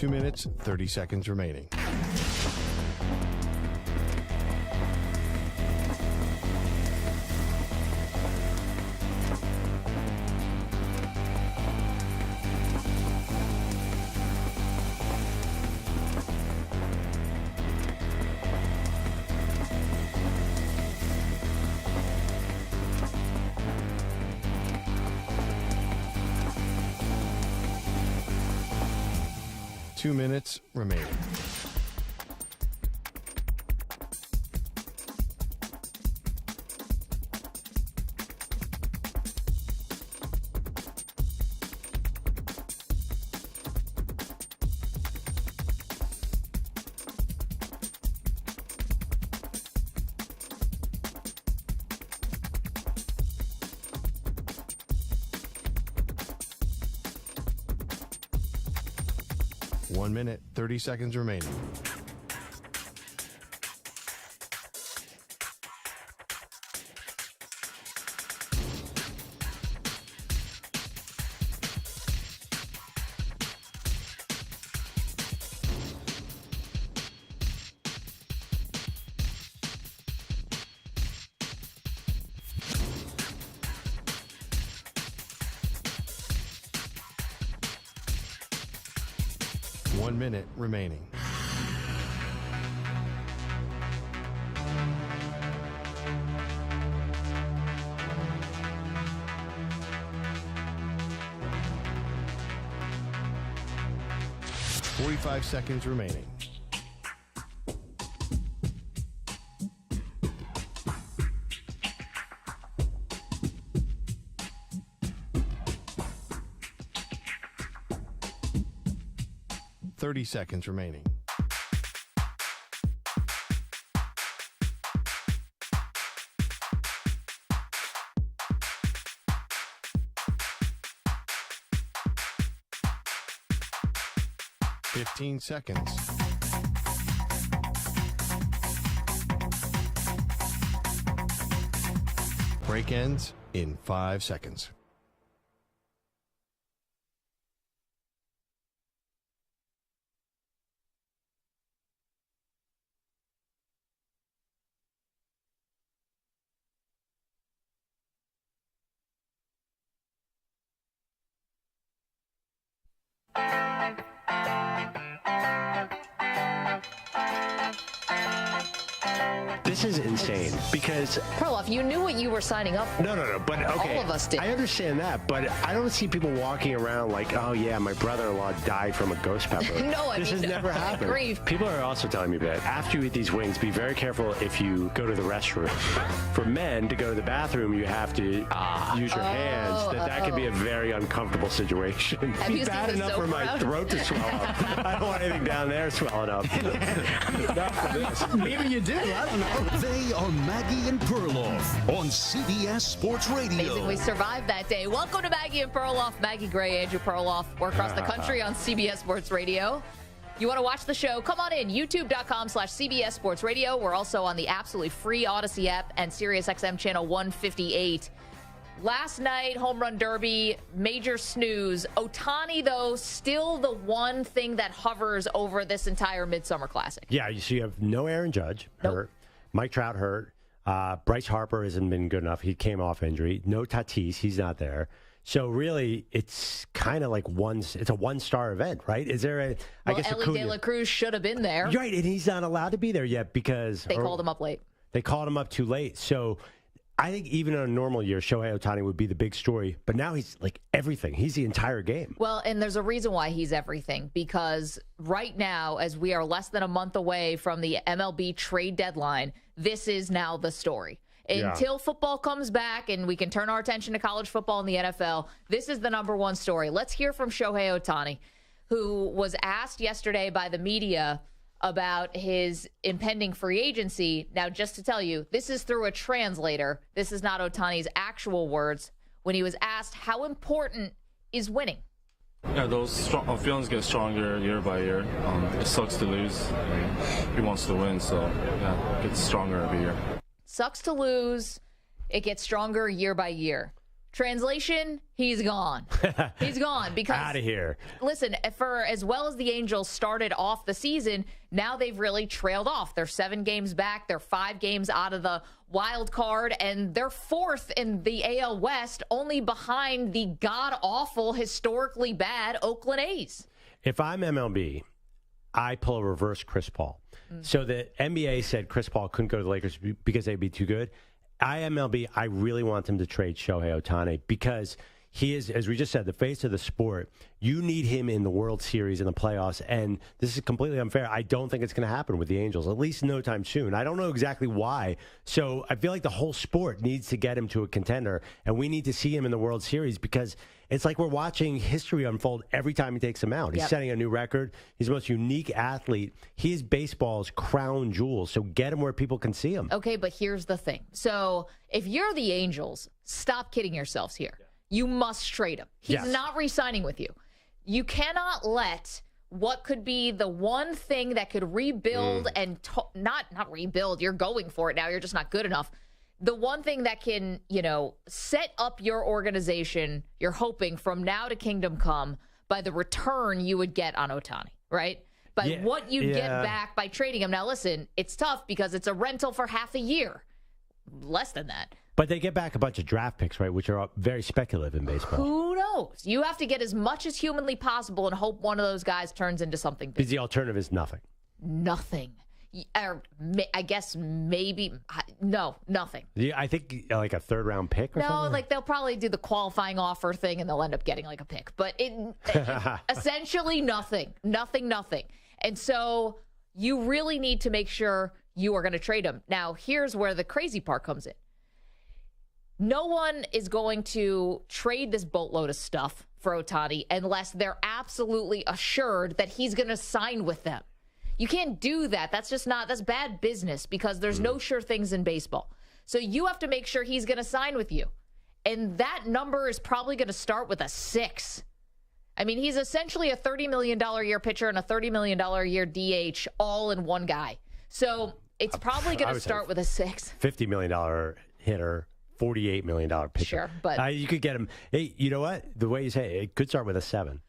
2 minutes, 30 seconds remaining. Two minutes remaining. One minute, 30 seconds remaining. One minute remaining. Forty-five seconds remaining. Thirty seconds remaining. Fifteen seconds. Break ends in 5 seconds. This is insane because Perloff, you knew what you were signing up for. no, but okay. All of us did. I understand that, but I don't see people walking around like, oh yeah, my brother-in-law died from a ghost pepper. This has never happened. Grief. People are also telling me that after you eat these wings, be very careful if you go to the restroom. For men to go to the bathroom, you have to use your hands. That could be a very uncomfortable situation. It's bad enough for my throat to swell up. I don't want anything down there swelling up. Not for this. Maybe you do. I don't know. They are Maggie and Perloff on CBS Sports Radio. Amazing we survived that day. Welcome to Maggie and Perloff. Maggie Gray, Andrew Perloff. We're across the country on CBS Sports Radio. You want to watch the show? Come on in. YouTube.com/CBS Sports Radio. We're also on the absolutely free Odyssey app and SiriusXM channel 158. Last night, home run derby, major snooze. Ohtani, though, still the one thing that hovers over this entire Midsummer Classic. Yeah, so you have no Aaron Judge hurt. Mike Trout hurt. Bryce Harper hasn't been good enough. He came off injury. No Tatis. He's not there. So really, it's kind of like it's a one-star event, right? Is there a? I guess Ellie De La Cruz should have been there. Right, and he's not allowed to be there yet because they called him up late. They called him up too late. So I think even in a normal year, Shohei Ohtani would be the big story. But now he's like everything. He's the entire game. Well, and there's a reason why he's everything. Because right now, as we are less than a month away from the MLB trade deadline, this is now the story. Until football comes back and we can turn our attention to college football and the NFL, this is the number one story. Let's hear from Shohei Ohtani, who was asked yesterday by the media about his impending free agency. Now, just to tell you, this is through a translator. This is not Ohtani's actual words. When he was asked how important is winning. Yeah, those feelings get stronger year by year. It sucks to lose. He wants to win, so yeah, it gets stronger every year. Sucks to lose. It gets stronger year by year. Translation, he's gone. He's gone because out of here. Listen, for as well as the Angels started off the season, now they've really trailed off. They're 7 games back. They're 5 games out of the wild card, and they're 4th in the AL West, only behind the god-awful, historically bad Oakland A's. If I'm MLB, I pull a reverse Chris Paul. So the NBA said Chris Paul couldn't go to the Lakers because they'd be too good. MLB, I really want them to trade Shohei Ohtani because he is, as we just said, the face of the sport. You need him in the World Series and the playoffs, and this is completely unfair. I don't think it's going to happen with the Angels, at least no time soon. I don't know exactly why. So I feel like the whole sport needs to get him to a contender, and we need to see him in the World Series because it's like we're watching history unfold every time he takes him out. He's setting a new record. He's the most unique athlete. He is baseball's crown jewel, so get him where people can see him. Okay, but here's the thing. So if you're the Angels, stop kidding yourselves here. You must trade him. He's not re-signing with you. You cannot let what could be the one thing that could rebuild and not rebuild. You're going for it now. You're just not good enough. The one thing that can, set up your organization, you're hoping from now to kingdom come by the return you would get on Ohtani, right? By what you'd get back by trading him. Now, listen, it's tough because it's a rental for half a year. Less than that. But they get back a bunch of draft picks, right, which are very speculative in baseball. Who knows? You have to get as much as humanly possible and hope one of those guys turns into something big. Because the alternative is nothing. Nothing. Or I guess maybe no, nothing. Yeah, I think like a 3rd-round pick or something? No, like they'll probably do the qualifying offer thing and they'll end up getting like a pick. But it essentially nothing. Nothing. And so you really need to make sure you are going to trade him. Now, here's where the crazy part comes in. No one is going to trade this boatload of stuff for Ohtani unless they're absolutely assured that he's going to sign with them. You can't do that. That's bad business because there's no sure things in baseball. So you have to make sure he's going to sign with you. And that number is probably going to start with a 6. I mean, he's essentially a $30 million a year pitcher and a $30 million a year DH all in one guy. So it's probably going to start with a 6. $50 million hitter. $48 million pitcher. Sure, but you could get him. Hey, you know what? The way you say it could start with a 7.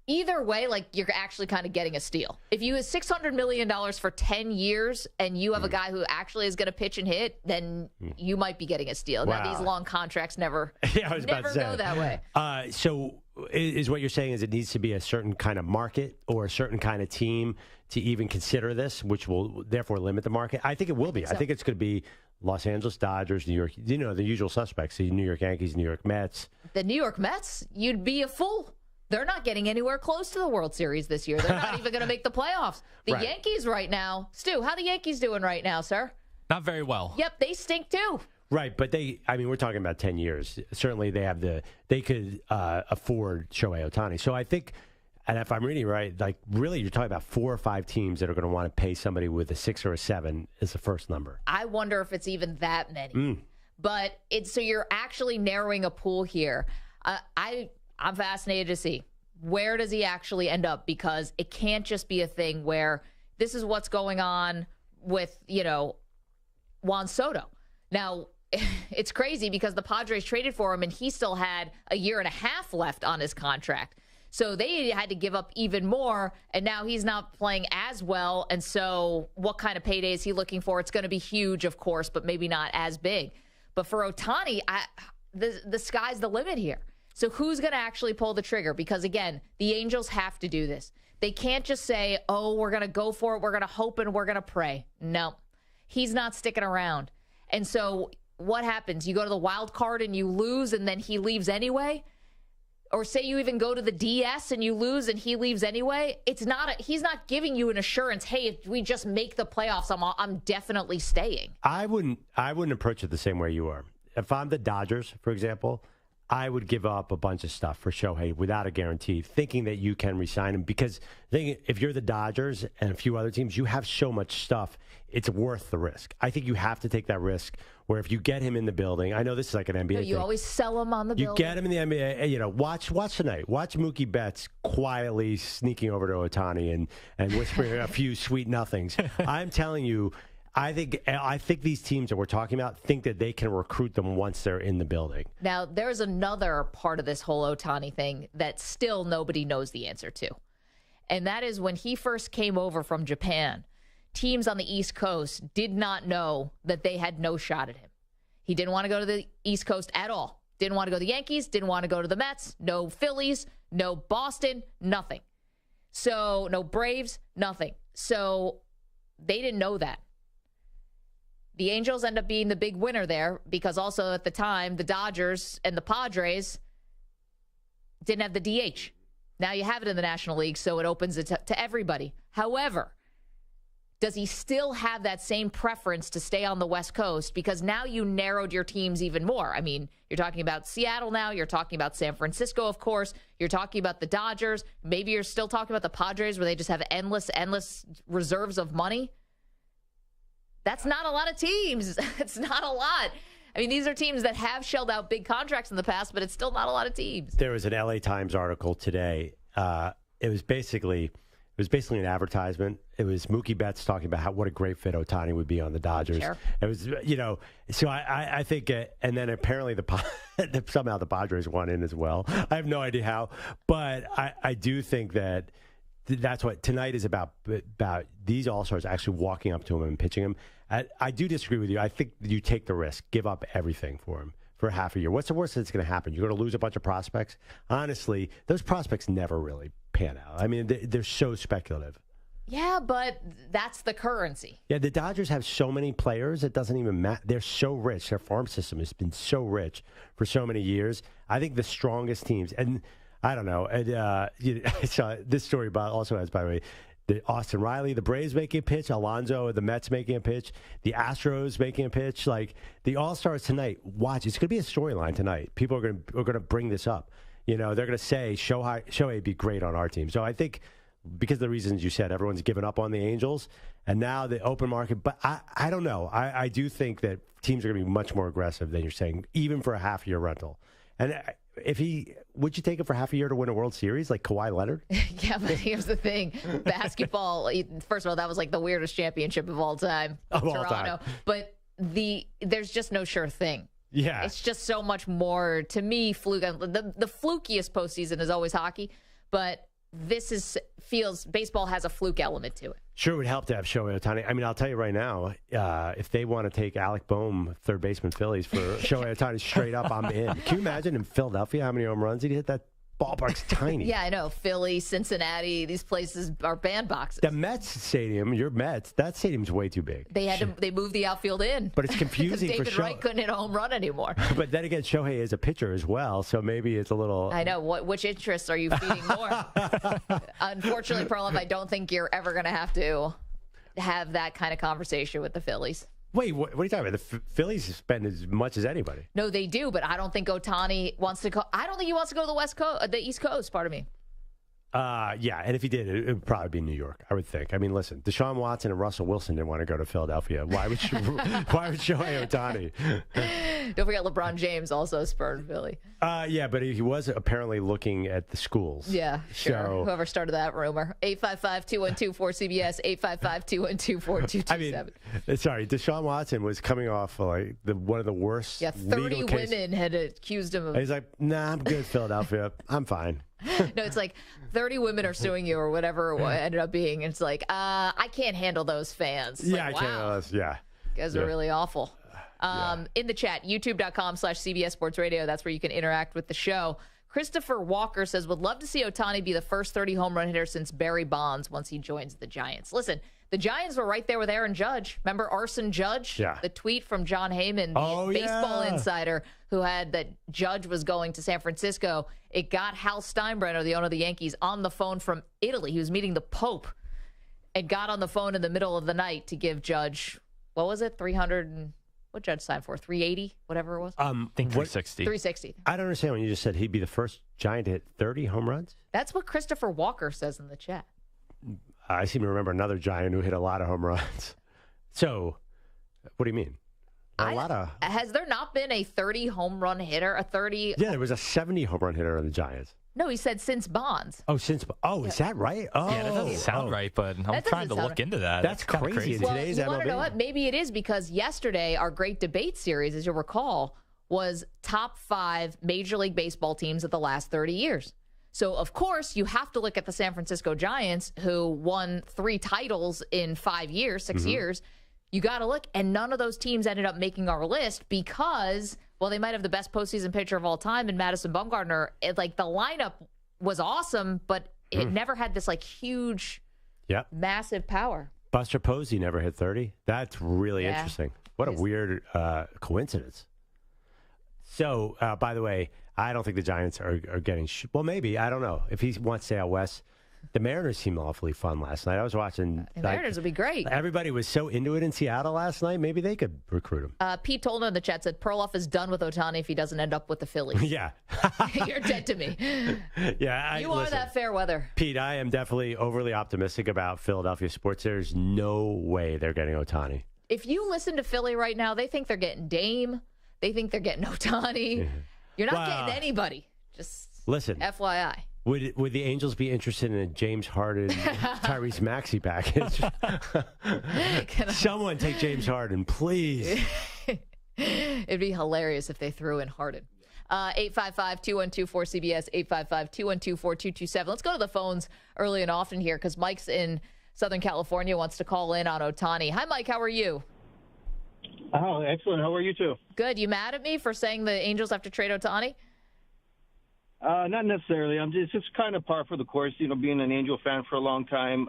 Either way, like you're actually kind of getting a steal. If you have $600 million for 10 years and you have a guy who actually is going to pitch and hit, then you might be getting a steal. Wow. Now, these long contracts never go that way. So is what you're saying is it needs to be a certain kind of market or a certain kind of team to even consider this, which will therefore limit the market? I think it will be. I think it's going to be Los Angeles Dodgers, New York, the usual suspects, the New York Yankees, New York Mets. The New York Mets, you'd be a fool. They're not getting anywhere close to the World Series this year. They're not even going to make the playoffs. The Yankees right now, Stu, how the Yankees doing right now, sir? Not very well. Yep, they stink too. Right, but we're talking about 10 years. Certainly they could afford Shohei Ohtani. So I think, and if I'm reading right, like really you're talking about 4 or 5 teams that are going to want to pay somebody with a 6 or a 7 as the first number. I wonder if it's even that many. But so you're actually narrowing a pool here. I'm fascinated to see where does he actually end up, because it can't just be a thing where this is what's going on with, Juan Soto. Now, it's crazy because the Padres traded for him and he still had a year and a half left on his contract. So they had to give up even more, and now he's not playing as well. And so what kind of payday is he looking for? It's going to be huge, of course, but maybe not as big. But for Ohtani, the sky's the limit here. So who's going to actually pull the trigger? Because, again, the Angels have to do this. They can't just say, we're going to go for it, we're going to hope, and we're going to pray. No, he's not sticking around. And so what happens? You go to the wild card and you lose, and then he leaves anyway? Or say you even go to the DS and you lose and he leaves anyway? He's not giving you an assurance, hey, if we just make the playoffs, I'm definitely staying. I wouldn't approach it the same way you are. If I'm the Dodgers, for example, I would give up a bunch of stuff for Shohei without a guarantee, thinking that you can re-sign him. Because if you're the Dodgers and a few other teams, you have so much stuff, it's worth the risk. I think you have to take that risk where if you get him in the building, I know this is like an NBA thing. You always sell him on the building. You get him in the NBA. Watch tonight. Watch Mookie Betts quietly sneaking over to Ohtani and whispering a few sweet nothings. I'm telling you, I think these teams that we're talking about think that they can recruit them once they're in the building. Now, there's another part of this whole Ohtani thing that still nobody knows the answer to. And that is when he first came over from Japan, teams on the East Coast did not know that they had no shot at him. He didn't want to go to the East Coast at all. Didn't want to go to the Yankees, didn't want to go to the Mets, no Phillies, no Boston, nothing. So, no Braves, nothing. So, they didn't know that. The Angels end up being the big winner there because also at the time, the Dodgers and the Padres didn't have the DH. Now you have it in the National League, so it opens it to everybody. However, does he still have that same preference to stay on the West Coast? Because now you narrowed your teams even more. I mean, you're talking about Seattle now. You're talking about San Francisco, of course. You're talking about the Dodgers. Maybe you're still talking about the Padres where they just have endless reserves of money. That's not a lot of teams. It's not a lot. I mean, these are teams that have shelled out big contracts in the past, but it's still not a lot of teams. There was an LA Times article today. It was basically an advertisement. It was Mookie Betts talking about what a great fit Ohtani would be on the Dodgers. Sure. It was, so I think, and then apparently somehow the Padres won in as well. I have no idea how, but I do think that's what tonight is about these All-Stars actually walking up to him and pitching him. I do disagree with you. I think you take the risk, give up everything for him for half a year. What's the worst that's going to happen? You're going to lose a bunch of prospects? Honestly, those prospects never really pan out. I mean, they're so speculative. Yeah, but that's the currency. Yeah, the Dodgers have so many players, it doesn't even matter. They're so rich. Their farm system has been so rich for so many years. I think the strongest teams, and I don't know. And, I saw this story also has, by the way, the Austin Riley, the Braves making a pitch, Alonso, the Mets making a pitch, the Astros making a pitch. Like the All-Stars tonight, watch. It's going to be a storyline tonight. People are going to bring this up. They're going to say Shohei would be great on our team. So I think because of the reasons you said, everyone's given up on the Angels, and now the open market. But I don't know. I do think that teams are going to be much more aggressive than you're saying, even for a half-year rental. And would you take him for half a year to win a World Series like Kawhi Leonard? Yeah, but here's the thing. Basketball, first of all, that was like the weirdest championship of all time. Toronto. But there's just no sure thing. Yeah. It's just so much more, to me, fluke. The flukiest postseason is always hockey, but feels baseball has a fluke element to it. Sure, it would help to have Shohei Ohtani. I mean, I'll tell you right now, if they want to take Alec Boehm, third baseman Phillies, for Shohei Ohtani straight up, I'm in. Can you imagine in Philadelphia how many home runs he'd hit? That ballpark's tiny. Yeah, I know. Philly, Cincinnati, these places are bandboxes. The Mets stadium, your Mets, that stadium's way too big. They moved the outfield in. But it's confusing for David Wright couldn't hit a home run anymore. But then again, Shohei is a pitcher as well, so maybe it's a little... I know. Which interests are you feeding more? Unfortunately, Perloff, I don't think you're ever going to have that kind of conversation with the Phillies. Wait, what are you talking about? The Phillies spend as much as anybody. No, they do, but I don't think Ohtani wants to go. I don't think he wants to go to the West Coast, the East Coast. Pardon me. Yeah, and if he did, it would probably be New York, I would think. I mean, listen, Deshaun Watson and Russell Wilson didn't want to go to Philadelphia. Why would Shohei Ohtani? Don't forget LeBron James also spurned Philly. Yeah, but he was apparently looking at the schools. Yeah, sure. So, whoever started that rumor. 855-212-4CBS, 855-212-4227. I mean, sorry, Deshaun Watson was coming off like one of the worst. Yeah, 30 women had accused him of. He's like, nah, I'm good, Philadelphia. I'm fine. No, it's like 30 women are suing you or whatever it ended up being. And it's like, I can't handle those fans. It's yeah, like, I can't handle those. Yeah. You guys are really awful. In the chat, youtube.com/CBS Sports Radio. That's where you can interact with the show. Christopher Walker says, would love to see Ohtani be the first 30 home run hitter since Barry Bonds once he joins the Giants. Listen, the Giants were right there with Aaron Judge. Remember Arson Judge? Yeah. The tweet from John Heyman, the baseball insider, who had that Judge was going to San Francisco. It got Hal Steinbrenner, the owner of the Yankees, on the phone from Italy. He was meeting the Pope and got on the phone in the middle of the night to give Judge, what was it, 300 what Judge signed for? 380, whatever it was? I think 360. 360. I don't understand when you just said he'd be the first Giant to hit 30 home runs. That's what Christopher Walker says in the chat. I seem to remember another Giant who hit a lot of home runs. So, what do you mean? Has there not been a 30 home run hitter? A 30? Yeah, there was a 70 home run hitter on the Giants. No, he said since Bonds. Is that right? Oh, Yeah, that doesn't sound right, but I'm trying to look into that. That's kinda crazy. crazy. Well, Today's you want to MLB. know what? Maybe it is because yesterday our great debate series, as you'll recall, was top 5 Major League Baseball teams of the last 30 years. So, of course, you have to look at the San Francisco Giants, who won 3 titles in 5 years, 6 years. You got to look, and none of those teams ended up making our list because, well, they might have the best postseason pitcher of all time in Madison Bumgarner. The lineup was awesome, but it never had this huge, massive power. Buster Posey never hit 30. That's really interesting. What a weird coincidence. So, by the way, I don't think the Giants are getting well, maybe. I don't know. If he wants to stay out west, the Mariners seemed awfully fun last night. I was watching. The Mariners would be great. Everybody was so into it in Seattle last night. Maybe they could recruit him. Pete Tolna in the chat said Perloff is done with Ohtani if he doesn't end up with the Phillies. Yeah. You're dead to me. Yeah. You are that fair weather. Pete, I am definitely overly optimistic about Philadelphia sports. There's no way they're getting Ohtani. If you listen to Philly right now, they think they're getting Dame. They think they're getting Ohtani. You're not getting anybody. Just listen. FYI. Would the Angels be interested in a James Harden, Tyrese Maxey package? Someone take James Harden, please. It'd be hilarious if they threw in Harden. 855-212-4CBS, 855-212-4227. Let's go to the phones early and often here because Mike's in Southern California, wants to call in on Ohtani. Hi, Mike. How are you? Oh, excellent. How are you two? Good. You mad at me for saying the Angels have to trade Ohtani? Not necessarily. It's just kind of par for the course. Being an Angel fan for a long time,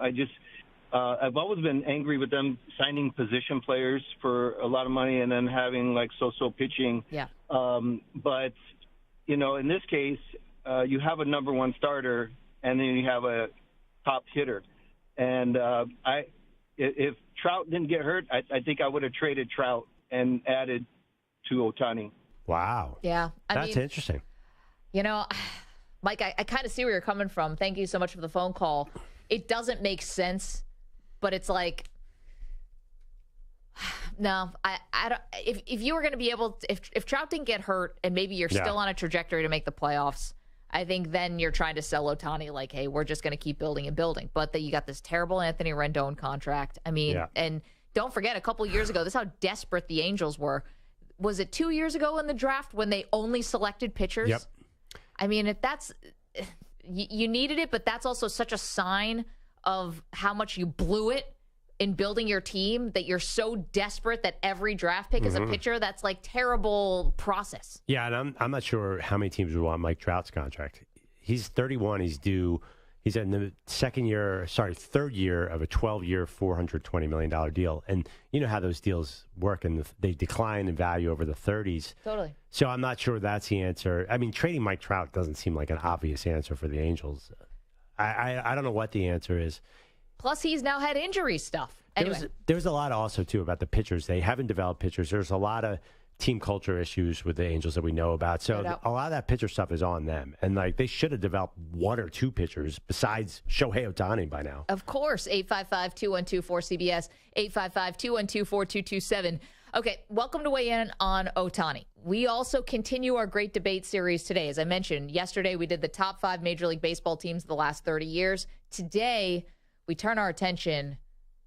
I've always been angry with them signing position players for a lot of money and then having so-so pitching. Yeah. But in this case, you have a number one starter and then you have a top hitter. And if Trout didn't get hurt, I think I would have traded Trout and added to Ohtani. Wow. Yeah. That's interesting. Mike, I kind of see where you're coming from. Thank you so much for the phone call. It doesn't make sense, but it's no, I don't. If you were going to be able to, if Trout didn't get hurt and maybe you're still on a trajectory to make the playoffs, I think then you're trying to sell Ohtani hey, we're just going to keep building and building. But that you got this terrible Anthony Rendon contract. And don't forget, a couple of years ago, this is how desperate the Angels were. Was it 2 years ago in the draft when they only selected pitchers? Yep. If that's you needed it, but that's also such a sign of how much you blew it in building your team that you're so desperate that every draft pick is a pitcher. That's terrible process. Yeah, and I'm not sure how many teams would want Mike Trout's contract. He's 31. He's due. He's in the third year of a 12-year, $420 million deal. And you know how those deals work, and they decline in value over the 30s. Totally. So I'm not sure that's the answer. Trading Mike Trout doesn't seem like an obvious answer for the Angels. I don't know what the answer is. Plus, he's now had injury stuff. Anyway. There's a lot also, too, about the pitchers. They haven't developed pitchers. There's a lot of team culture issues with the Angels that we know about. So a lot of that pitcher stuff is on them. And they should have developed 1 or 2 pitchers besides Shohei Ohtani by now. Of course. 855-212-4CBS, 855-212-4227. Okay, welcome to Weigh In on Ohtani. We also continue our great debate series today. As I mentioned, yesterday we did the top 5 Major League Baseball teams of the last 30 years. Today, we turn our attention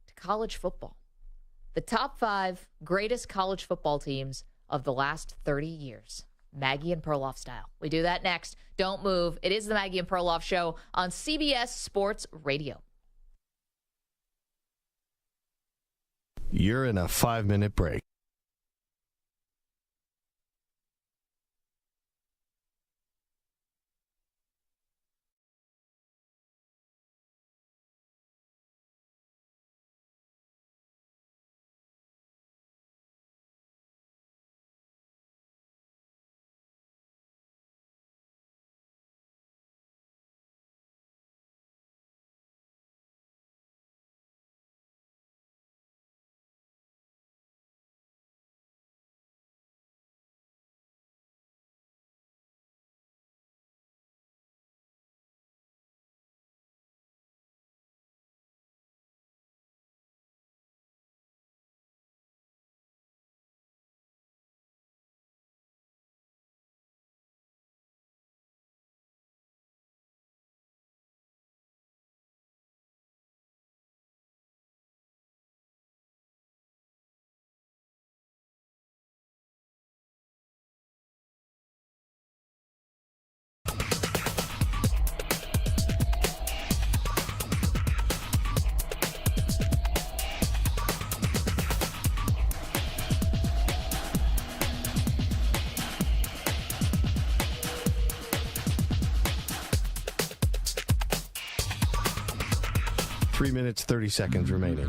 to college football. The top 5 greatest college football teams of the last 30 years. Maggie and Perloff style. We do that next. Don't move. It is the Maggie and Perloff Show on CBS Sports Radio. You're in a 5-minute break. 3 minutes, 30 seconds remaining.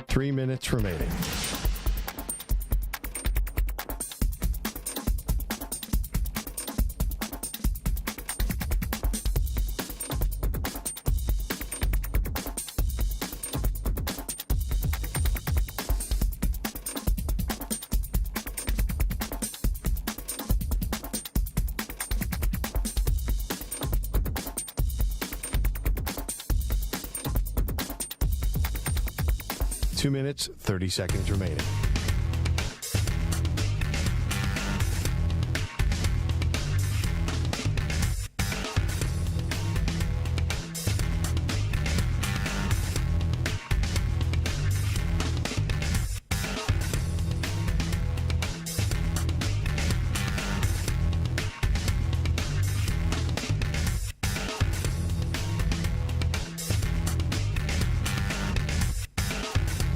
Three minutes remaining. Two minutes, 30 seconds remaining.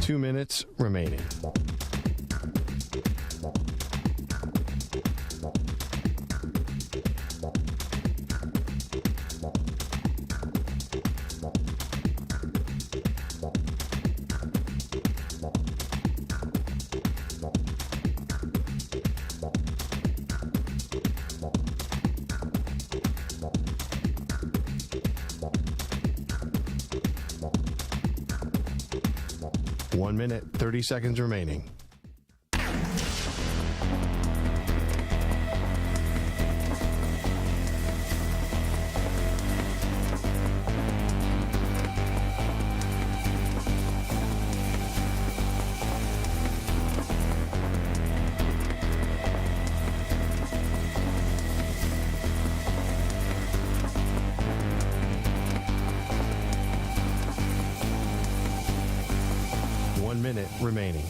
Two minutes remaining. One minute, 30 seconds remaining. Minute remaining.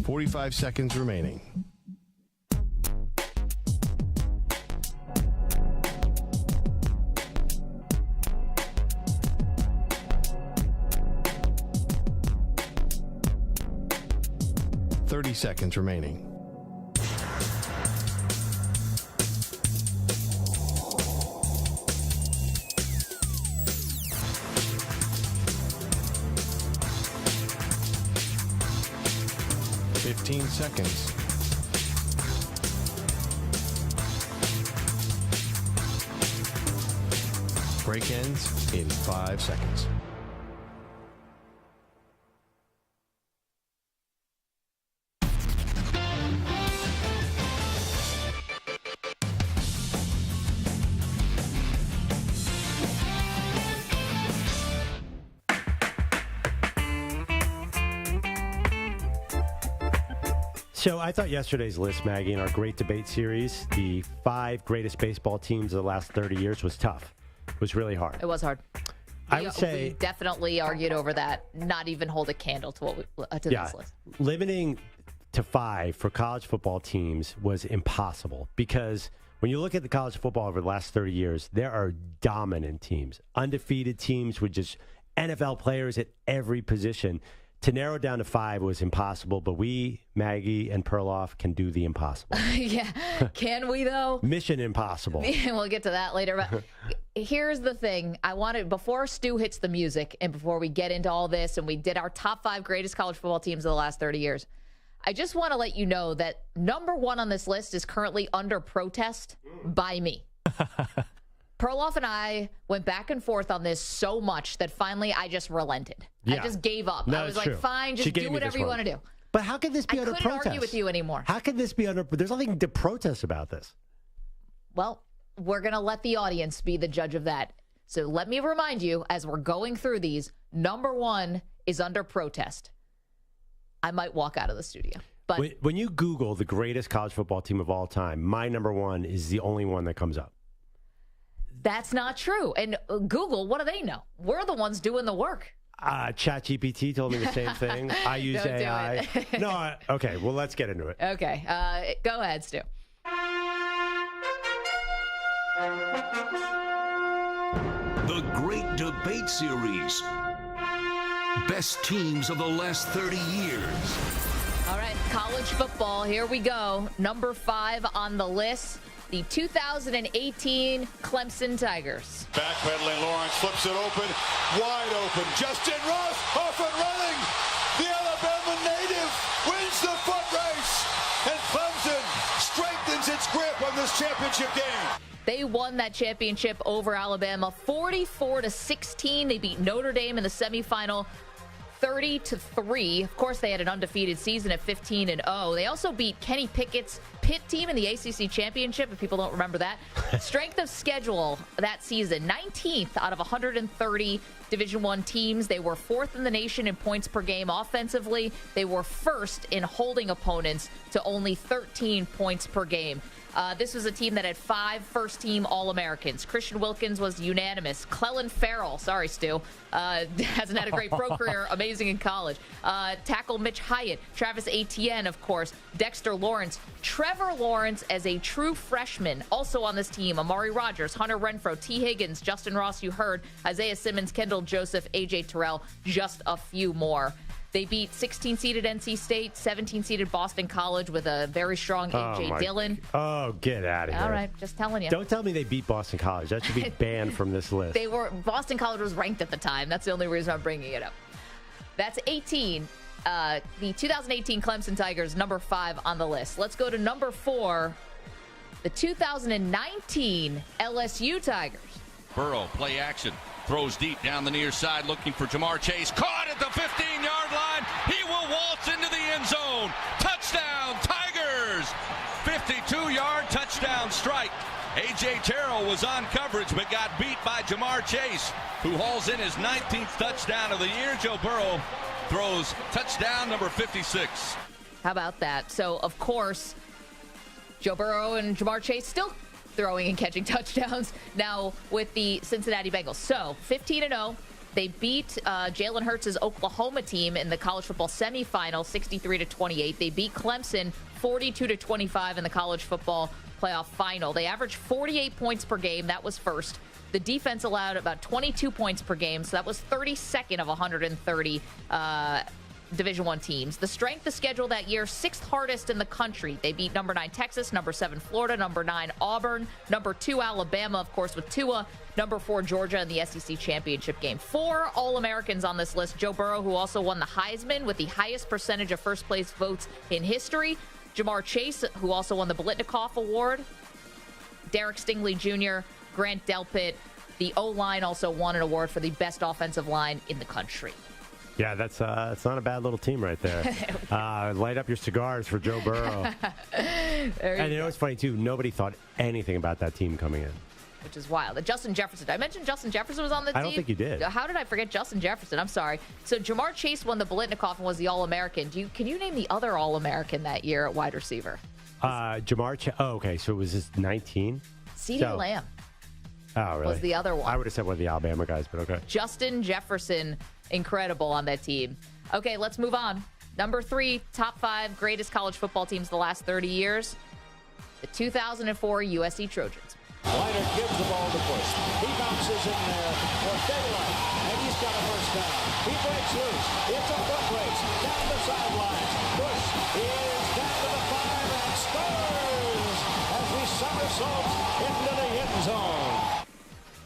.45 seconds remaining. .30 seconds remaining. .15 seconds. Break ends in 5 seconds. So I thought yesterday's list, Maggie, in our great debate series, the 5 greatest baseball teams of the last 30 years was tough. It was really hard. It was hard. I would say we definitely argued over that. Not even hold a candle to this list. Limiting to 5 for college football teams was impossible because when you look at the college football over the last 30 years, there are dominant teams, undefeated teams with just NFL players at every position. To narrow down to 5 was impossible, but we, Maggie and Perloff, can do the impossible. Yeah. Can we, though? Mission impossible. We'll get to that later. But here's the thing. I wanted, before Stu hits the music and before we get into all this and we did our top 5 greatest college football teams of the last 30 years, I just want to let you know that number 1 on this list is currently under protest by me. Perloff and I went back and forth on this so much that finally I just relented. Yeah. I just gave up. No, I was like, true. Fine, just do whatever you want to do. But how can this be under protest? I couldn't argue with you anymore. How can this be under? There's nothing to protest about this. Well, we're going to let the audience be the judge of that. So let me remind you, as we're going through these, number 1 is under protest. I might walk out of the studio. But when you Google the greatest college football team of all time, my number one is the only one that comes up. That's not true. And Google, what do they know? We're the ones doing the work. ChatGPT told me the same thing. I use AI. No, okay. Well, let's get into it. Okay. Go ahead, Stu. The Great Debate Series. Best teams of the last 30 years. All right, college football. Here we go. Number 5 on the list. The 2018 Clemson Tigers. Backpedaling, Lawrence flips it open, wide open. Justin Ross off and running. The Alabama native wins the foot race, and Clemson strengthens its grip on this championship game. They won that championship over Alabama 44-16. They beat Notre Dame in the semifinal 30-3. Of course, they had an undefeated season at 15-0. They also beat Kenny Pickett's Pitt team in the ACC championship, if people don't remember that. Strength of schedule that season, 19th out of 130 Division I teams. They were 4th in the nation in points per game offensively. They were 1st in holding opponents to only 13 points per game. This was a team that had 5 first-team All-Americans. Christian Wilkins was unanimous. Clellan Ferrell, sorry, Stu, hasn't had a great pro career, amazing in college. Tackle Mitch Hyatt, Travis Etienne, of course, Dexter Lawrence, Trevor Lawrence as a true freshman, also on this team. Amari Rogers, Hunter Renfrow, T. Higgins, Justin Ross, you heard, Isaiah Simmons, Kendall Joseph, A.J. Terrell, just a few more. They beat 16-seeded NC State, 17-seeded Boston College with a very strong A.J. Dillon. Oh, get out of here. All right, just telling you. Don't tell me they beat Boston College. That should be banned from this list. Boston College was ranked at the time. That's the only reason I'm bringing it up. That's 18. The 2018 Clemson Tigers, number 5 on the list. Let's go to number 4, the 2019 LSU Tigers. Burrow, play action. Throws deep down the near side, looking for Jamar Chase. Caught at the 15-yard line. He will waltz into the end zone. Touchdown, Tigers! 52-yard touchdown strike. A.J. Terrell was on coverage, but got beat by Jamar Chase, who hauls in his 19th touchdown of the year. Joe Burrow throws touchdown number 56. How about that? So, of course, Joe Burrow and Jamar Chase still throwing and catching touchdowns now with the Cincinnati Bengals. So 15-0. They beat Jalen Hurts' Oklahoma team in the college football semifinal 63-28. They beat Clemson 42-25 in the college football playoff final. They averaged 48 points per game. That was first. The defense allowed about 22 points per game, so that was 32nd of 130 Division I teams. The strength of schedule that year, 6th hardest in the country. They beat number 9 Texas, number 7 Florida, number 9 Auburn, number 2 Alabama, of course, with Tua, number 4 Georgia in the SEC championship game. 4 All-Americans on this list. Joe Burrow, who also won the Heisman with the highest percentage of first-place votes in history. Jamar Chase, who also won the Biletnikoff Award. Derek Stingley Jr., Grant Delpit. The O-line also won an award for the best offensive line in the country. Yeah, that's it's not a bad little team right there. Light up your cigars for Joe Burrow. And you know what's funny, too? Nobody thought anything about that team coming in. Which is wild. Justin Jefferson. Did I mention Justin Jefferson was on the team? I don't think you did. How did I forget Justin Jefferson? I'm sorry. So Jamar Chase won the Biletnikoff and was the All-American. Can you name the other All-American that year at wide receiver? Jamar Chase. Oh, okay. So it was his 19? CeeDee Lamb. Oh, really? Was the other one. I would have said one of the Alabama guys, but okay. Justin Jefferson. Incredible on that team. Okay, let's move on. Number 3, top 5 greatest college football teams the last 30 years. The 2004 USC Trojans. Leiter gives the ball to Bush. He bounces in there for daylight, and he's got a first down. He breaks loose. It's a foot race down the sidelines. Bush is down to the 5 and scores as he somersaults into the end zone.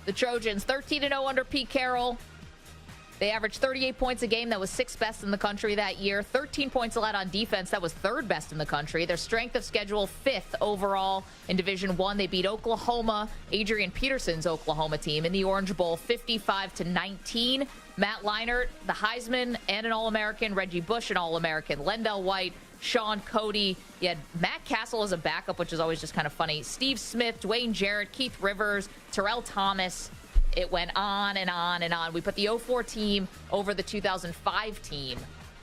The Trojans, 13-0 under Pete Carroll. They averaged 38 points a game. That was 6th best in the country that year. 13 points allowed on defense. That was 3rd best in the country. Their strength of schedule, 5th overall in Division I. They beat Oklahoma, Adrian Peterson's Oklahoma team, in the Orange Bowl, 55-19. Matt Leinart, the Heisman and an All-American. Reggie Bush, an All-American. Lendell White, Sean Cody. You had Matt Castle as a backup, which is always just kind of funny. Steve Smith, Dwayne Jarrett, Keith Rivers, Terrell Thomas. It went on and on and on. We put the 04 team over the 2005 team.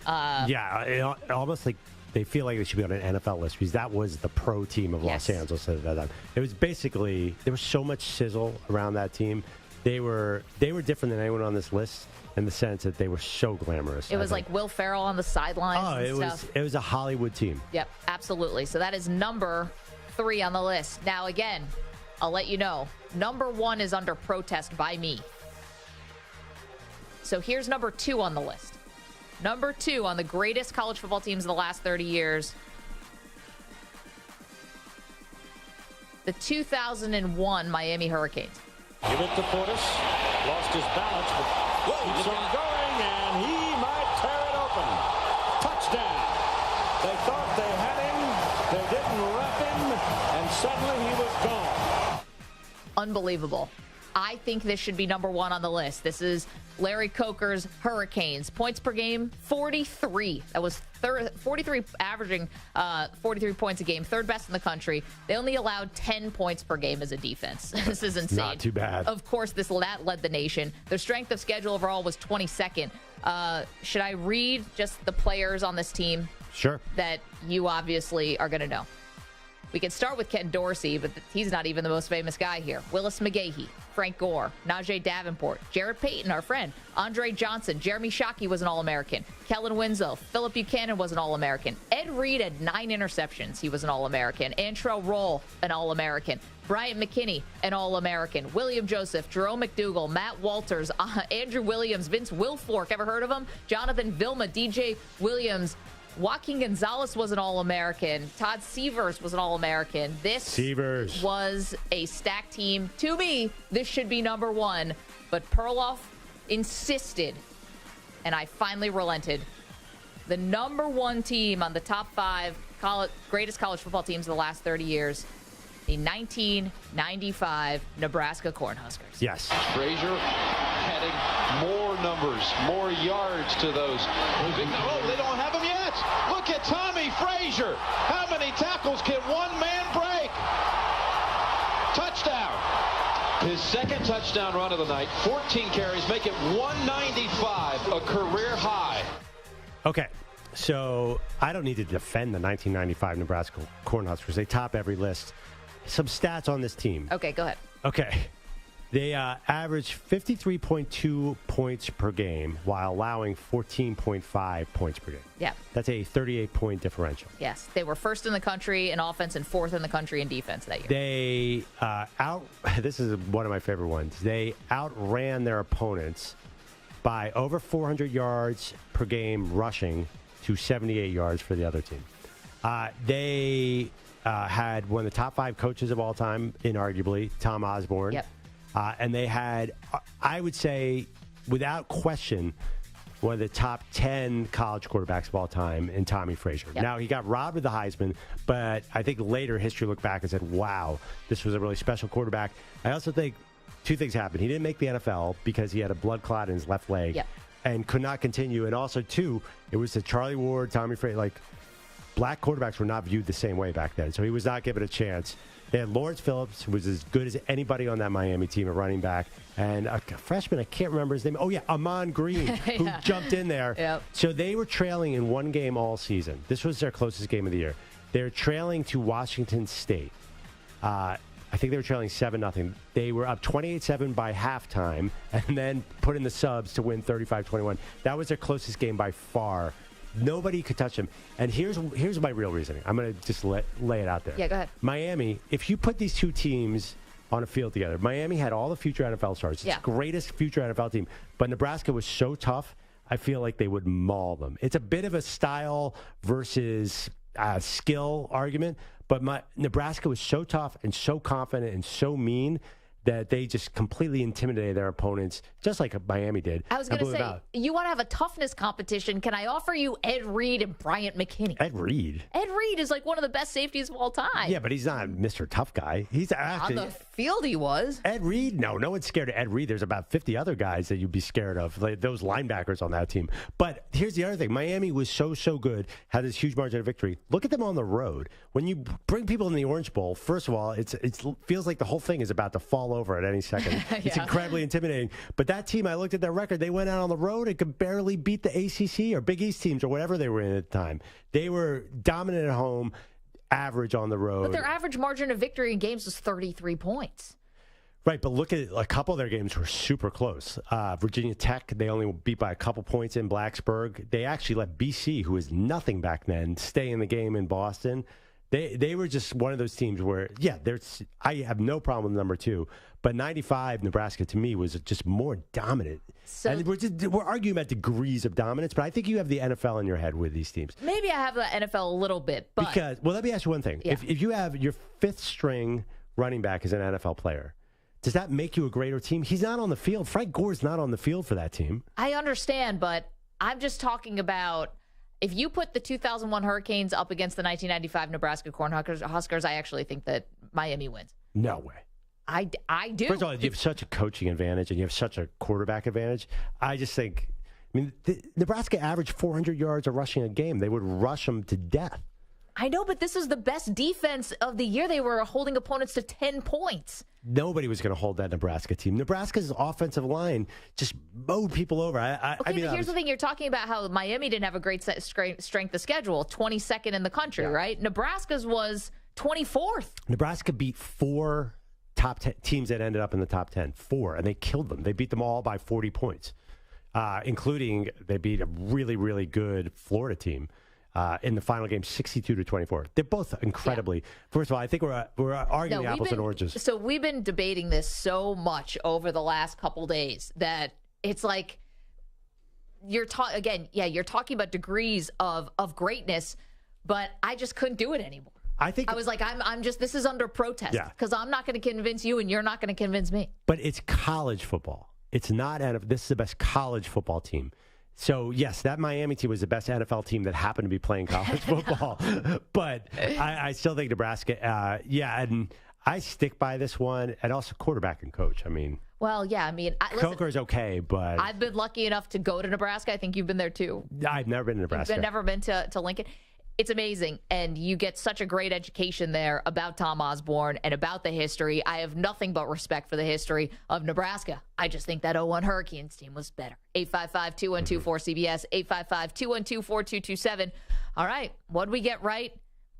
Almost like they feel like they should be on an NFL list because that was the pro team of Los Angeles at that time. It was basically, there was so much sizzle around that team. They were different than anyone on this list in the sense that they were so glamorous. It was like Will Ferrell on the sidelines it was a Hollywood team. Yep, absolutely. So that is number 3 on the list. Now, again, I'll let you know, number 1 is under protest by me. So here's number 2 on the list. Number 2 on the greatest college football teams of the last 30 years. The 2001 Miami Hurricanes. Give it to Portis. Lost his balance, but keeps on going, and he might tear it open. Touchdown. They thought they had him. They didn't wrap him, and suddenly he was gone. Unbelievable. I think this should be number 1 on the list. This is Larry Coker's Hurricanes. Points per game, 43. That was 43, averaging 43 points a game, third best in the country. They only allowed 10 points per game as a defense. This is insane. Not too bad. Of course, that led the nation. Their strength of schedule overall was 22nd. Should I read just the players on this team? Sure. That you obviously are going to know. We can start with Ken Dorsey, but he's not even the most famous guy here. Willis McGahee, Frank Gore, Najee Davenport, Jarrett Payton, our friend, Andre Johnson, Jeremy Shockey was an All-American, Kellen Winslow, Philip Buchanan was an All-American, Ed Reed had 9 interceptions, he was an All-American, Antrell Roll, an All-American, Bryant McKinney, an All-American, William Joseph, Jerome McDougal, Matt Walters, Andrew Williams, Vince Wilfork, ever heard of him? Jonathan Vilma, DJ Williams, Joaquin Gonzalez was an All-American. Todd Severs was an All-American. This was a stacked team. To me, this should be number 1. But Perloff insisted, and I finally relented. The number 1 team on the top 5 greatest college football teams of the last 30 years, the 1995 Nebraska Cornhuskers. Yes. Frazier adding more numbers, more yards to those. Oh, they don't have them yet. Look at Tommy Frazier. How many tackles can one man break? Touchdown. His second touchdown run of the night. 14 carries, make it 195, a career high. Okay. So I don't need to defend the 1995 Nebraska Cornhuskers. They top every list. Some stats on this team. Okay, go ahead. Okay. They average 53.2 points per game while allowing 14.5 points per game. Yeah. That's a 38-point differential. Yes. They were first in the country in offense and 4th in the country in defense that year. They this is one of my favorite ones. They outran their opponents by over 400 yards per game rushing to 78 yards for the other team. They had one of the top 5 coaches of all time, inarguably, Tom Osborne. Yep. And they had, I would say, without question, one of the top 10 college quarterbacks of all time in Tommy Frazier. Yep. Now, he got robbed of the Heisman, but I think later history looked back and said, wow, this was a really special quarterback. I also think 2 things happened. He didn't make the NFL because he had a blood clot in his left leg and could not continue. And also, 2, it was the Charlie Ward, Tommy Frazier, like, black quarterbacks were not viewed the same way back then, so he was not given a chance. They had Lawrence Phillips, who was as good as anybody on that Miami team at running back, and a freshman, I can't remember his name. Oh, yeah, Amon Green, who jumped in there. Yep. So they were trailing in 1 game all season. This was their closest game of the year. They're trailing to Washington State. I think they were trailing 7-0. They were up 28-7 by halftime and then put in the subs to win 35-21. That was their closest game by far. Nobody could touch him. And here's my real reasoning. I'm going to just lay it out there. Yeah, go ahead. Miami, if you put these 2 teams on a field together, Miami had all the future NFL stars. It's the greatest future NFL team. But Nebraska was so tough, I feel like they would maul them. It's a bit of a style versus skill argument. But Nebraska was so tough and so confident and so mean that they just completely intimidated their opponents, just like Miami did. I was going to say, you want to have a toughness competition. Can I offer you Ed Reed and Bryant McKinney? Ed Reed? Ed Reed is like one of the best safeties of all time. Yeah, but he's not Mr. Tough Guy. He's actually... On the field he was. Ed Reed? No one's scared of Ed Reed. There's about 50 other guys that you'd be scared of, like those linebackers on that team. But here's the other thing. Miami was so good, had this huge margin of victory. Look at them on the road. When you bring people in the Orange Bowl, first of all, it feels like the whole thing is about to fall over at any second. It's incredibly intimidating. But that team, I looked at their record. They went out on the road and could barely beat the ACC or Big East teams or whatever they were in at the time. They were dominant at home, average on the road. But their average margin of victory in games was 33 points. Right, but look at a couple of their games were super close. Virginia Tech, they only beat by a couple points in Blacksburg. They actually let BC, who was nothing back then, stay in the game in Boston. They were just one of those teams where, I have no problem with number 2, but 95 Nebraska to me was just more dominant. So, and we're arguing about degrees of dominance, but I think you have the NFL in your head with these teams. Maybe I have the NFL a little bit, but because let me ask you one thing: if you have your 5th string running back as an NFL player, does that make you a greater team? He's not on the field. Frank Gore's not on the field for that team. I understand, but I'm just talking about if you put the 2001 Hurricanes up against the 1995 Nebraska Cornhuskers, I actually think that Miami wins. No way. I do. First of all, you have such a coaching advantage and you have such a quarterback advantage. I just think, Nebraska averaged 400 yards of rushing a game. They would rush them to death. I know, but this is the best defense of the year. They were holding opponents to 10 points. Nobody was going to hold that Nebraska team. Nebraska's offensive line just mowed people over. But here's the thing. You're talking about how Miami didn't have a great strength of schedule, 22nd in the country, right? Nebraska's was 24th. Nebraska beat 4 top 10 teams that ended up in the top 10. 4, and they killed them. They beat them all by 40 points, including they beat a really, really good Florida team. In the final game, 62-24. They're both incredibly. Yeah. First of all, I think we're arguing apples and oranges. So we've been debating this so much over the last couple days that it's like you're talking about degrees of greatness, but I just couldn't do it anymore. I was like, I'm just, this is under protest because I'm not going to convince you and you're not going to convince me. But it's college football. It's not. This is the best college football team. So, yes, that Miami team was the best NFL team that happened to be playing college football. But I still think Nebraska, and I stick by this one. And also quarterback and coach. Coker's okay, but I've been lucky enough to go to Nebraska. I think you've been there, too. I've never been to Nebraska. You've never been to Lincoln. It's amazing, and you get such a great education there about Tom Osborne and about the history. I have nothing but respect for the history of Nebraska. I just think that 01 Hurricanes team was better. 855-212-4CBS, 855-212-4227. All right, what did we get right?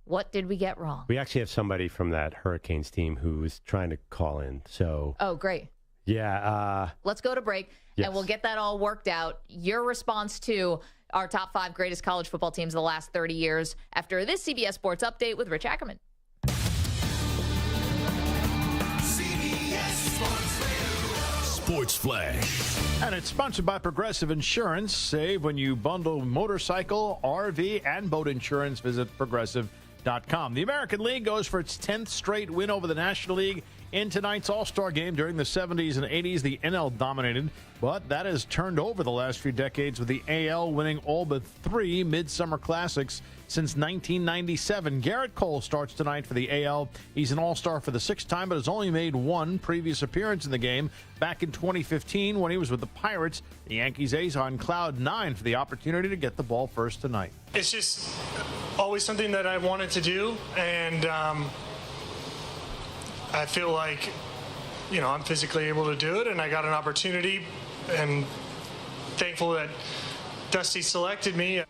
What did we get wrong? We actually have somebody from that Hurricanes team who is trying to call in. So, oh, great. Yeah. Let's go to break, and we'll get that all worked out. Your response to our top 5 greatest college football teams of the last 30 years after this CBS Sports Update with Rich Ackerman. CBS Sports Flash. And it's sponsored by Progressive Insurance. Save when you bundle motorcycle, RV, and boat insurance. Visit Progressive.com. The American League goes for its 10th straight win over the National League in tonight's All-Star game. During the 70s and 80s, the NL dominated, but that has turned over the last few decades with the AL winning all but 3 Midsummer Classics since 1997. Garrett Cole starts tonight for the AL. He's an All-Star for the 6th time, but has only made 1 previous appearance in the game back in 2015 when he was with the Pirates. The Yankees ace on cloud 9 for the opportunity to get the ball first tonight. It's just always something that I wanted to do, and I feel like, I'm physically able to do it, and I got an opportunity, and thankful that Dusty selected me.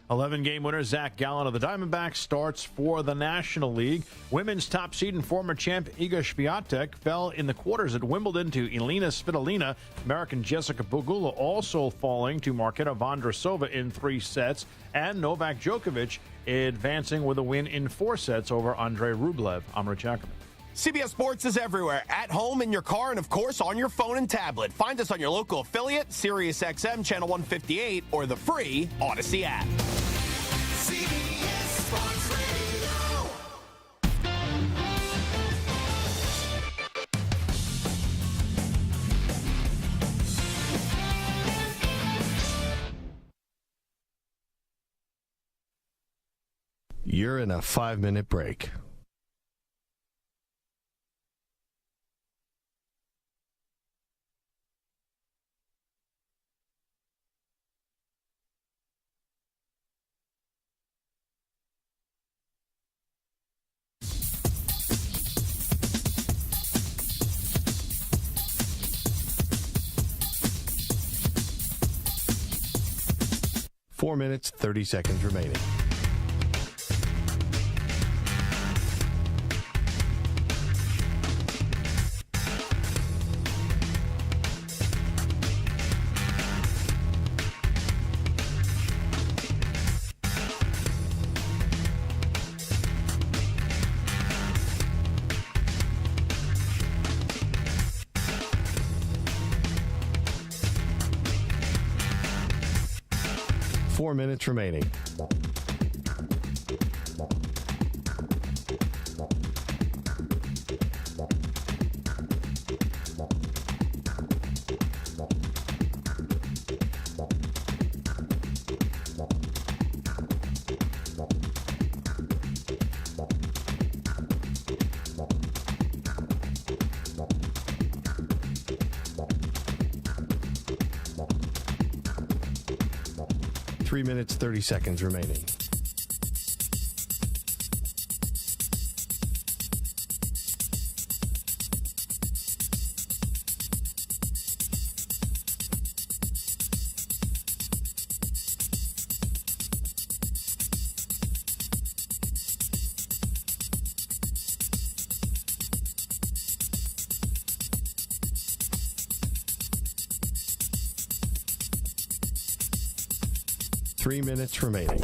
11-game winner Zach Gallen of the Diamondbacks starts for the National League. Women's top seed and former champ Iga Swiatek fell in the quarters at Wimbledon to Elina Svitolina. American Jessica Pegula also falling to Marketa Vondrasova in 3 sets. And Novak Djokovic advancing with a win in 4 sets over Andrei Rublev. I'm Rich Ackerman. CBS Sports is everywhere, at home, in your car, and, of course, on your phone and tablet. Find us on your local affiliate, SiriusXM Channel 158, or the free Odyssey app. CBS Sports Radio. You're in a 5-minute break. 4 minutes, 30 seconds remaining. Four minutes remaining. Three minutes, 30 seconds remaining. Three minutes remaining.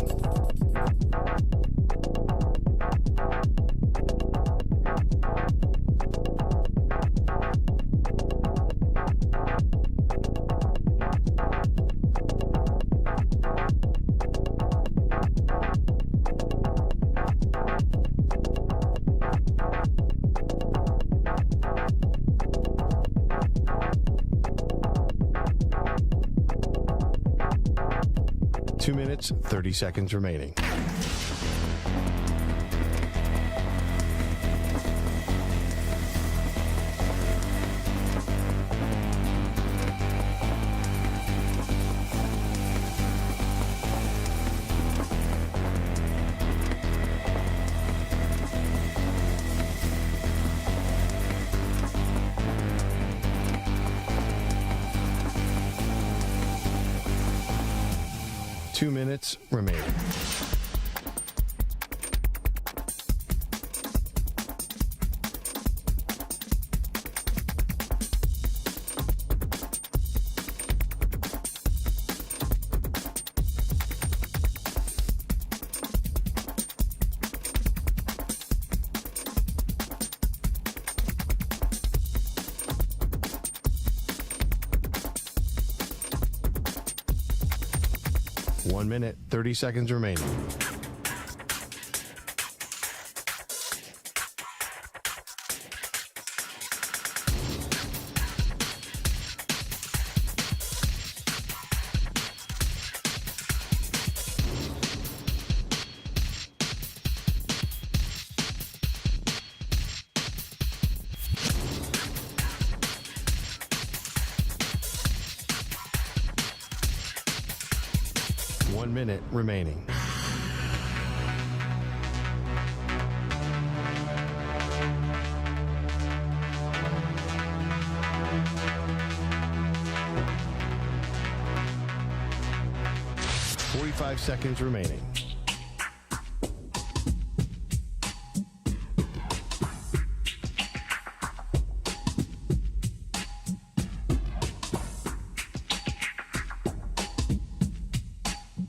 Two minutes, 30 seconds remaining. Two minutes remaining. One minute, 30 seconds remaining. One minute remaining. Five seconds remaining.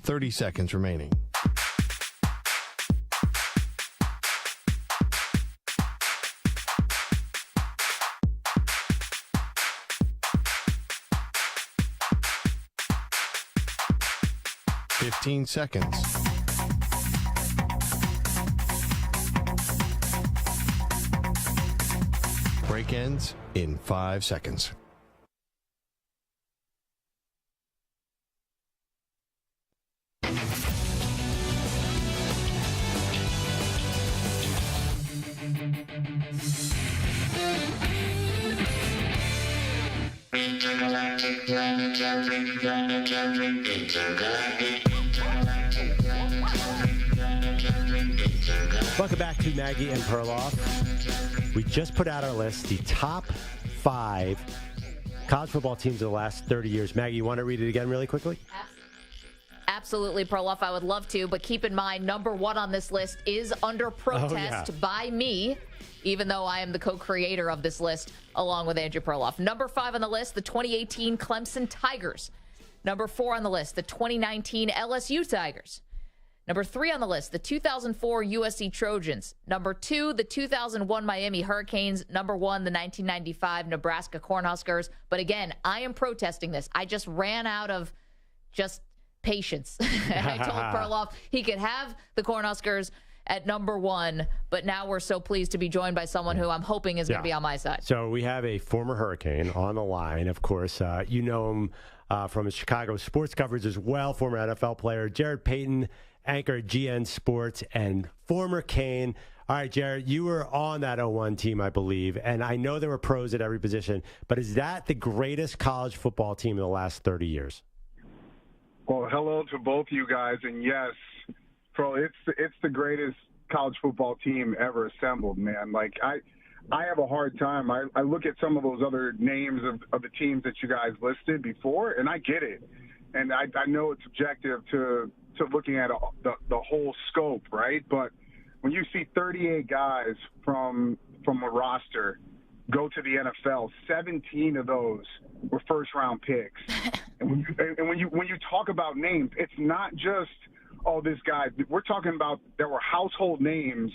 $30 seconds remaining. $15 seconds. Break ends in 5 seconds. Welcome back to Maggie and Perloff. We just put out our list, the top 5 college football teams of the last 30 years. Maggie, you want to read it again really quickly? Absolutely, Perloff. I would love to, but keep in mind, number 1 on this list is under protest by me, even though I am the co-creator of this list, along with Andrew Perloff. Number 5 on the list, the 2018 Clemson Tigers. Number 4 on the list, the 2019 LSU Tigers. Number 3 on the list, the 2004 USC Trojans. Number 2, the 2001 Miami Hurricanes. Number 1, the 1995 Nebraska Cornhuskers. But again, I am protesting this. I just ran out of just patience. And I told Perloff he could have the Cornhuskers at number 1, but now we're so pleased to be joined by someone who I'm hoping is going to be on my side. So we have a former Hurricane on the line. Of course, you know him from his Chicago sports coverage as well, former NFL player Jarrett Payton, anchor at GN Sports, and former Cane. All right, Jarrett, you were on that 01 team, I believe, and I know there were pros at every position, but is that the greatest college football team in the last 30 years? Well, hello to both you guys, and yes, Pro, it's the greatest college football team ever assembled, man. Like, I have a hard time. I look at some of those other names of the teams that you guys listed before, and I get it. And I know it's objective to looking at the whole scope, right? But when you see 38 guys from a roster go to the NFL, 17 of those were first-round picks. And when you talk about names, it's not just, oh, this guy. We're talking about there were household names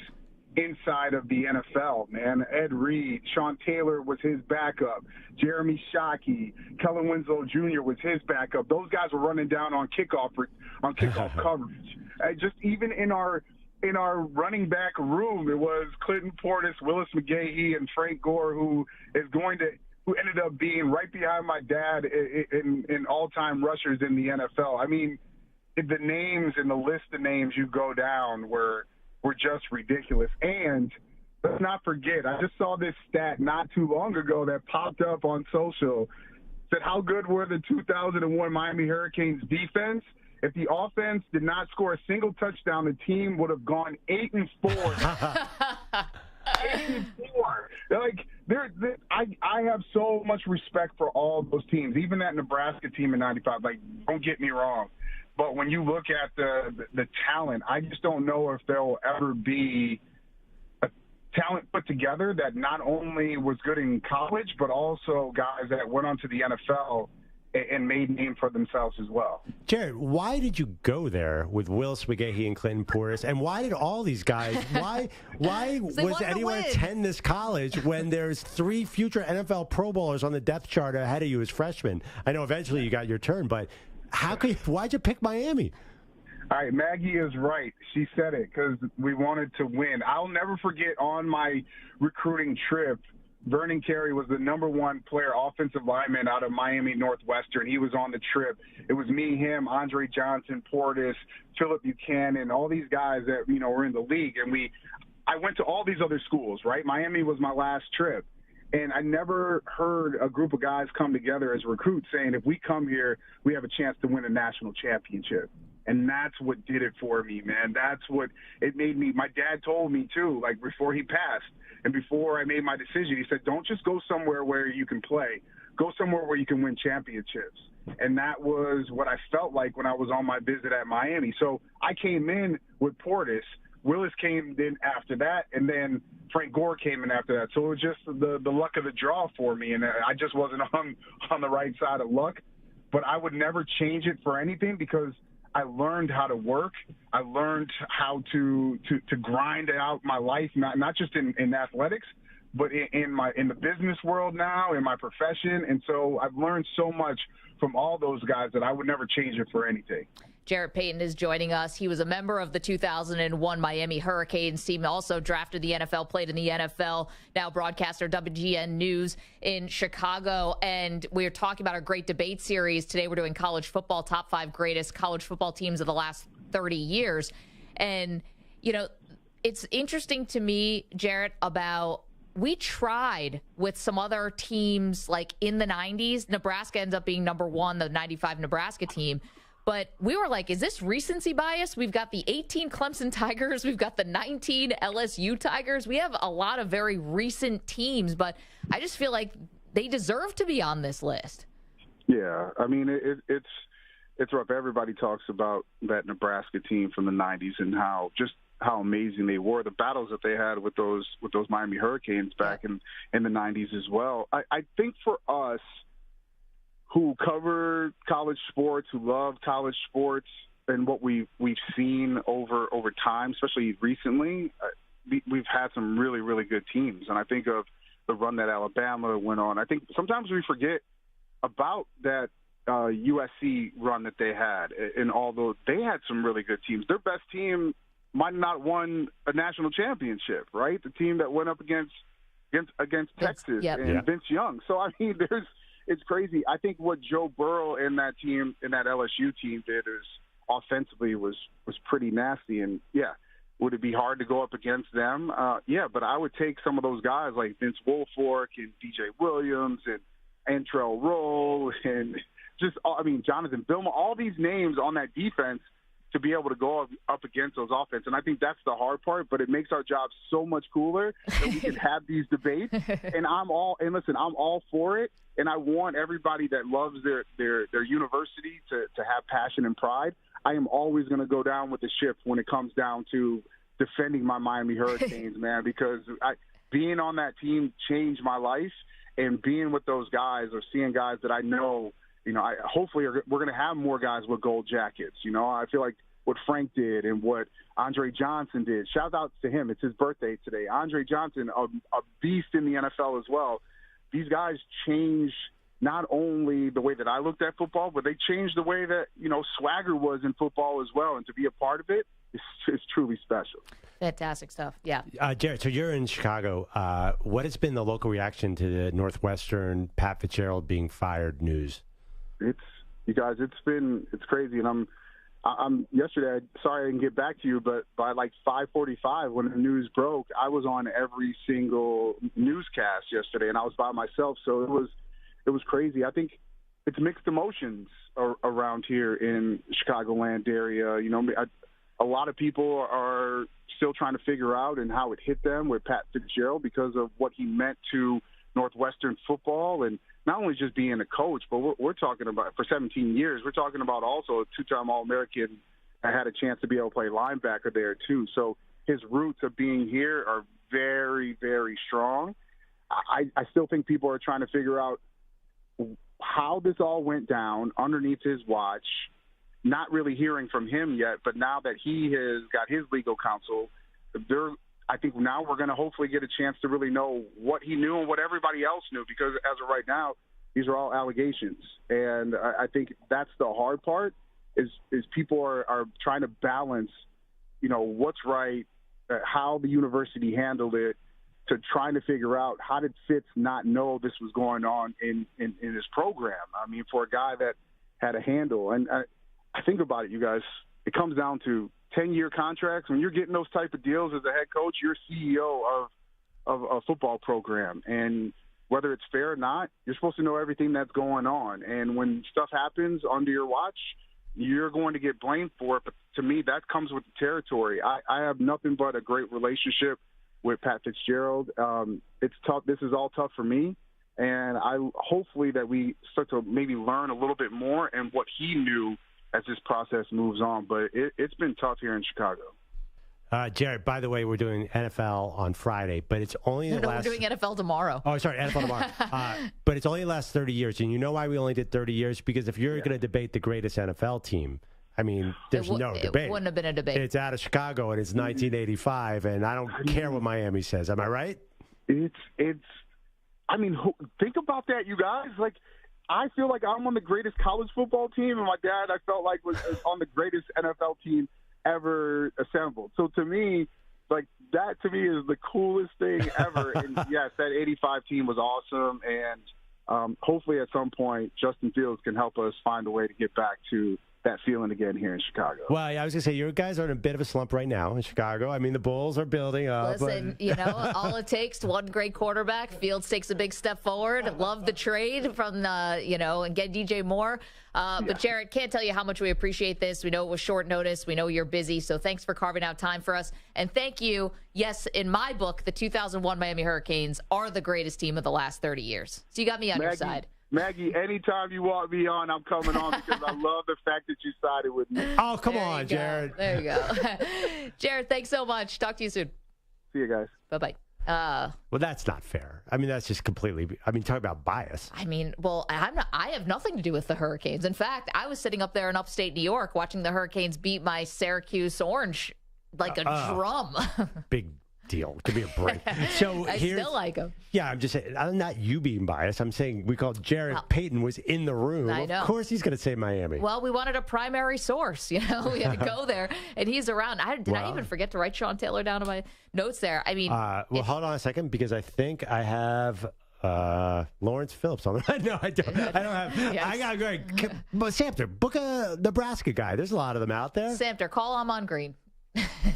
inside of the NFL, man. Ed Reed, Sean Taylor was his backup. Jeremy Shockey, Kellen Winslow Jr. was his backup. Those guys were running down on kickoff coverage. Just even in our running back room, it was Clinton Portis, Willis McGahee, and Frank Gore, who ended up being right behind my dad in all-time rushers in the NFL. I mean, the names and the list of names you go down were just ridiculous. And let's not forget, I just saw this stat not too long ago that popped up on social. Said how good were the 2001 Miami Hurricanes defense? If the offense did not score a single touchdown, the team would have gone 8-4. 8-4. Like, I have so much respect for all those teams, even that Nebraska team in '95. Like, don't get me wrong. But when you look at the talent, I just don't know if there will ever be a talent put together that not only was good in college, but also guys that went on to the NFL and made name for themselves as well. Jared, why did you go there with Willis McGahee and Clinton Portis? And why did all these guys, why was anyone attend this college when there's 3 future NFL Pro Bowlers on the depth chart ahead of you as freshmen? I know eventually you got your turn, but why'd you pick Miami? All right, Maggie is right. She said it because we wanted to win. I'll never forget on my recruiting trip, Vernon Carey was the #1 player, offensive lineman out of Miami Northwestern. He was on the trip. It was me, him, Andre Johnson, Portis, Philip Buchanan, all these guys that, were in the league. And I went to all these other schools, right? Miami was my last trip. And I never heard a group of guys come together as recruits saying, if we come here, we have a chance to win a national championship. And that's what did it for me, man. That's what it made me. My dad told me, too, like before he passed and before I made my decision, he said, don't just go somewhere where you can play. Go somewhere where you can win championships. And that was what I felt like when I was on my visit at Miami. So I came in with Portis. Willis came in after that, and then Frank Gore came in after that. So it was just the luck of the draw for me, and I just wasn't on the right side of luck. But I would never change it for anything because I learned how to work. I learned how to grind out my life, not just in athletics, but in the business world now, in my profession. And so I've learned so much from all those guys that I would never change it for anything. Jarrett Payton is joining us. He was a member of the 2001 Miami Hurricanes team, also drafted the NFL, played in the NFL, now broadcaster WGN News in Chicago. And we're talking about our great debate series. Today we're doing college football, top 5 greatest college football teams of the last 30 years. And, it's interesting to me, Jarrett, about we tried with some other teams like in the 90s. Nebraska ends up being #1, the 95 Nebraska team. But we were like, is this recency bias? We've got the 18 Clemson Tigers. We've got the 19 LSU Tigers. We have a lot of very recent teams, but I just feel like they deserve to be on this list. Yeah, I mean, it's it's rough. Everybody talks about that Nebraska team from the 90s and how amazing they were, the battles that they had with those Miami Hurricanes back in the 90s as well. I think for us who cover college sports, who love college sports, and what we've seen over time, especially recently, we've had some really, really good teams. And I think of the run that Alabama went on. I think sometimes we forget about that USC run that they had. And although they had some really good teams, their best team might not won a national championship, right? The team that went up against Texas and Vince Young. So, I mean, it's crazy. I think what Joe Burrow and that team, and that LSU team did is offensively was pretty nasty. And, would it be hard to go up against them? But I would take some of those guys like Vince Wilfork and DJ Williams and Antrell Roll and Jonathan Vilma, all these names on that defense to be able to go up against those offense. And I think that's the hard part, but it makes our job so much cooler that we can have these debates. And I'm all for it. And I want everybody that loves their university to have passion and pride. I am always going to go down with the ship when it comes down to defending my Miami Hurricanes, man, because being on that team changed my life, and being with those guys or seeing guys that I know, hopefully we're going to have more guys with gold jackets. I feel like what Frank did and what Andre Johnson did. Shout out to him. It's his birthday today. Andre Johnson, a beast in the NFL as well. These guys changed not only the way that I looked at football, but they changed the way that, swagger was in football as well. And to be a part of it is truly special. Fantastic stuff. Yeah. Jarrett, so you're in Chicago. What has been the local reaction to the Northwestern Pat Fitzgerald being fired news? It's crazy. And I'm yesterday, sorry I didn't get back to you, but by like 5:45 when the news broke, I was on every single newscast yesterday, and I was by myself. So it was crazy. I think it's mixed emotions around here in Chicagoland area. A lot of people are still trying to figure out and how it hit them with Pat Fitzgerald because of what he meant to Northwestern football, and not only just being a coach, but we're talking about for 17 years. We're talking about also a two-time All-American. I had a chance to be able to play linebacker there too. So his roots of being here are very, very strong. I still think people are trying to figure out how this all went down underneath his watch. Not really hearing from him yet, but now that he has got his legal counsel, I think now we're going to hopefully get a chance to really know what he knew and what everybody else knew, because as of right now, these are all allegations. And I think that's the hard part is people are trying to balance, what's right, how the university handled it, to trying to figure out how did Fitz not know this was going on in his program. I mean, for a guy that had a handle. And I think about it, you guys, it comes down to 10-year contracts. When you're getting those type of deals as a head coach, you're CEO of a football program. And whether it's fair or not, you're supposed to know everything that's going on. And when stuff happens under your watch, you're going to get blamed for it. But to me, that comes with the territory. I have nothing but a great relationship with Pat Fitzgerald. It's tough. This is all tough for me. And hopefully that we start to maybe learn a little bit more and what he knew as this process moves on. But it's been tough here in Chicago. Jarrett, by the way, we're doing NFL on Friday, but it's only we're doing NFL tomorrow. Oh, sorry, NFL tomorrow. But it's only the last 30 years. And you know why we only did 30 years? Because if you're going to debate the greatest NFL team, I mean, there's no debate. It wouldn't have been a debate. It's out of Chicago, and it's 1985, and I don't care what Miami says. Am I right? I mean, think about that, you guys. Like, I feel like I'm on the greatest college football team, and my dad, I felt like, was on the greatest NFL team ever assembled. So to me, like, that to me is the coolest thing ever. And yes, that 85 team was awesome. And hopefully at some point, Justin Fields can help us find a way to get back to that feeling again here in Chicago. Well, yeah, I was going to say, you guys are in a bit of a slump right now in Chicago. I mean, the Bulls are building up. Listen, all it takes, one great quarterback. Fields takes a big step forward. Love the trade from, and get DJ Moore. But, Jarrett, can't tell you how much we appreciate this. We know it was short notice. We know you're busy. So thanks for carving out time for us. And thank you. Yes, in my book, the 2001 Miami Hurricanes are the greatest team of the last 30 years. So you got me on your side. Maggie, anytime you want me on, I'm coming on because I love the fact that you sided with me. Oh, come on, Jared. There you go. Jared, thanks so much. Talk to you soon. See you guys. Bye-bye. Well, that's not fair. I mean, that's just completely. I mean, talk about bias. I mean, well, I have nothing to do with the Hurricanes. In fact, I was sitting up there in upstate New York watching the Hurricanes beat my Syracuse Orange like a drum. Big deal. Give me a break. So I still like them. Yeah, I'm just saying. I'm not you being biased. I'm saying we called Jarrett Payton was in the room. I know. Of course, he's going to say Miami. Well, we wanted a primary source. We had to go there, and he's around. Did I even forget to write Sean Taylor down in my notes there? I mean, well, hold on a second because I think I have Lawrence Phillips on the No, I don't. I don't have. Yes. I got to go. But Samter, book a Nebraska guy. There's a lot of them out there. Samter, call Amon Green.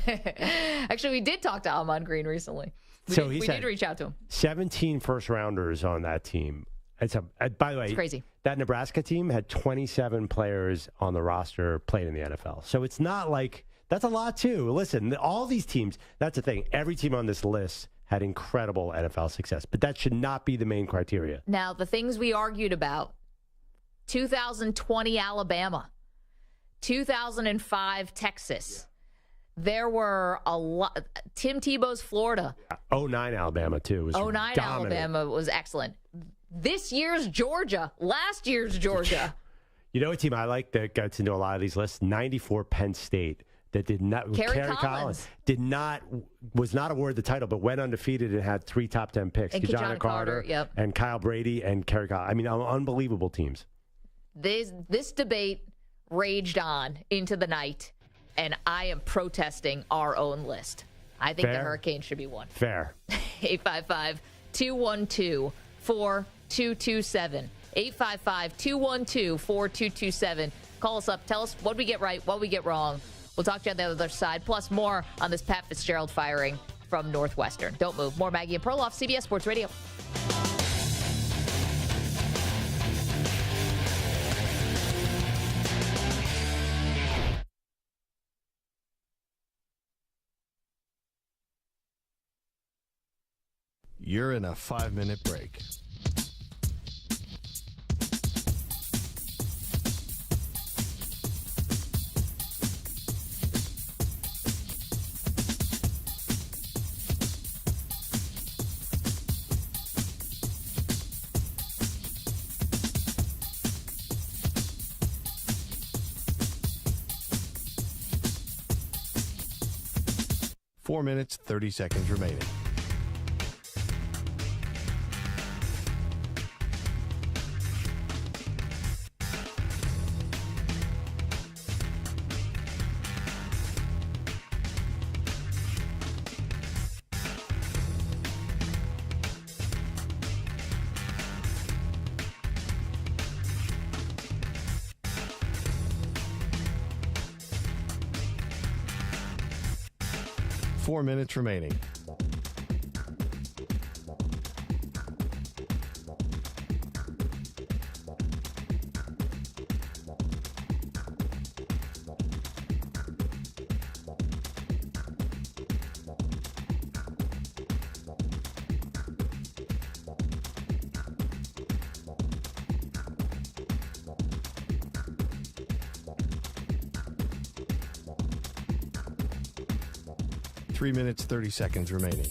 Actually, we did talk to Amon Green recently. We did reach out to him. 17 first-rounders on that team. By the way, it's crazy. That Nebraska team had 27 players on the roster played in the NFL. So it's not like that's a lot, too. Listen, all these teams, that's the thing. Every team on this list had incredible NFL success. But that should not be the main criteria. Now, the things we argued about, 2020 Alabama, 2005 Texas. There were a lot. Tim Tebow's Florida. 09 Alabama, too. 09 dominant. Alabama was excellent. This year's Georgia. Last year's Georgia. You know a team I like that gets into a lot of these lists? 94 Penn State. That did not. Kerry Collins was not awarded the title, but went undefeated and had 3 top 10 picks. And Kajana Carter, yep. And Kyle Brady and Kerry Collins. I mean, unbelievable teams. This debate raged on into the night. And I am protesting our own list. I think the Hurricanes should be one. Fair. 855-212-4227. 855-212-4227. Call us up. Tell us what we get right, what we get wrong. We'll talk to you on the other side. Plus more on this Pat Fitzgerald firing from Northwestern. Don't move. More Maggie and Perloff, CBS Sports Radio. You're in a 5-minute break. Four minutes, 30 seconds remaining. Four minutes remaining. Three minutes, 30 seconds remaining.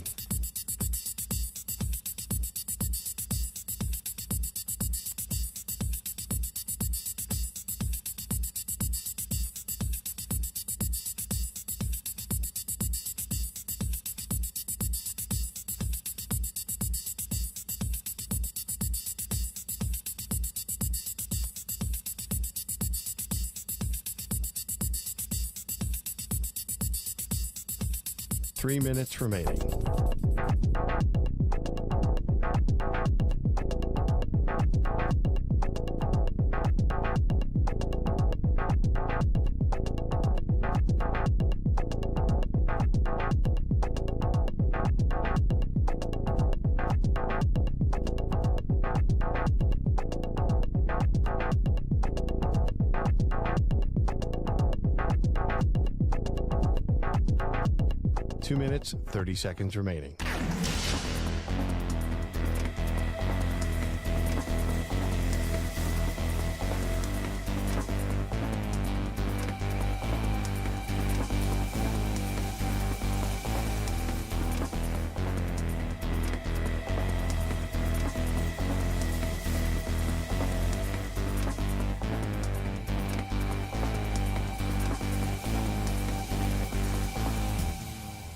Three minutes remaining. Two minutes, 30 seconds remaining.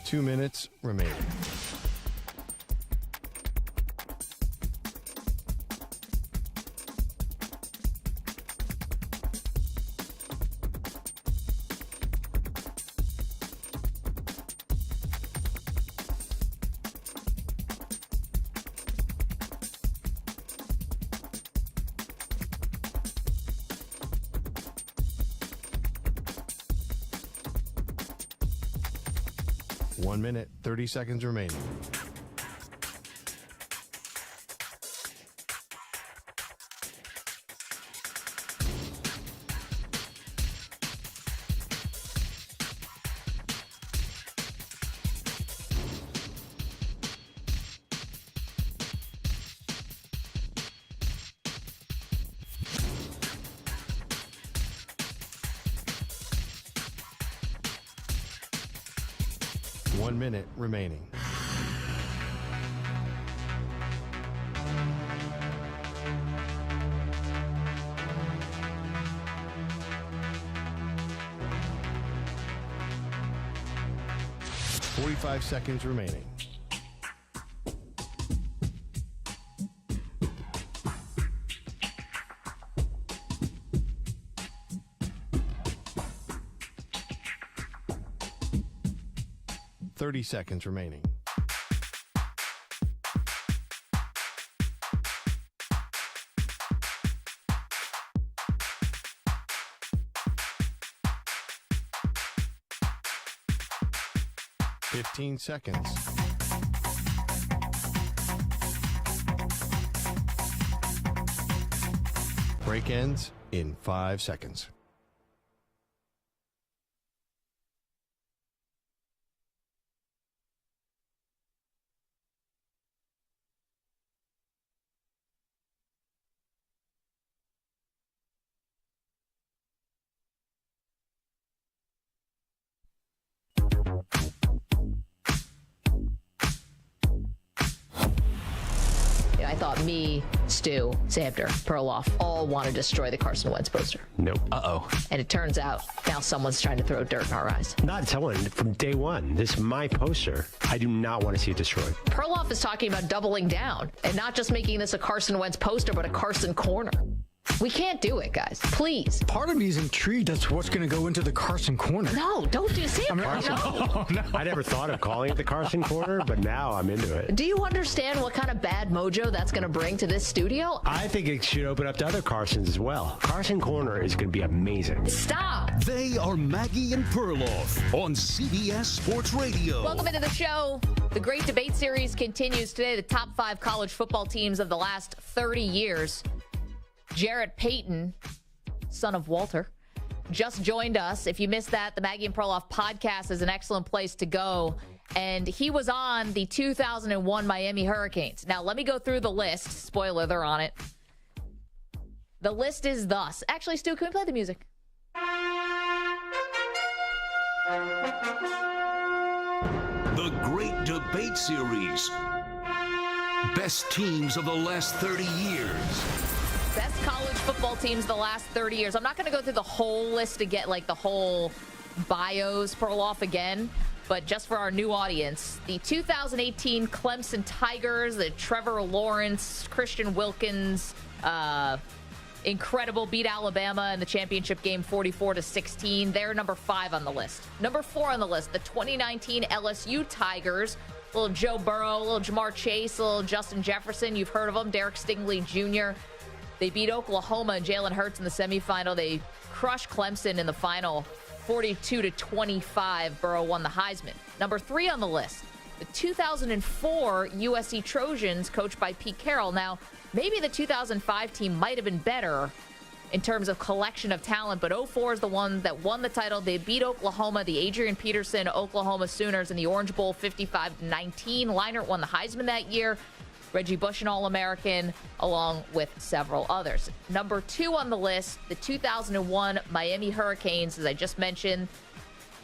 2 minutes remaining. One minute, 30 seconds remaining. One minute remaining. Forty-five seconds remaining. Thirty seconds remaining. Fifteen seconds. Break ends in 5 seconds. I thought me, Stu, Xander, Perloff all want to destroy the Carson Wentz poster. Nope. Uh-oh. And it turns out now someone's trying to throw dirt in our eyes. Not someone. From day one. This is my poster. I do not want to see it destroyed. Perloff is talking about doubling down and not just making this a Carson Wentz poster, but a Carson corner. We can't do it, guys. Please. Part of me is intrigued as to what's going to go into the Carson corner. No, don't do Sam. No. I never thought of calling it the Carson corner, but now I'm into it. Do you understand what kind of bad mojo that's going to bring to this studio? I think it should open up to other Carsons as well. Carson corner is going to be amazing. Stop. They are Maggie and Perloff on CBS Sports Radio. Welcome into the show. The great debate series continues today. The top 5 college football teams of the last 30 years. Jarrett Payton, son of Walter, just joined us. If you missed that, the Maggie and Perloff podcast is an excellent place to go. And he was on the 2001 Miami Hurricanes. Now, let me go through the list. Spoiler, they're on it. The list is thus. Actually, Stu, can we play the music? The Great Debate Series. Best teams of the last 30 years. Best college football teams the last 30 years. I'm not going to go through the whole list to get like the whole bios Perloff again, but just for our new audience, the 2018 Clemson Tigers, the Trevor Lawrence, Christian Wilkins, incredible, beat Alabama in the championship game 44-16. They're number 5 on the list. Number 4 on the list, the 2019 LSU Tigers. Little Joe Burrow, little Jamar Chase, little Justin Jefferson. You've heard of them. Derek Stingley Jr. They beat Oklahoma and Jalen Hurts in the semifinal. They crushed Clemson in the final, 42-25. Burrow won the Heisman. Number 3 on the list, the 2004 USC Trojans, coached by Pete Carroll. Now, maybe the 2005 team might have been better in terms of collection of talent, but 04 is the one that won the title. They beat Oklahoma, the Adrian Peterson Oklahoma Sooners in the Orange Bowl, 55-19. Leinart won the Heisman that year. Reggie Bush, an All-American, along with several others. Number 2 on the list, the 2001 Miami Hurricanes, as I just mentioned.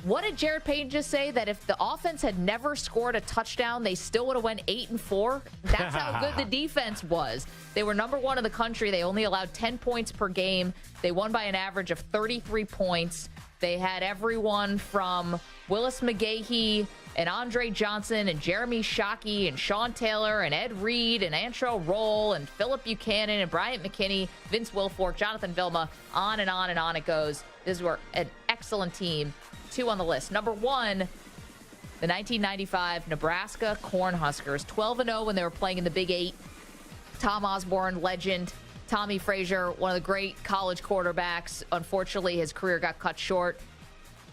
What did Jarrett Payton just say? That if the offense had never scored a touchdown, they still would have went 8-4? That's how good the defense was. They were number 1 in the country. They only allowed 10 points per game. They won by an average of 33 points. They had everyone from Willis McGahee and Andre Johnson and Jeremy Shockey and Sean Taylor and Ed Reed and Antrell Roll and Philip Buchanan and Bryant McKinney, Vince Wilfork, Jonathan Vilma, on and on and on it goes. This were an excellent team. 2 on the list. Number 1, the 1995 Nebraska Cornhuskers, 12-0 when they were playing in the Big 8. Tom Osborne, legend. Tommy Frazier, one of the great college quarterbacks. Unfortunately, his career got cut short.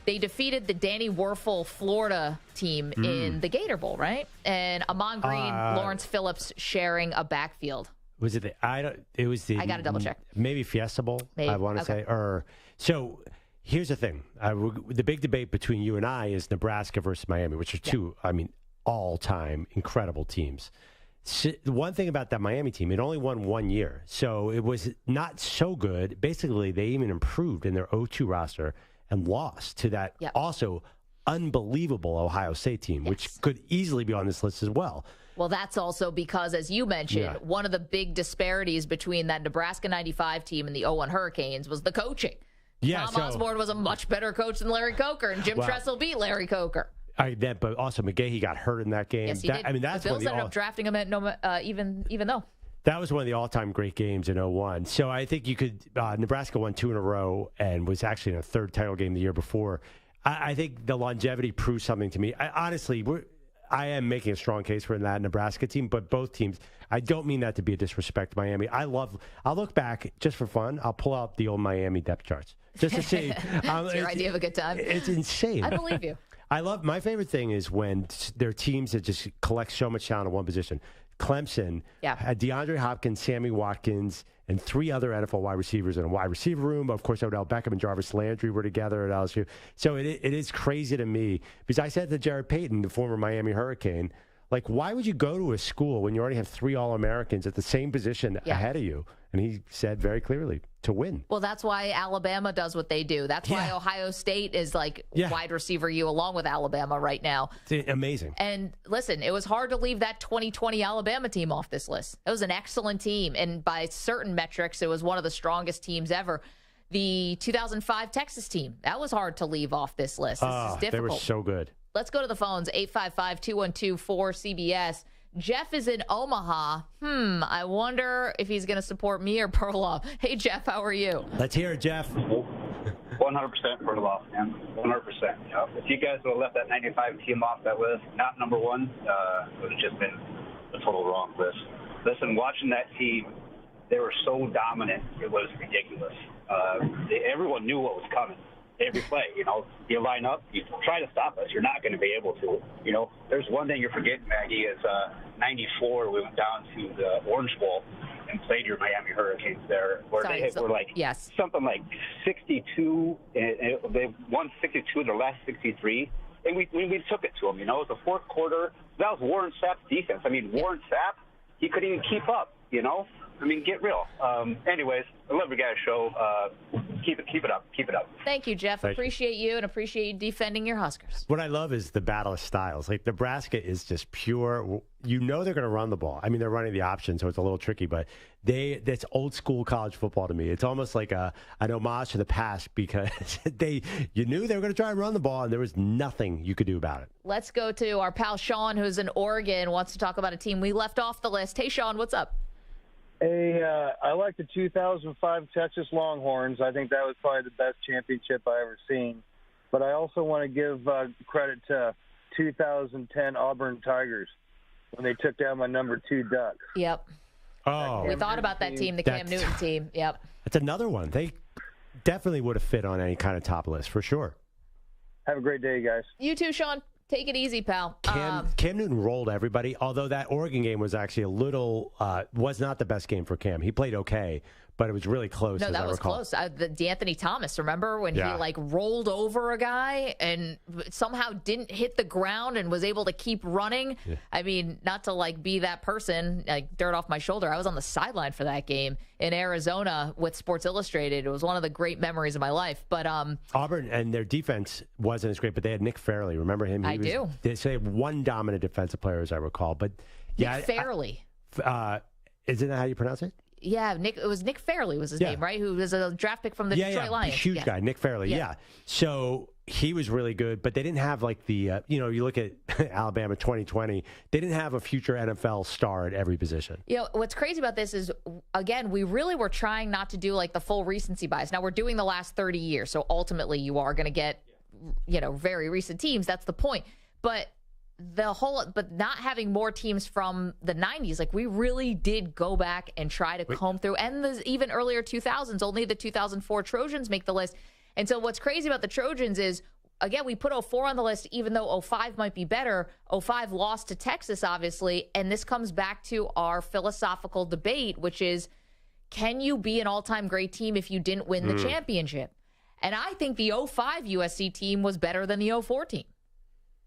They defeated the Danny Werfel Florida team in the Gator Bowl, right? And Amon Green, Lawrence Phillips sharing a backfield. Was it it was the... I got to double check. Maybe Fiesta Bowl, I want to say. So here's the thing. The big debate between you and I is Nebraska versus Miami, which are two, all-time incredible teams. So the one thing about that Miami team, it only won 1 year. So it was not so good. Basically, they even improved in their 0-2 roster and lost to that also unbelievable Ohio State team, which could easily be on this list as well. Well, that's also because, as you mentioned, one of the big disparities between that Nebraska 95 team and the 0-1 Hurricanes was the coaching. Tom Osborne was a much better coach than Larry Coker, and Jim Tressel beat Larry Coker. But also McGahee got hurt in that game. Yes, he did. I mean, that's the Bills ended up drafting him at even though. That was one of the all-time great games in 2001. So I think you could Nebraska won 2 in a row and was actually in a third title game the year before. I think the longevity proves something to me. I am making a strong case for that Nebraska team, but both teams, I don't mean that to be a disrespect to Miami. I'll look back just for fun. I'll pull out the old Miami depth charts just to see. It's your idea of a good time. It's insane. I believe you. My favorite thing is when there are teams that just collect so much talent in one position. Clemson had DeAndre Hopkins, Sammy Watkins, and 3 other NFL wide receivers in a wide receiver room. Of course, Odell Beckham and Jarvis Landry were together at LSU. So it is crazy to me because I said to Jarrett Payton, the former Miami Hurricane, like, why would you go to a school when you already have 3 All-Americans at the same position ahead of you? And he said very clearly, to win. Well, that's why Alabama does what they do. That's why Ohio State is like wide receiver you along with Alabama right now. It's amazing. And listen, it was hard to leave that 2020 Alabama team off this list. It was an excellent team. And by certain metrics, it was one of the strongest teams ever. The 2005 Texas team, that was hard to leave off this list. This is difficult. They were so good. Let's go to the phones, 855-212-4CBS. Jeff is in Omaha. I wonder if he's going to support me or Perloff. Hey, Jeff, how are you? Let's hear it, Jeff. 100% Perloff, man. 100%. If you guys would have left that 95 team off that list, not number 1, it would have just been a total wrong list. Listen, watching that team, they were so dominant, it was ridiculous. Everyone knew what was coming. Every play, you line up, you try to stop us, you're not going to be able to. There's one thing you're forgetting, Maggie, is 94, we went down to the Orange Bowl and played your Miami Hurricanes there, where they were like something like 62, and they won 62 of their last 63, and we took it to them. It was the fourth quarter. That was Warren Sapp's defense. I mean, Warren Sapp, he couldn't even keep up, I mean, get real. Anyways, I love your guys' show. Keep it up. Keep it up. Thank you, Jeff. Appreciate you and appreciate you defending your Huskers. What I love is the battle of styles. Like, Nebraska is just pure. They're going to run the ball. I mean, they're running the option, so it's a little tricky, but that's old school college football to me. It's almost like an homage to the past because you knew they were going to try and run the ball, and there was nothing you could do about it. Let's go to our pal Sean, who's in Oregon, wants to talk about a team we left off the list. Hey, Sean, what's up? Hey, I like the 2005 Texas Longhorns. I think that was probably the best championship I ever seen. But I also want to give credit to 2010 Auburn Tigers when they took down my number 2 Ducks. Yep. Oh. We thought about that team, the Cam Newton team. Yep. That's another one. They definitely would have fit on any kind of top list, for sure. Have a great day, guys. You too, Sean. Take it easy, pal. Cam Newton rolled everybody, although that Oregon game was actually was not the best game for Cam. He played okay, but it was really close. No, that was close. The D'Anthony Thomas, remember when he rolled over a guy and somehow didn't hit the ground and was able to keep running? Yeah. I mean, not to be that person, dirt off my shoulder. I was on the sideline for that game in Arizona with Sports Illustrated. It was one of the great memories of my life. But Auburn and their defense wasn't as great, but they had Nick Fairley. Remember him? I do. They say one dominant defensive player, as I recall. But Nick Fairley. Isn't that how you pronounce it? It was Nick Fairley was his name, right? Who was a draft pick from the Detroit Lions. Huge guy, Nick Fairley. Yeah. So he was really good, but they didn't have like the, you look at Alabama 2020, they didn't have a future NFL star at every position. What's crazy about this is, again, we really were trying not to do like the full recency bias. Now we're doing the last 30 years. So ultimately you are going to get, very recent teams. That's the point. But not having more teams from the 90s, like we really did go back and try to comb through. And the even earlier 2000s, only the 2004 Trojans make the list. And so what's crazy about the Trojans is, again, we put 04 on the list, even though 05 might be better. 05 lost to Texas, obviously. And this comes back to our philosophical debate, which is, can you be an all-time great team if you didn't win the championship? And I think the 05 USC team was better than the 04 team.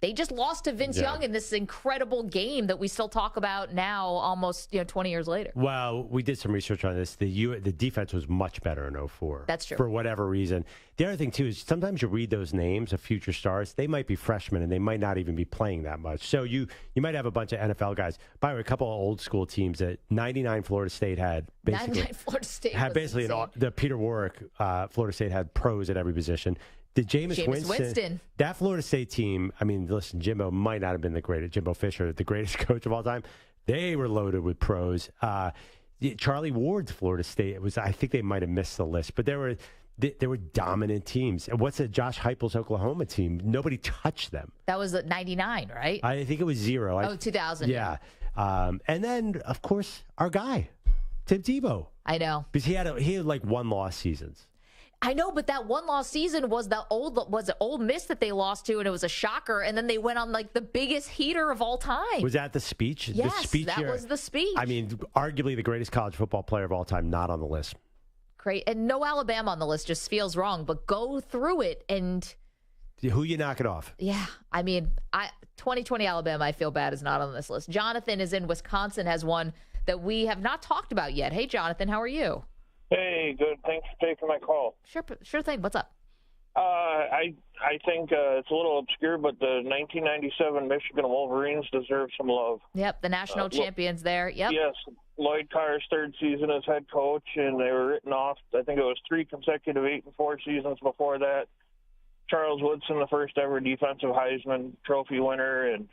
They just lost to Vince Young in this incredible game that we still talk about now, almost 20 years later. Well, we did some research on this. The defense was much better in 04. That's true. For whatever reason. The other thing, too, is sometimes you read those names of future stars. They might be freshmen, and they might not even be playing that much. So you might have a bunch of NFL guys. By the way, a couple of old school teams that 99 Florida State had basically. 99 Florida State had basically the Peter Warwick Florida State had pros at every position. The Jameis Winston, that Florida State team, I mean, listen, Jimbo might not have been Jimbo Fisher, the greatest coach of all time. They were loaded with pros. Charlie Ward's Florida State, I think they might have missed the list, but there were dominant teams. What's Josh Heupel's Oklahoma team? Nobody touched them. That was at 99, right? I think it was 0. 2000. Yeah. And then, of course, our guy, Tim Tebow. I know. Because he had like one loss seasons. I know, but that one loss season was Ole Miss that they lost to, and it was a shocker. And then they went on like the biggest heater of all time. Was that the speech? Yes, the speech that was the speech. I mean, arguably the greatest college football player of all time, not on the list. Great, and no Alabama on the list just feels wrong. But go through it and who you knock it off? Yeah, I mean, 2020 Alabama, I feel bad is not on this list. Jonathan is in Wisconsin, has one that we have not talked about yet. Hey, Jonathan, how are you? Hey, good. Thanks for taking my call. Sure thing. What's up? I think it's a little obscure, but the 1997 Michigan Wolverines deserve some love. Yep, the national champions there. Yep. Yes, Lloyd Carr's third season as head coach, and they were written off. I think it was 3 consecutive 8-4 seasons before that. Charles Woodson, the first ever defensive Heisman Trophy winner, and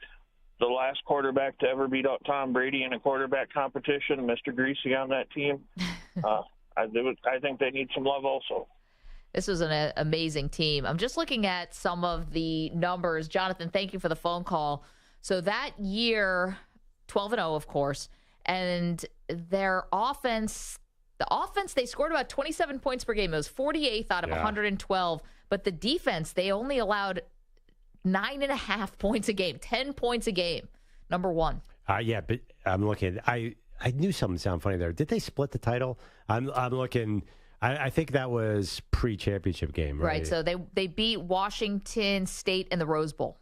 the last quarterback to ever beat out Tom Brady in a quarterback competition, Mr. Greasy on that team. I think they need some love also. This was an amazing team. I'm just looking at some of the numbers. Jonathan, thank you for the phone call. So that year, 12-0, of course, and their offense, they scored about 27 points per game. It was 48th out of 112. But the defense, they only allowed 9.5 points a game, 10 points a game. Number one. Yeah, but I'm looking. I knew something sounded funny there. Did they split the title? I'm looking. I think that was pre-championship game, right? Right. So they beat Washington State in the Rose Bowl.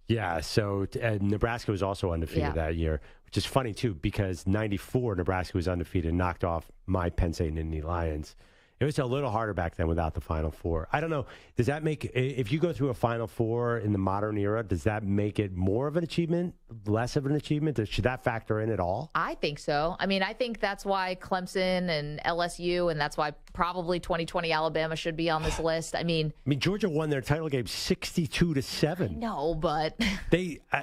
Yeah. So Nebraska was also undefeated that year, which is funny too because '94 Nebraska was undefeated and knocked off my Penn State Nittany Lions. It was a little harder back then without the Final Four. I don't know. Does that make, if you go through a Final Four in the modern era, does that make it more of an achievement, less of an achievement? Should that factor in at all? I think so. I mean, I think that's why Clemson and LSU, and that's why probably 2020 Alabama should be on this list. I mean, Georgia won their title game 62-7. No, but they, but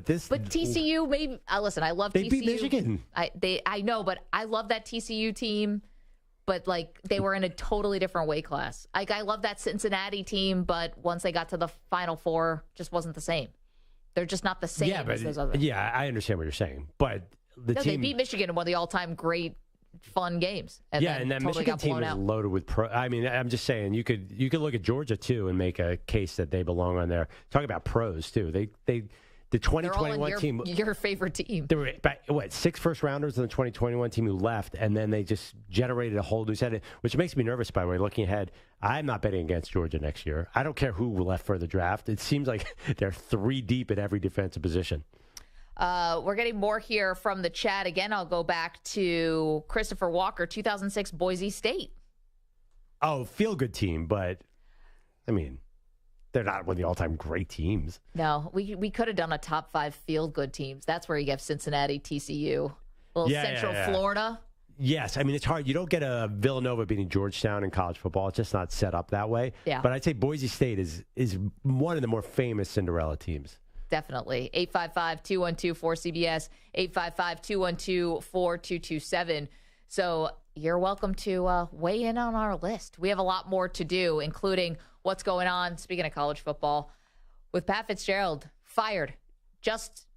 TCU maybe. Listen, I love TCU. They beat Michigan. I know, but I love that TCU team. But, they were in a totally different weight class. I love that Cincinnati team, but once they got to the Final Four, just wasn't the same. They're just not the same as those others. Yeah, I understand what you're saying. But they beat Michigan in one of the all-time great, fun games. And that totally Michigan team is loaded with pro. I mean, I'm just saying, you could look at Georgia, too, and make a case that they belong on there. Talk about pros, too. The 2021 team, your favorite team. There were 6 first-rounders in the 2021 team who left, and then they just generated a whole new set, which makes me nervous, by the way, looking ahead. I'm not betting against Georgia next year. I don't care who left for the draft. It seems like they're 3 deep at every defensive position. We're getting more here from the chat. Again, I'll go back to Christopher Walker, 2006 Boise State. Oh, feel-good team, but, I mean... They're not one of the all-time great teams. No, we could have done a top 5 feel-good teams. That's where you have Cincinnati, TCU, Central Florida. Yes, I mean, it's hard. You don't get a Villanova beating Georgetown in college football. It's just not set up that way. Yeah. But I'd say Boise State is one of the more famous Cinderella teams. Definitely. 855-212-4CBS, 855-212-4227. So you're welcome to weigh in on our list. We have a lot more to do, including what's going on, speaking of college football, with Pat Fitzgerald fired just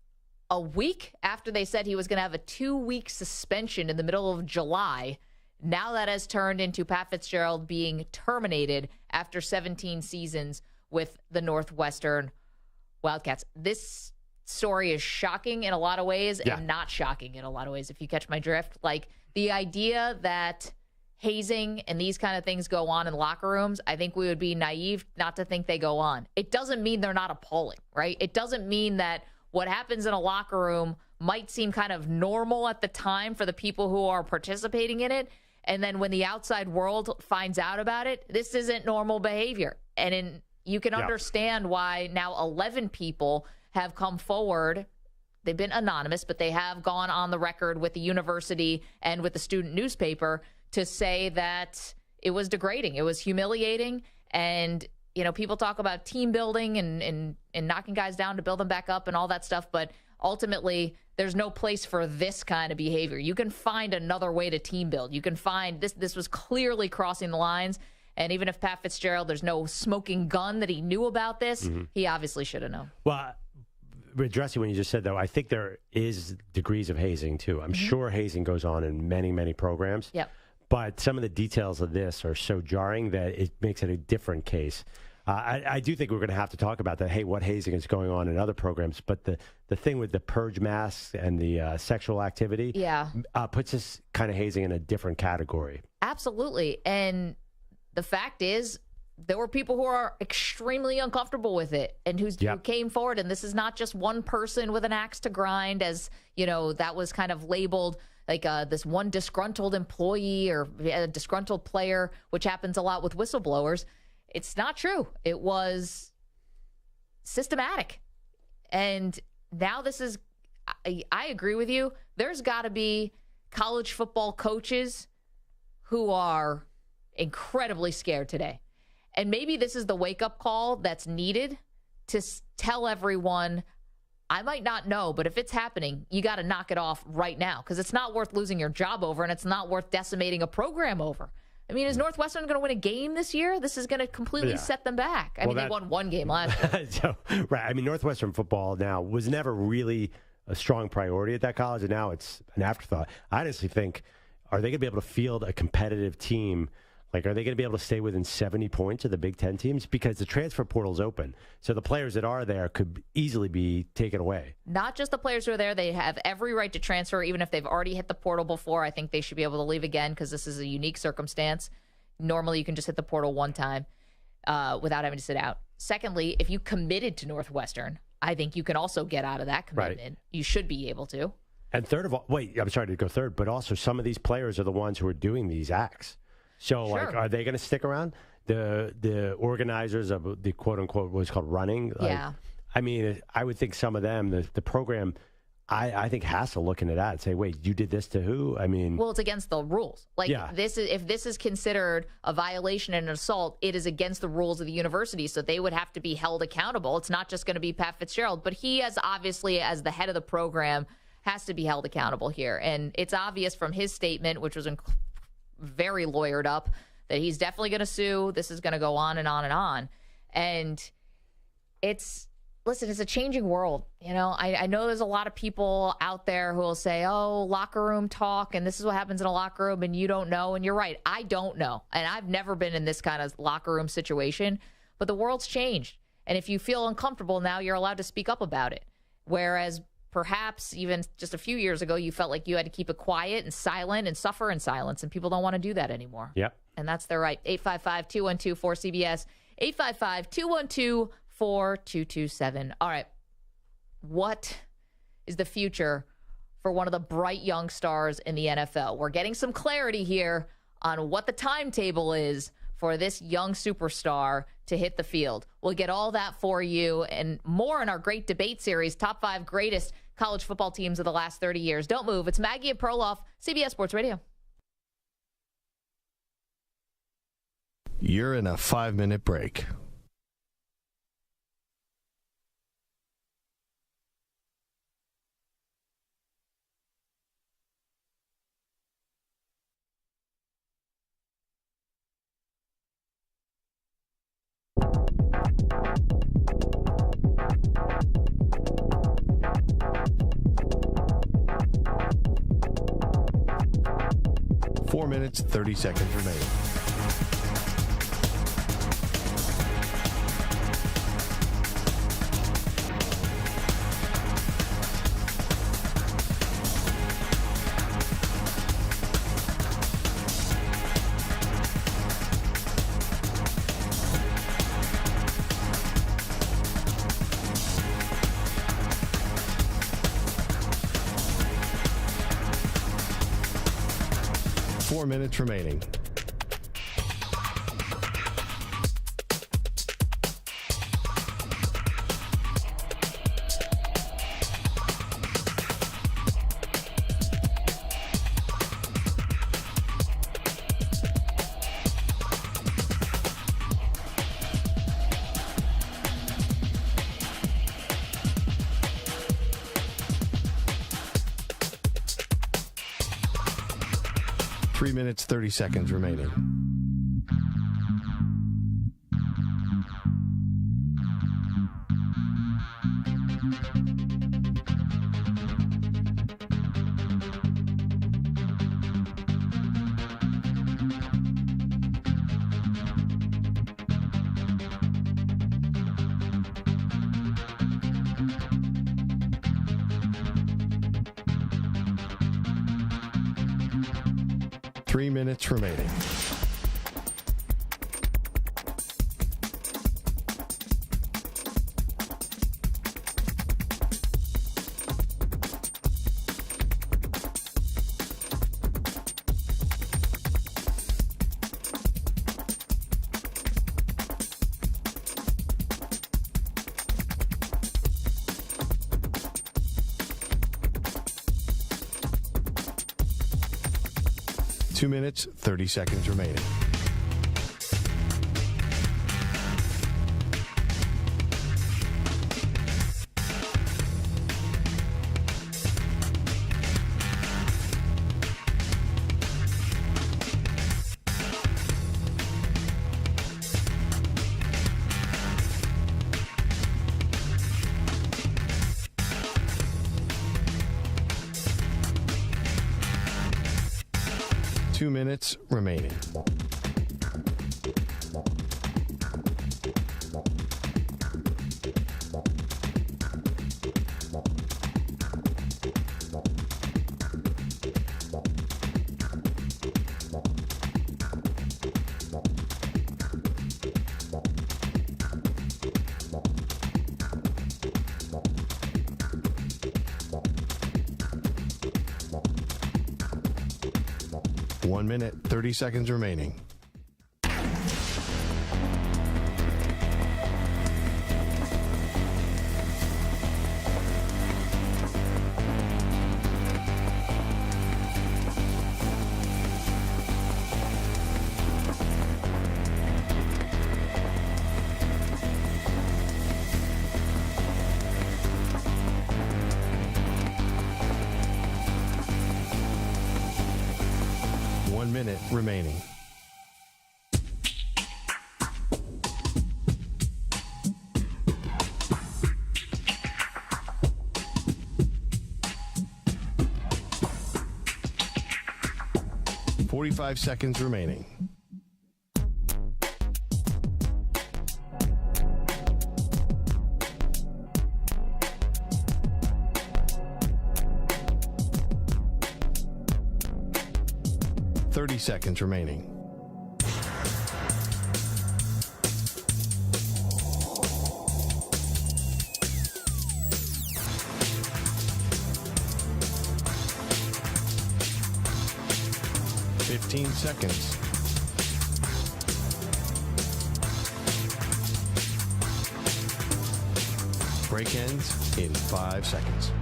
a week after they said he was going to have a 2-week suspension in the middle of July. Now that has turned into Pat Fitzgerald being terminated after 17 seasons with the Northwestern Wildcats. This story is shocking in a lot of ways and not shocking in a lot of ways, if you catch my drift. Like, the idea that hazing and these kind of things go on in locker rooms, I think we would be naive not to think they go on. It doesn't mean they're not appalling, right? It doesn't mean that what happens in a locker room might seem kind of normal at the time for the people who are participating in it. And then when the outside world finds out about it, this isn't normal behavior. And you can understand why now 11 people have come forward. They've been anonymous, but they have gone on the record with the university and with the student newspaper to say that it was degrading. It was humiliating. And, you know, people talk about team building and knocking guys down to build them back up and all that stuff. But ultimately, there's no place for this kind of behavior. You can find another way to team build. You can find this was clearly crossing the lines. And even if Pat Fitzgerald, there's no smoking gun that he knew about this, he obviously should have known. Well, addressing what you just said, though, I think there is degrees of hazing, too. I'm sure hazing goes on in many, many programs. Yep. But some of the details of this are so jarring that it makes it a different case. I do think we're going to have to talk about that. Hey, what hazing is going on in other programs? But the thing with the purge masks and the sexual activity puts this kind of hazing in a different category. Absolutely. And the fact is, there were people who are extremely uncomfortable with it and who came forward. And this is not just one person with an axe to grind, as, you know, that was kind of labeled like this one disgruntled employee or a disgruntled player, which happens a lot with whistleblowers. It's not true. It was systematic. And now this is, I agree with you. There's got to be college football coaches who are incredibly scared today. And maybe this is the wake-up call that's needed to tell everyone, I might not know, but if it's happening, you got to knock it off right now, because it's not worth losing your job over, and it's not worth decimating a program over. I mean, is Northwestern going to win a game this year? This is going to completely set them back. I mean, they won one game last year. Right. I mean, Northwestern football now was never really a strong priority at that college, and now it's an afterthought. I honestly think, are they going to be able to field a competitive team? Like, are they going to be able to stay within 70 points of the Big Ten teams? Because the transfer portal's open. So the players that are there could easily be taken away. Not just the players who are there. They have every right to transfer, even if they've already hit the portal before. I think they should be able to leave again because this is a unique circumstance. Normally, you can just hit the portal one time without having to sit out. Secondly, if you committed to Northwestern, I think you can also get out of that commitment. Right. You should be able to. And third of all, I'm sorry to go third, but also some of these players are the ones who are doing these acts. So, like, are they going to stick around? The organizers of the quote-unquote what's called running? Like, I mean, I would think some of them, the program, I think has to look into that and say, wait, you did this to who? I mean... Well, it's against the rules. Like, if this is considered a violation and an assault, it is against the rules of the university, so they would have to be held accountable. It's not just going to be Pat Fitzgerald, but he, as obviously as the head of the program, has to be held accountable here. And it's obvious from his statement, which was very lawyered up, that he's definitely going to sue. This is going to go on and on and on. And it's a changing world. You know, I know there's a lot of people out there who will say, oh, locker room talk, and this is what happens in a locker room, and you don't know. And you're right. I don't know. And I've never been in this kind of locker room situation. But the world's changed. And if you feel uncomfortable now, you're allowed to speak up about it. Whereas perhaps even just a few years ago, you felt like you had to keep it quiet and silent and suffer in silence, and people don't want to do that anymore. Yep. And that's their right. 855-212-4CBS, 855-212-4227. All right. What is the future for one of the bright young stars in the NFL? We're getting some clarity here on what the timetable is for this young superstar to hit the field. We'll get all that for you and more in our great debate series, Top 5 Greatest College Football Teams of the Last 30 Years. Don't move. It's Maggie and Perloff, CBS Sports Radio. You're in a 5-minute break. Four minutes, 30 seconds remaining. Minutes remaining. Three minutes, 30 seconds remaining. Minutes remaining. Two minutes, 30 seconds remaining. Two minutes remaining. One minute, 30 seconds remaining. Minute remaining. Forty-five seconds remaining. Seconds remaining. Seconds. Break ends in 5 seconds.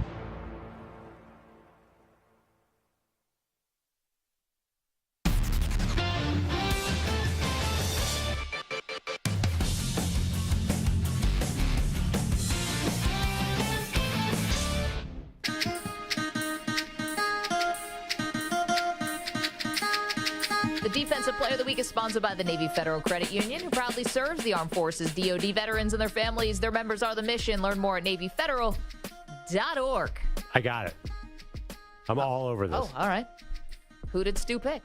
The Defensive Player of the Week is sponsored by the Navy Federal Credit Union, who proudly serves the armed forces, DoD veterans, and their families. Their members are the mission. Learn more at NavyFederal.org. I got it. I'm all over this. Oh, all right. Who did Stu pick?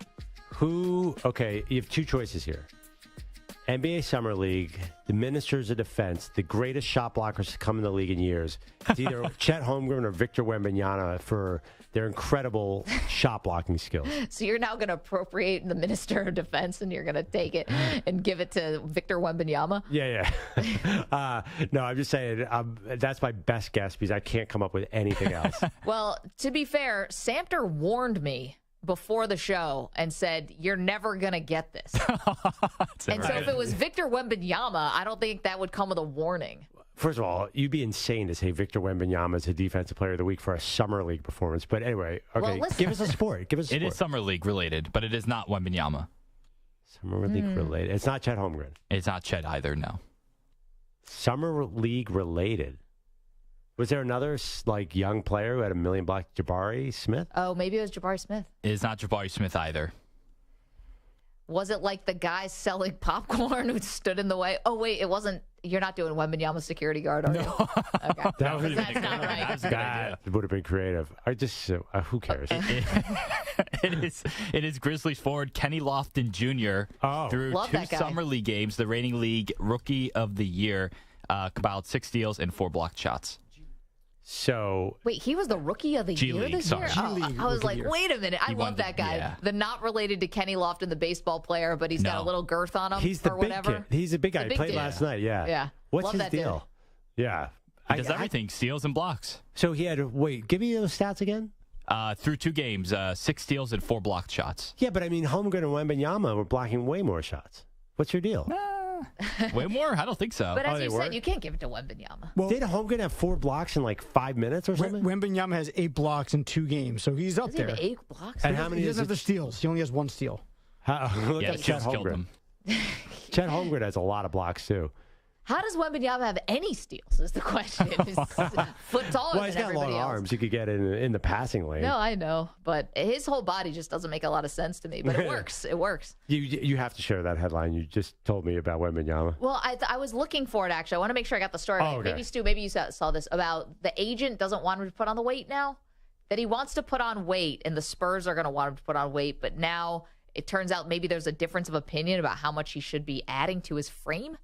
Okay, you have two choices here. NBA Summer League, the Ministers of Defense, the greatest shot blockers to come in the league in years. It's either Chet Holmgren or Victor Wembanyama for their incredible shot blocking skills. So you're now going to appropriate the Minister of Defense and you're going to take it and give it to Victor Wembanyama? Yeah. No, I'm just saying that's my best guess because I can't come up with anything else. Well, to be fair, Samter warned me before the show and said, you're never going to get this. And so if it was Victor Wembanyama, I don't think that would come with a warning. First of all, you'd be insane to say Victor Wembanyama is a Defensive Player of the Week for a Summer League performance. But anyway, okay, well, give us a sport. It is Summer League related, but it is not Wembanyama. Summer League related. It's not Chet Holmgren. It's not Chet either, no. Summer League related. Was there another young player who had $1 million blocks? Jabari Smith? Oh, maybe it was Jabari Smith. It is not Jabari Smith either. Was it like the guy selling popcorn who stood in the way? Oh, wait, it wasn't. You're not doing Wembanyama security guard, are you? Okay. That would That's not right. That would have been creative. Who cares? It is Grizzlies forward Kenny Lofton Jr. Through Love 2 that guy. Summer League games, the reigning league Rookie of the Year, about 6 steals and 4 blocked shots. So wait, he was the Rookie of the Year this year? I was like, wait a minute. I love that guy. Yeah. The not related to Kenny Lofton, the baseball player, but he's got a little girth on him He's the or big whatever. kid. He's a big guy. He played last night, yeah. Yeah. What's Love his that deal? Yeah. He does everything, steals and blocks. So he had, give me those stats again. Through 2 games, 6 steals and 4 blocked shots. Yeah, but I mean, Holmgren and Wembanyama were blocking way more shots. What's your deal? Way more? I don't think so. But as you said, you can't give it to Wembanyama. Well, did Holmgren have 4 blocks in 5 minutes or something? Wembanyama has 8 blocks in 2 games, so he's up Does he there. have 8 blocks? And how many He doesn't have the steals. He only has 1 steal. Look at Chet killed Holmgren. him. Chet Holmgren has a lot of blocks too. How does Wembanyama have any steals is the question. He's foot taller Well, he's than got everybody long else. arms. You could get in the passing lane. No, I know, but his whole body just doesn't make a lot of sense to me. But it works. It works. You have to share that headline you just told me about Wembanyama. Well, I was looking for it, actually. I want to make sure I got the story right. Okay. Maybe, Stu, maybe you saw this about the agent doesn't want him to put on the weight now, that he wants to put on weight, and the Spurs are going to want him to put on weight. But now it turns out maybe there's a difference of opinion about how much he should be adding to his frame.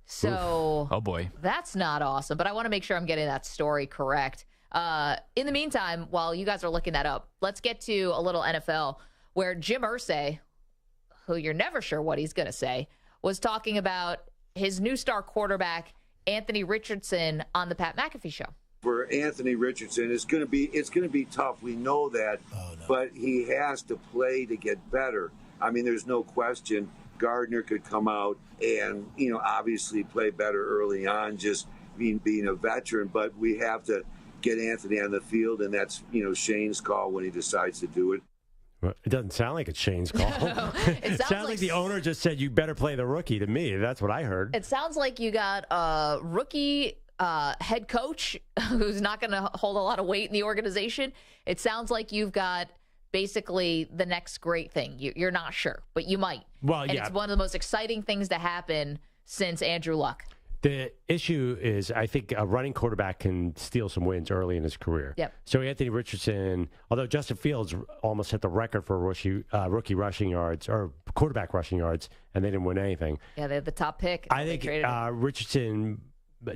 So, Oof. Oh boy, that's not awesome. But I want to make sure I'm getting that story correct. In the meantime, while you guys are looking that up, let's get to a little NFL where Jim Irsay, who you're never sure what he's going to say, was talking about his new star quarterback, Anthony Richardson, on the Pat McAfee show. For Anthony Richardson, it's going to be tough. We know that, but he has to play to get better. I mean, there's no question. Gardner could come out and, obviously play better early on, just being a veteran. But we have to get Anthony on the field, and that's, Shane's call when he decides to do it. Well, it doesn't sound like it's Shane's call. It sounds like the owner just said, you better play the rookie to me. That's what I heard. It sounds like you got a rookie head coach who's not going to hold a lot of weight in the organization. It sounds like you've got basically the next great thing. You're not sure, but you might. Well, and it's one of the most exciting things to happen since Andrew Luck. The issue is, I think a running quarterback can steal some wins early in his career. Yep. So Anthony Richardson, although Justin Fields almost hit the record for rookie rushing yards or quarterback rushing yards, and they didn't win anything. Yeah, they had the top pick. I think Richardson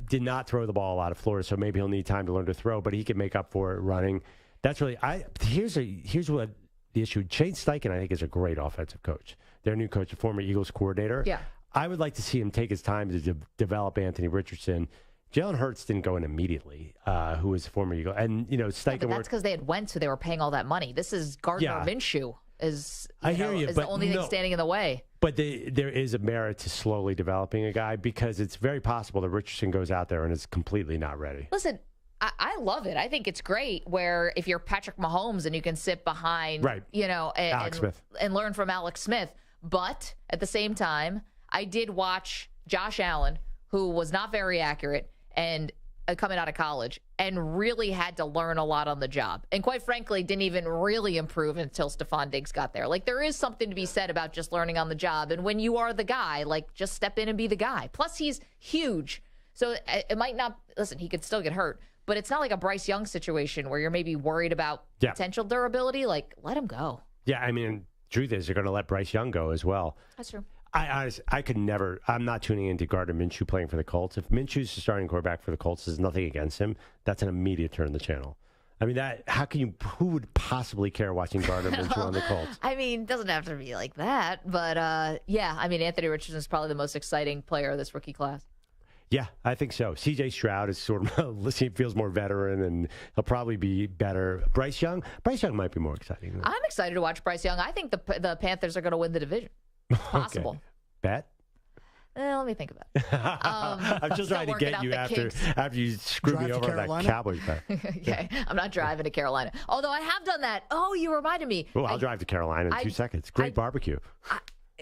did not throw the ball a lot of Florida, so maybe he'll need time to learn to throw, but he can make up for it running. That's really here's what the issue. Shane Steichen, I think, is a great offensive coach. Their new coach, a former Eagles coordinator. Yeah. I would like to see him take his time to develop Anthony Richardson. Jalen Hurts didn't go in immediately, who was a former Eagle. And, Steichen... but that's because they had Wentz, who they were paying all that money. This is Gardner Minshew is the only thing standing in the way. But there is a merit to slowly developing a guy, because it's very possible that Richardson goes out there and is completely not ready. Listen, I love it. I think it's great where if you're Patrick Mahomes and you can sit behind, Alex Smith. And learn from Alex Smith. But at the same time, I did watch Josh Allen, who was not very accurate, and coming out of college and really had to learn a lot on the job. And quite frankly, didn't even really improve until Stephon Diggs got there. Like, there is something to be said about just learning on the job. And when you are the guy, like, just step in and be the guy. Plus, he's huge. So it might not, listen, he could still get hurt. But it's not like a Bryce Young situation where you're maybe worried about potential durability. Like, let him go. Yeah, I mean, truth is, they're going to let Bryce Young go as well. That's true. I could never. I'm not tuning into Gardner Minshew playing for the Colts. If Minshew's the starting quarterback for the Colts, there's nothing against him. That's an immediate turn the channel. I mean, who would possibly care watching Gardner Minshew on the Colts? I mean, it doesn't have to be like that. But, yeah, I mean, Anthony Richardson is probably the most exciting player of this rookie class. Yeah, I think so. C.J. Stroud is sort of, he feels more veteran, and he'll probably be better. Bryce Young might be more exciting. I'm excited to watch Bryce Young. I think the Panthers are going to win the division. It's possible. Okay. Bet? Let me think about it. I'm just trying to get you after you screw me over on that Cowboys bet. Okay, I'm not driving to Carolina. Although I have done that. Oh, you reminded me. Oh, I'll drive to Carolina in 2 seconds. Great barbecue.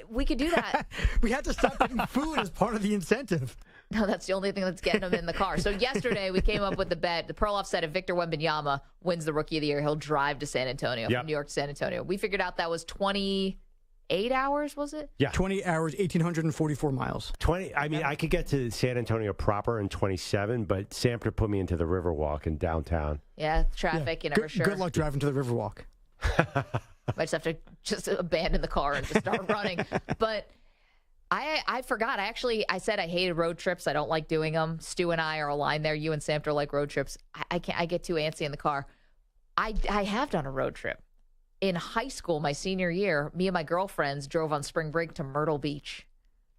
We could do that. We had to stop getting food as part of the incentive. No, that's the only thing that's getting them in the car. So yesterday we came up with the bet. The Perloff said if Victor Wembanyama wins the Rookie of the Year, he'll drive to San Antonio from New York to San Antonio. We figured out that was 28 hours, was it? Yeah. 20 hours, 1,844 miles. 20. I mean, I could get to San Antonio proper in 27, but Sampler put me into the Riverwalk in downtown. Yeah, traffic, you're never sure. Good luck driving to the Riverwalk. Might just have to abandon the car and just start running. But I forgot. I said I hated road trips. I don't like doing them. Stu and I are aligned there. You and Samter like road trips. I can't. I get too antsy in the car. I have done a road trip. In high school, my senior year, me and my girlfriends drove on spring break to Myrtle Beach.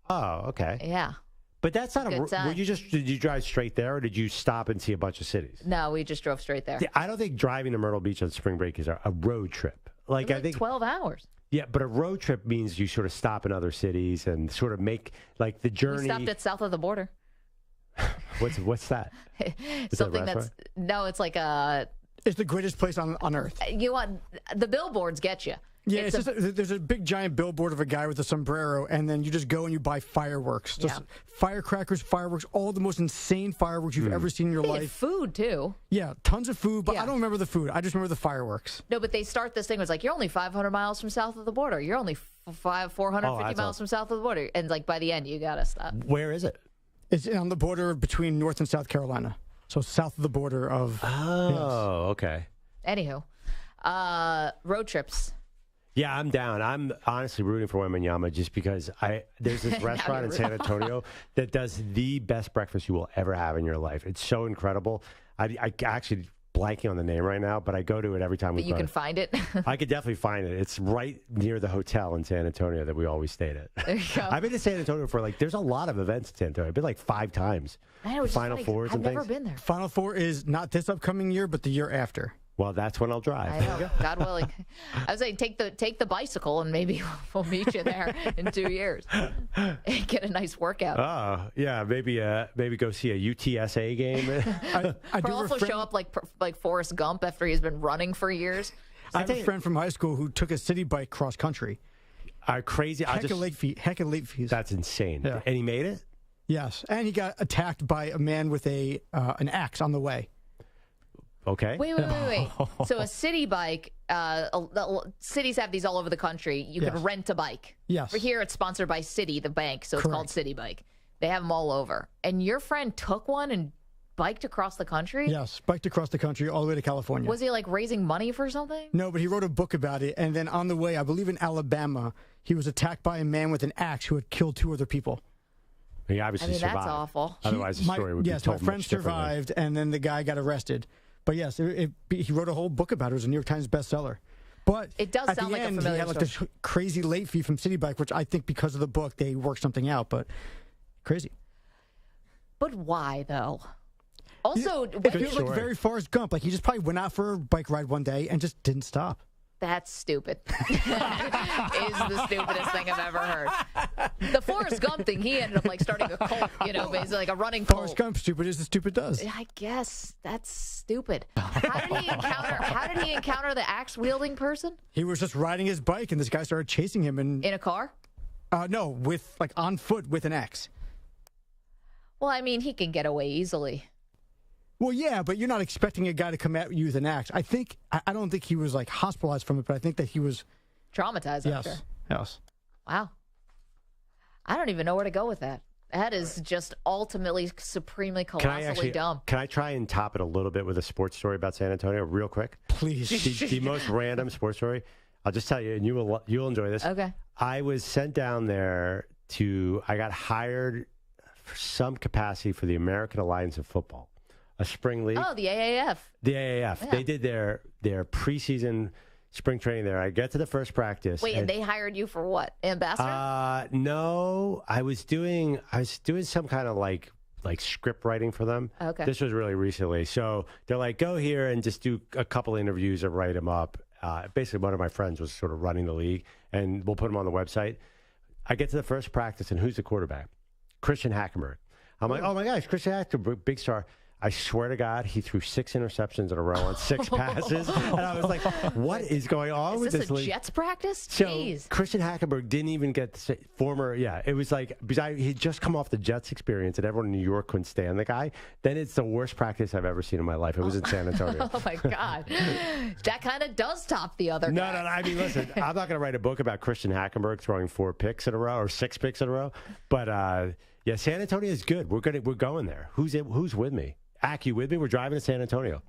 Oh, okay. Yeah. But that's not did you drive straight there, or did you stop and see a bunch of cities? No, we just drove straight there. See, I don't think driving to Myrtle Beach on spring break is a road trip. I think 12 hours. Yeah, but a road trip means you sort of stop in other cities and sort of make like the journey. We stopped at south of the border. What's that? Something it's like a. It's the greatest place on earth. You want the billboards get you. Yeah, there's a big giant billboard of a guy with a sombrero, and then you just go and you buy fireworks. Just firecrackers, fireworks, all the most insane fireworks you've ever seen in your life. Food, too. Yeah, tons of food, but I don't remember the food. I just remember the fireworks. No, but they start this thing. It was like, you're only 500 miles from south of the border. You're only 450 miles from south of the border. And like by the end, you got to stop. Where is it? It's on the border between North and South Carolina. So south of the border of. Oh, okay. Anywho, road trips. Yeah, I'm down. I'm honestly rooting for Wembanyama just because there's this restaurant in San Antonio that does the best breakfast you will ever have in your life. It's so incredible. I actually blanking on the name right now, but I go to it every time we go. But you can find it? I could definitely find it. It's right near the hotel in San Antonio that we always stayed at. There you go. I've been to San Antonio there's a lot of events in San Antonio. I've been like 5 times. I know, Final Fours and things. I've never been there. Final Four is not this upcoming year, but the year after. Well, that's when I'll drive. I know, God willing. I was saying, take the bicycle, and maybe we'll meet you there in 2 years. Get a nice workout. Oh, yeah, maybe go see a UTSA game. Perloff will show up like Forrest Gump after he's been running for years. I have a friend from high school who took a city bike cross country. Crazy. Heck of late fees. That's insane. Yeah. And he made it? Yes, and he got attacked by a man with an axe on the way. Okay. Wait. So a city bike, cities have these all over the country. You can rent a bike. Yes. For here, it's sponsored by Citi, the bank, so it's called City Bike. They have them all over. And your friend took one and biked across the country? Yes, biked across the country all the way to California. Was he like raising money for something? No, but he wrote a book about it. And then on the way, I believe in Alabama, he was attacked by a man with an axe who had killed 2 other people. He obviously survived. That's awful. Otherwise, the story would be told much differently. My friend survived, and then the guy got arrested. But yes, he wrote a whole book about it. It was a New York Times bestseller. But it does sound like a familiar he had like this crazy late fee from City Bike, which I think because of the book they worked something out. But crazy. But why though? Also, it feels like very Forrest Gump. Like he just probably went out for a bike ride one day and just didn't stop. That's stupid. Is the stupidest thing I've ever heard. The Forrest Gump thing, he ended up like starting a cult, basically like a running cult. Forrest Gump, stupid as the stupid does. I guess that's stupid. How did he encounter the axe wielding person? He was just riding his bike, and this guy started chasing him. In a car? No, with on foot with an axe. Well, I mean, he can get away easily. Well, yeah, but you're not expecting a guy to come at you with an axe. I don't think he was like hospitalized from it, but I think that he was traumatized. Yes. Yes. Wow. I don't even know where to go with that. That is just ultimately supremely colossally dumb. Can I try and top it a little bit with a sports story about San Antonio real quick? Please. The most random sports story. I'll just tell you, and you'll enjoy this. Okay. I was sent down there I got hired for some capacity for the American Alliance of Football, a spring league. Oh, the AAF. The AAF. Yeah. They did their preseason spring training there. I get to the first practice. Wait, and they hired you for what? Ambassador? No, I was doing some kind of like script writing for them. Okay. This was really recently. So they're like, go here and just do a couple interviews and write them up. Basically, one of my friends was sort of running the league, and we'll put them on the website. I get to the first practice, and who's the quarterback? Christian Hackenberg. I'm like, oh my gosh, Christian Hackenberg, big star. I swear to God, he threw 6 interceptions in a row on 6 passes. And I was like, what is going on with this league? Is this a Jets practice? So Jeez. Christian Hackenberg didn't even get the it was like, because he'd just come off the Jets experience and everyone in New York couldn't stand the guy. Then it's the worst practice I've ever seen in my life. It was in San Antonio. Oh, my God. That kind of does top the other No. guy. I mean, listen, I'm not going to write a book about Christian Hackenberg throwing 4 picks in a row or 6 picks in a row. But, yeah, San Antonio is good. We're going there. Who's with me? Ack, you with me? We're driving to San Antonio.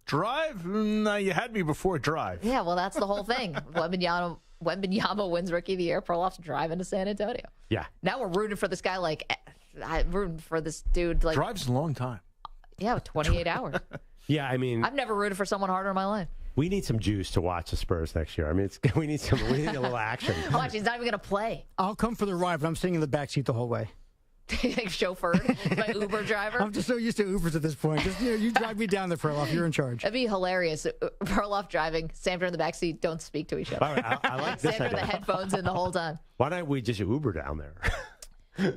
Drive? No, you had me before drive. Yeah, well, that's the whole thing. Wembanyama wins Rookie of the Year. Perloff's driving to San Antonio. Yeah. Now we're rooting for this guy I'm rooting for this dude. Drive's a long time. Yeah, 28 hours. Yeah, I mean, I've never rooted for someone harder in my life. We need some juice to watch the Spurs next year. I mean, we need a little action. Watch, he's not even going to play. I'll come for the ride, but I'm sitting in the back seat the whole way. Chauffeured by Uber driver. I'm just so used to Ubers at this point. Just you drive me down there, Perloff. You're in charge. That'd be hilarious. Perloff driving, Sandra in the backseat. Don't speak to each other. I like this. Sandra the headphones in the whole time. Why don't we just Uber down there?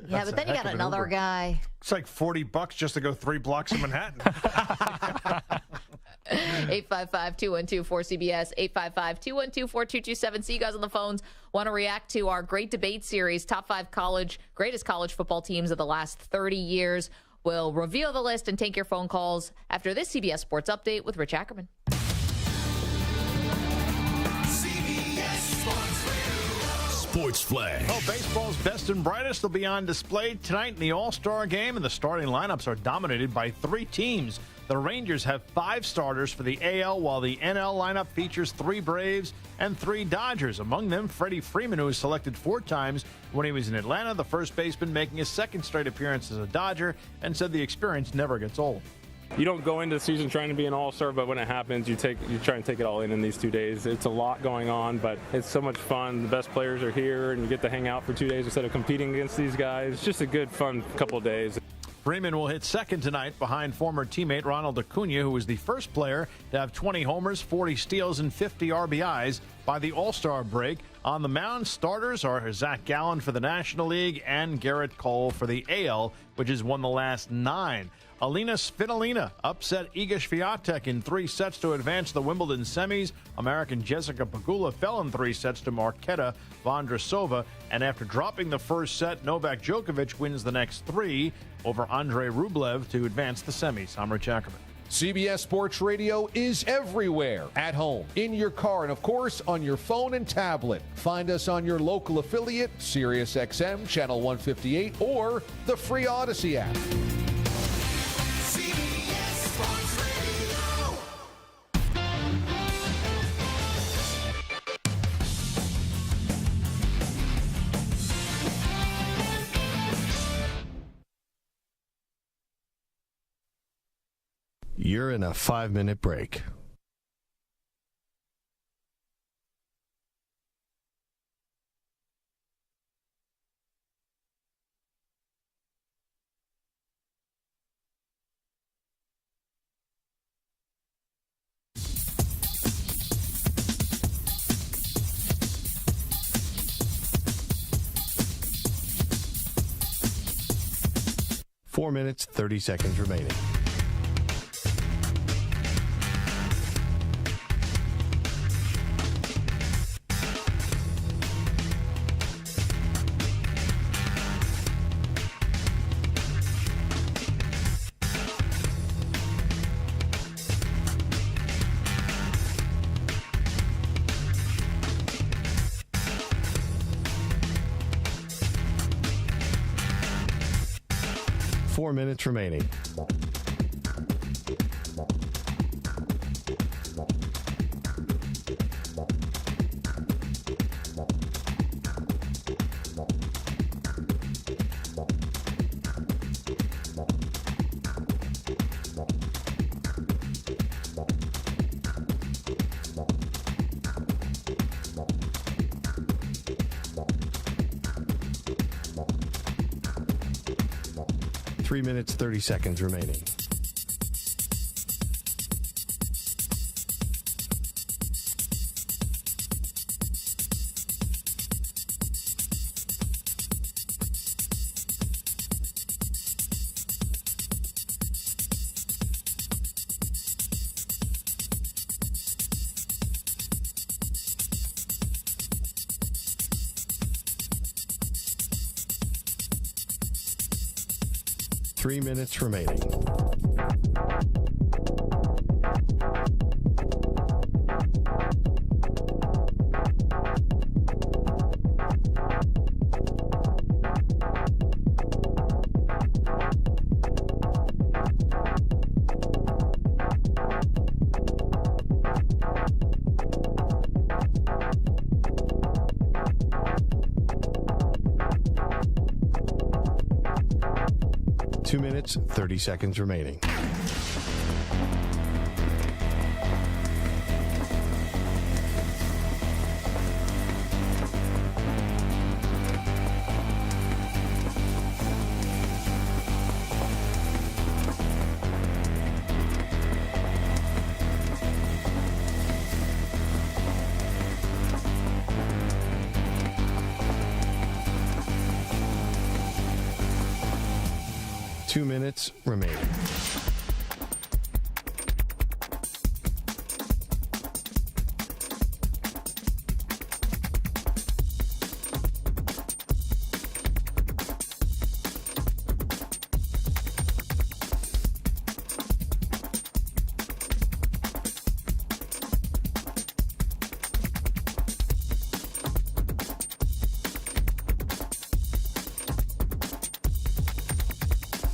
Yeah, but then you got another guy. It's like $40 just to go 3 blocks in Manhattan. 855-212-4CBS, 855-212-4227. See you guys on the phones. Want to react to our great debate series, top 5 greatest college football teams of the last 30 years. We'll reveal the list and take your phone calls after this CBS Sports Update with Rich Ackerman. Sports Flag. Oh, baseball's best and brightest will be on display tonight in the All-Star Game, and the starting lineups are dominated by 3 teams. The Rangers have 5 starters for the AL, while the NL lineup features 3 Braves and 3 Dodgers. Among them, Freddie Freeman, who was selected 4 times when he was in Atlanta, the first baseman making his 2nd straight appearance as a Dodger, and said the experience never gets old. You don't go into the season trying to be an all-star, but when it happens, you try and take it all in these 2 days. It's a lot going on, but it's so much fun. The best players are here, and you get to hang out for 2 days instead of competing against these guys. It's just a good, fun couple of days. Freeman will hit 2nd tonight behind former teammate Ronald Acuna, who was the first player to have 20 homers, 40 steals, and 50 RBIs by the All-Star break. On the mound, starters are Zach Gallen for the National League and Garrett Cole for the AL, which has won the last 9. Alina Svitolina upset Iga Swiatek in 3 sets to advance the Wimbledon semis. American Jessica Pegula fell in 3 sets to Marketa Vondrasova. And after dropping the first set, Novak Djokovic wins the next 3 over Andrei Rublev to advance the semis. I'm Rich Ackerman. CBS Sports Radio is everywhere, at home, in your car, and of course on your phone and tablet. Find us on your local affiliate, SiriusXM, Channel 158, or the free Odyssey app. You're in a 5-minute break. Four minutes, 30 seconds remaining. 4 minutes remaining. Three minutes, 30 seconds remaining. Three minutes remaining. Two minutes, 30 seconds remaining. Two minutes remaining.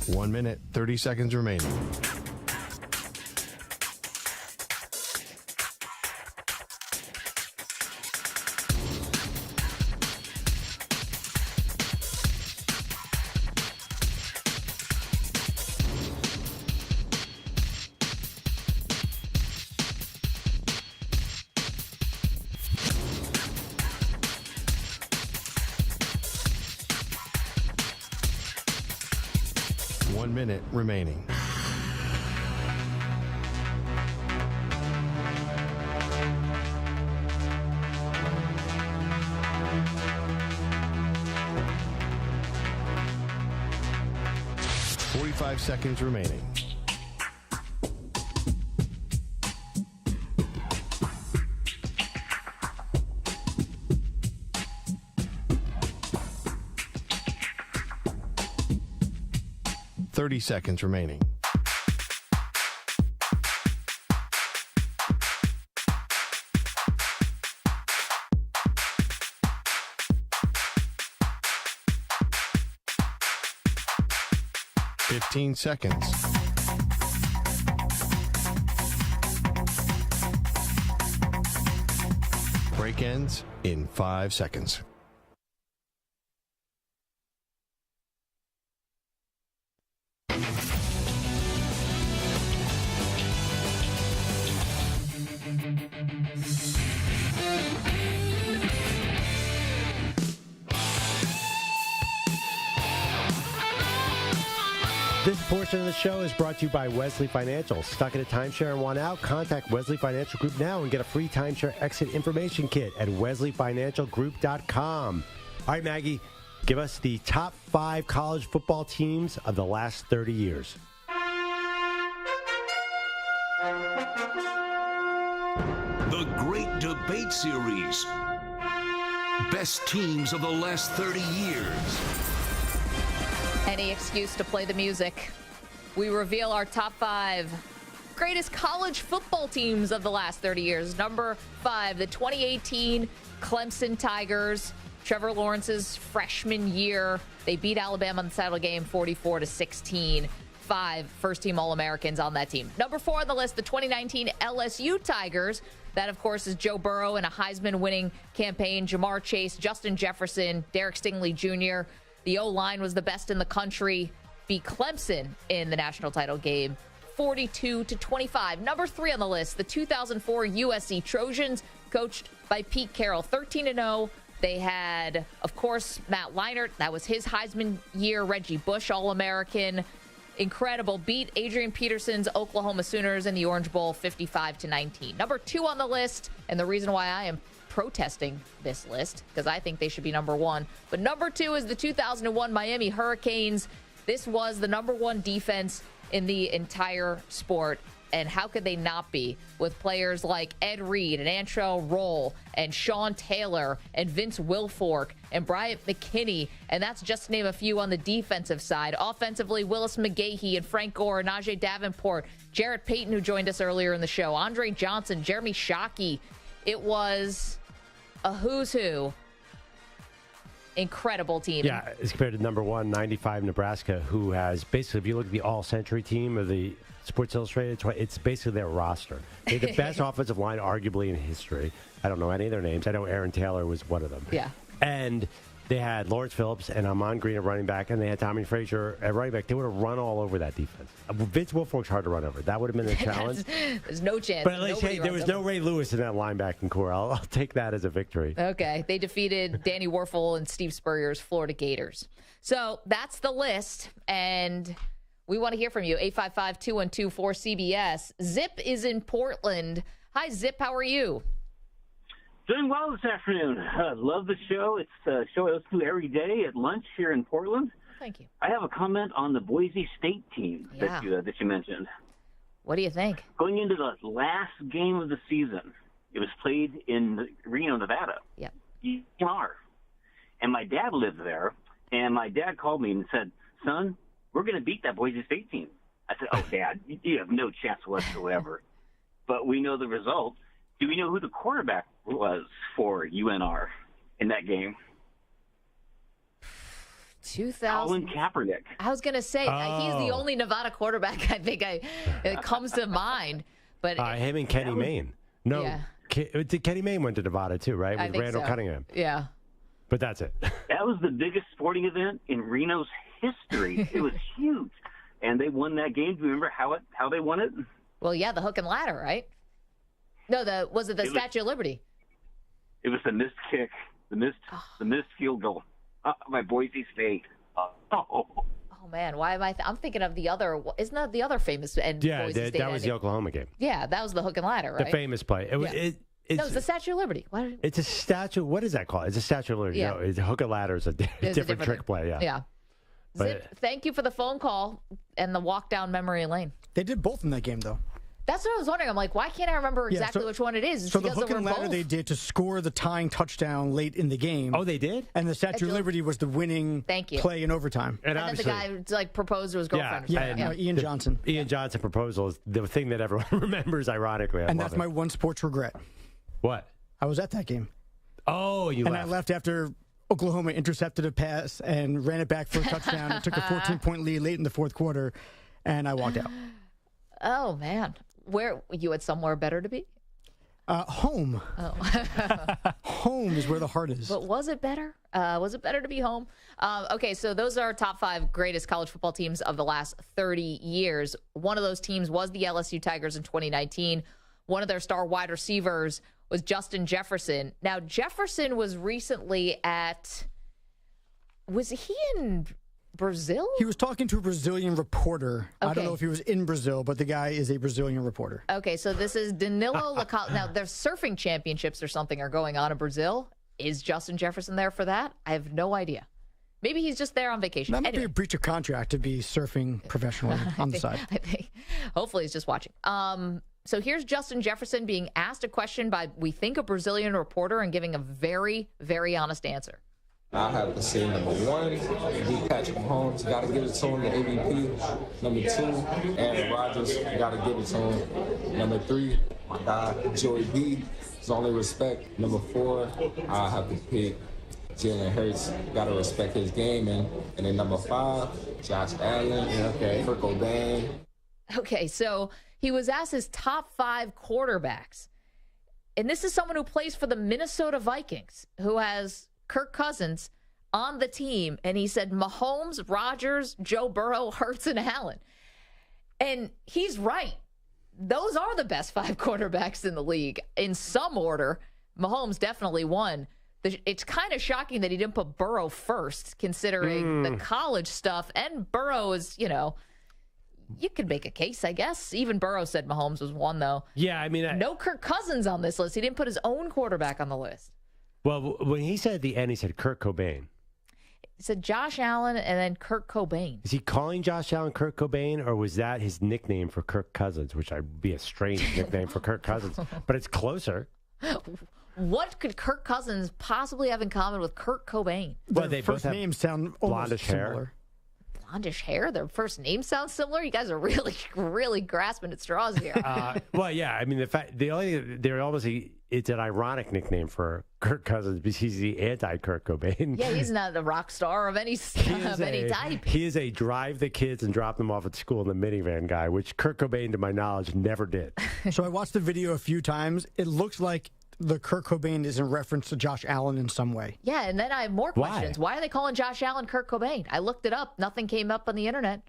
One minute, 30 seconds remaining. One minute remaining. Five seconds remaining. Thirty seconds remaining. Fifteen seconds. Break ends in 5 seconds. This portion of the show is brought to you by Wesley Financial. Stuck in a timeshare and want out? Contact Wesley Financial Group now and get a free timeshare exit information kit at wesleyfinancialgroup.com. All right, Maggie, give us the top 5 college football teams of the last 30 years. The Great Debate Series. Best teams of the last 30 years. Any excuse to play the music. We reveal our top 5 greatest college football teams of the last 30 years. Number 5, the 2018 Clemson Tigers. Trevor Lawrence's freshman year. They beat Alabama in the title game 44-16. 5 first-team All-Americans on that team. Number 4 on the list, the 2019 LSU Tigers. That, of course, is Joe Burrow in a Heisman-winning campaign. Jamar Chase, Justin Jefferson, Derek Stingley Jr. The O-line was the best in the country. Beat Clemson in the national title game, 42-25. Number 3 on the list, the 2004 USC Trojans, coached by Pete Carroll, 13-0. They had, of course, Matt Leinart. That was his Heisman year. Reggie Bush, All-American. Incredible. Beat Adrian Peterson's Oklahoma Sooners in the Orange Bowl 55-19. Number 2 on the list, and the reason why I am protesting this list, because I think they should be number 1. But number 2 is the 2001 Miami Hurricanes. This was the number 1 defense in the entire sport. And how could they not be with players like Ed Reed and Antrell Roll and Sean Taylor and Vince Wilfork and Bryant McKinney? And that's just to name a few on the defensive side. Offensively, Willis McGahee and Frank Gore, Najee Davenport, Jarrett Payton, who joined us earlier in the show, Andre Johnson, Jeremy Shockey. It was a who's who. Incredible team. Yeah, as compared to number 1, 95 Nebraska, who has basically, if you look at the all-century team of the Sports Illustrated, it's basically their roster. They had the best offensive line, arguably, in history. I don't know any of their names. I know Aaron Taylor was one of them. Yeah. And they had Lawrence Phillips and Amon Green at running back, and they had Tommy Frazier at running back. They would have run all over that defense. Vince Wilfork's hard to run over. That would have been the challenge. There's no chance. But at least, hey, there was no Ray Lewis in that linebacking core. I'll take that as a victory. Okay. They defeated Danny Werfel and Steve Spurrier's Florida Gators. So that's the list, and we want to hear from you. 855-212-4CBS. Zip is in Portland. Hi, Zip. How are you? Doing well this afternoon. Love the show. It's a show I listen to every day at lunch here in Portland. Thank you. I have a comment on the Boise State team that you mentioned. What do you think? Going into the last game of the season, it was played in Reno, Nevada. Yep. UNR. And my dad lived there, and my dad called me and said, son, we're going to beat that Boise State team. I said, oh, Dad, you have no chance whatsoever. But we know the result. Do we know who the quarterback was for UNR in that game? 2000. Colin Kaepernick. I was going to say, he's the only Nevada quarterback I think it comes to mind. But him and Kenny Mayne. No, yeah. Kenny Mayne went to Nevada too, right? I With think Randall so. Cunningham. Yeah. But that's it. That was the biggest sporting event in Reno's history. It was huge. And they won that game. Do you remember how they won it? Well, yeah, the hook and ladder, right? No, was it the Statue of Liberty? It was the missed kick, the missed field goal by Boise State. Oh man, why am I'm thinking of the other? Isn't that the other famous? And yeah, that was the Oklahoma game. Yeah, that was the hook and ladder, right? The famous play. It's the Statue of Liberty. It's a statue. What is that called? It's a Statue of Liberty. Yeah. No, it's a hook and ladder is a different trick play. Yeah. Yeah. Zip, thank you for the phone call and the walk down memory lane. They did both in that game, though. That's what I was wondering. I'm like, why can't I remember exactly which one it is? It's so the hook and ladder they did to score the tying touchdown late in the game. Oh, they did? And the Statue of Liberty was the winning play in overtime. And then the guy proposed to his girlfriend. Ian Johnson. Ian Johnson proposal is the thing that everyone remembers, ironically. And that's my one sports regret. What? I was at that game. Oh, you left. And I left after Oklahoma intercepted a pass and ran it back for a touchdown and took a 14-point lead late in the fourth quarter, and I walked out. Oh, man. Where you had somewhere better to be? Home. Oh. Home is where the heart is. But was it better? Was it better to be home? Okay, so those are our top 5 greatest college football teams of the last 30 years. One of those teams was the LSU Tigers in 2019. One of their star wide receivers was Justin Jefferson. Now, Jefferson was recently was he in Brazil? He was talking to a Brazilian reporter. Okay. I don't know if he was in Brazil, but the guy is a Brazilian reporter. Okay, so this is Danilo Lacal. Now, their surfing championships or something are going on in Brazil. Is Justin Jefferson there for that? I have no idea. Maybe he's just there on vacation. That might be a breach of contract to be surfing professionally on the side. I think. Hopefully he's just watching. So here's Justin Jefferson being asked a question by, we think, a Brazilian reporter and giving a very, very honest answer. I have to say, number 1, beat Patrick Mahomes. Got to give it to him, the MVP. Number 2, Aaron Rodgers. Got to give it to him. Number 3, my guy, Joey B. His only respect. Number 4, I have to pick Jalen Hurts, got to respect his game. And then number 5, Josh Allen, Kirk Cobain. Okay, so he was asked his top 5 quarterbacks. And this is someone who plays for the Minnesota Vikings, who has Kirk Cousins on the team. And he said Mahomes, Rodgers, Joe Burrow, Hurts, and Allen. And he's right. Those are the best 5 quarterbacks in the league in some order. Mahomes definitely won. It's kind of shocking that he didn't put Burrow first, considering the college stuff. And Burrow is, you could make a case, I guess. Even Burrow said Mahomes was 1, though. Yeah, I mean... no Kirk Cousins on this list. He didn't put his own quarterback on the list. Well, when he said at the end, he said Kirk Cobain. He said Josh Allen and then Kirk Cobain. Is he calling Josh Allen Kirk Cobain, or was that his nickname for Kirk Cousins, which would be a strange nickname for Kirk Cousins, but it's closer. What could Kirk Cousins possibly have in common with Kirk Cobain? Well, their first names sound almost similar. Blondish hair? Their first name sounds similar? You guys are really, really grasping at straws here. Well, yeah. I mean, it's an ironic nickname for Kirk Cousins because he's the anti-Kirk Cobain. Yeah, he's not a rock star of any type. He is a drive the kids and drop them off at school in the minivan guy, which Kirk Cobain, to my knowledge, never did. So I watched the video a few times. It looks like the Kirk Cobain is in reference to Josh Allen in some way. Yeah, and then I have more questions. Why are they calling Josh Allen Kirk Cobain? I looked it up. Nothing came up on the internet.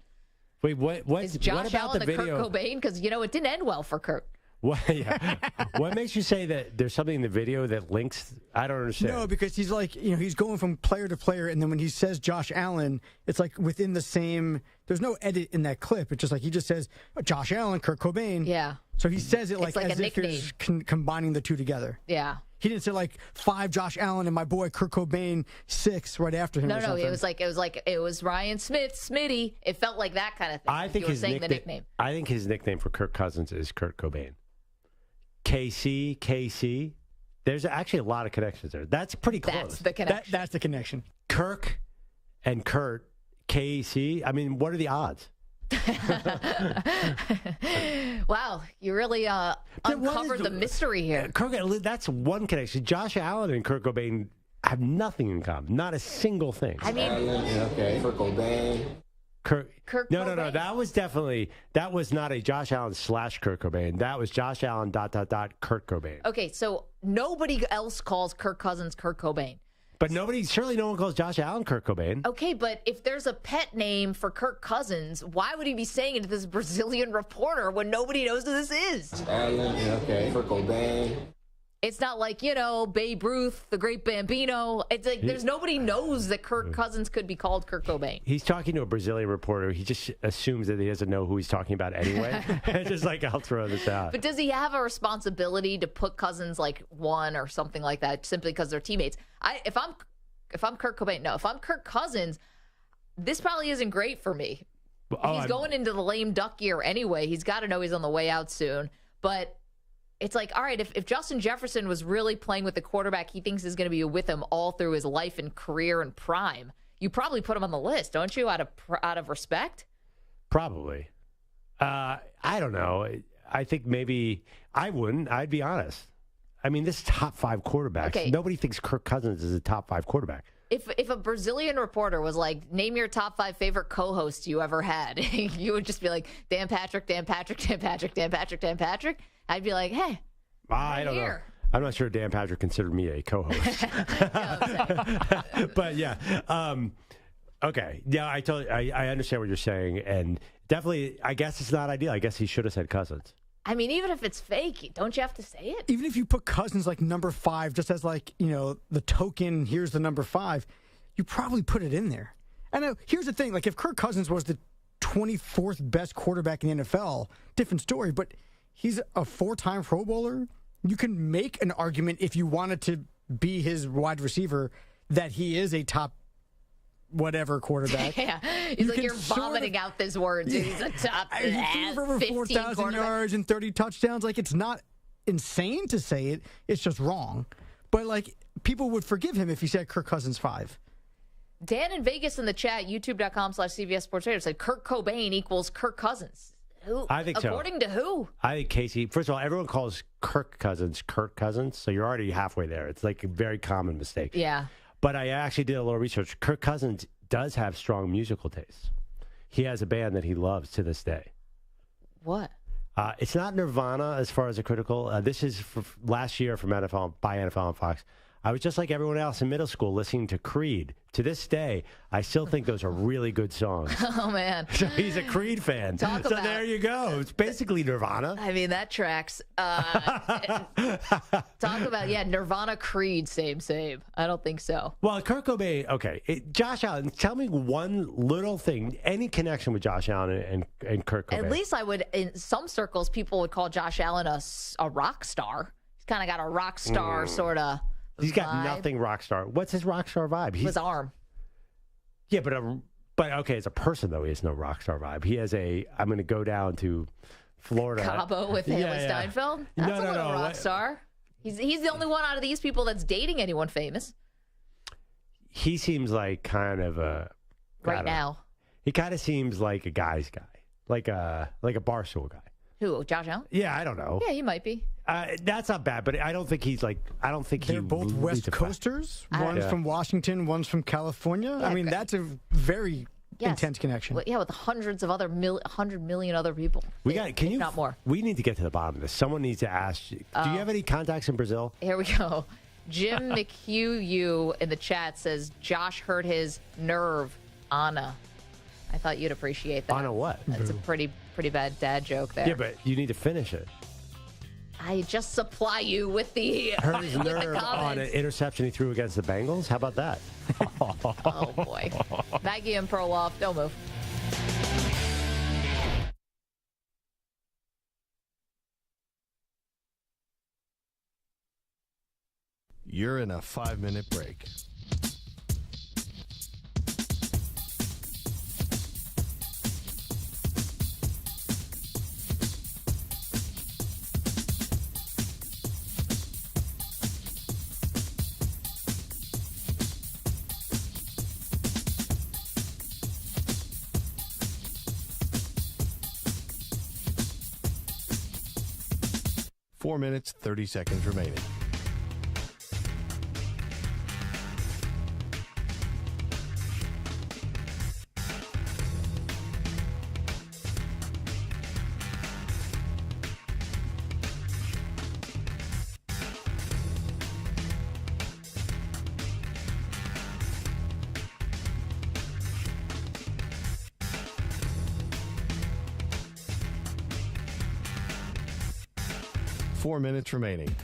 Wait, is Josh about Allen the video? Kirk Cobain? Because, it didn't end well for Kirk. What makes you say that there's something in the video that links? I don't understand. No, because he's like, he's going from player to player, and then when he says Josh Allen, it's like within the same. There's no edit in that clip. It's just like he just says Josh Allen, Kirk Cobain. Yeah. So he says it like as if he's combining the two together. Yeah. He didn't say 5 Josh Allen and my boy Kirk Cobain 6 right after him. No, it was Ryan Smith, Smitty. It felt like that kind of thing. I think the nickname. I think his nickname for Kirk Cousins is Kurt Cobain. KC. There's actually a lot of connections there. That's pretty close. That's the connection. That's the connection. Kirk and Kurt, KC. I mean, what are the odds? Wow, you really uncovered the mystery here. Kirk, that's one connection. Josh Allen and Kurt Cobain have nothing in common. Not a single thing. I mean, Kirk Cobain. Kirk No. Cobain? That was not a Josh Allen / Kurt Cobain. That was Josh Allen ... Kurt Cobain. Okay, so nobody else calls Kirk Cousins Kurt Cobain. But surely no one calls Josh Allen Kurt Cobain. Okay, but if there's a pet name for Kirk Cousins, why would he be saying it to this Brazilian reporter when nobody knows who this is? Allen, Kirk Cobain. It's not like, Babe Ruth, the great Bambino. It's like there's nobody knows that Kirk Cousins could be called Kurt Cobain. He's talking to a Brazilian reporter. He just assumes that he doesn't know who he's talking about anyway. Just I'll throw this out. But does he have a responsibility to put Cousins 1 or something like that simply because they're teammates? If I'm Kurt Cobain, no. If I'm Kirk Cousins, this probably isn't great for me. He's going into the lame duck year anyway. He's got to know he's on the way out soon. But it's like, all right, if Justin Jefferson was really playing with the quarterback he thinks is going to be with him all through his life and career and prime, you probably put him on the list, don't you, out of respect? Probably. I don't know. I think maybe I wouldn't. I'd be honest. I mean, this is top 5 quarterbacks. Okay. Nobody thinks Kirk Cousins is a top 5 quarterback. If a Brazilian reporter was like, name your top 5 favorite co-hosts you ever had, you would just be like, Dan Patrick. I'd be like, hey, I don't know. I'm not sure Dan Patrick considered me a co-host. But yeah. Okay. Yeah, I understand what you're saying. And definitely, I guess it's not ideal. I guess he should have said Cousins. I mean, even if it's fake, don't you have to say it? Even if you put Cousins number 5, just as the token, here's the number 5, you probably put it in there. And here's the thing, if Kirk Cousins was the 24th best quarterback in the NFL, different story, but he's a 4-time Pro Bowler. You can make an argument if you wanted to be his wide receiver that he is a top whatever quarterback. Yeah, you're vomiting out this word. Yeah. He's a top he threw for over 4,000 yards and 30 touchdowns. It's not insane to say it. It's just wrong. But people would forgive him if he said Kirk Cousins 5. Dan in Vegas in the chat, youtube.com/CBS Sports Radio, said Kirk Cobain equals Kirk Cousins. Who? I think so. According to who? I think Casey. First of all, everyone calls Kirk Cousins Kirk Cousins, so you're already halfway there. It's a very common mistake. Yeah. But I actually did a little research. Kirk Cousins does have strong musical tastes. He has a band that he loves to this day. What? It's not Nirvana as far as a critical. This is for last year from NFL on Fox. I was just like everyone else in middle school listening to Creed. To this day, I still think those are really good songs. Oh, man. So he's a Creed fan. There you go. It's basically Nirvana. I mean, that tracks. Talk about, Nirvana, Creed, same. I don't think so. Well, Kurt Cobain, okay. Josh Allen, tell me one little thing, any connection with Josh Allen and Kurt Cobain. At least I would, in some circles, people would call Josh Allen a rock star. He's kind of got a rock star sort of He's got nothing rock star. What's his rock star vibe? His arm. Yeah, but okay, as a person, though, he has no rock star vibe. He has I'm going to go down to Florida. Cabo with Haley Steinfeld? That's a little rock star. He's the only one out of these people that's dating anyone famous. He seems like kind of a... Right now. He kind of seems like a guy's guy. Like a Barstool guy. Who, Josh Allen? Yeah, I don't know. Yeah, he might be. That's not bad, but I don't think he's like. I don't think they're both West Coasters. One's from Washington, one's from California. I mean, that's a very intense connection. Well, with hundreds of 100 million other people. Not more. We need to get to the bottom of this. Someone needs to ask. Do you have any contacts in Brazil? Here we go. Jim McHugh in the chat says Josh hurt his nerve. Anna. I thought you'd appreciate that. Anna what? That's a pretty bad dad joke there. Yeah, but you need to finish it. I just supply you with the hurt his nerve on an interception he threw against the Bengals. How about that? Oh boy. Maggie and Perloff, don't move. You're in a 5-minute break. Four minutes, 30 seconds remaining. Four minutes remaining.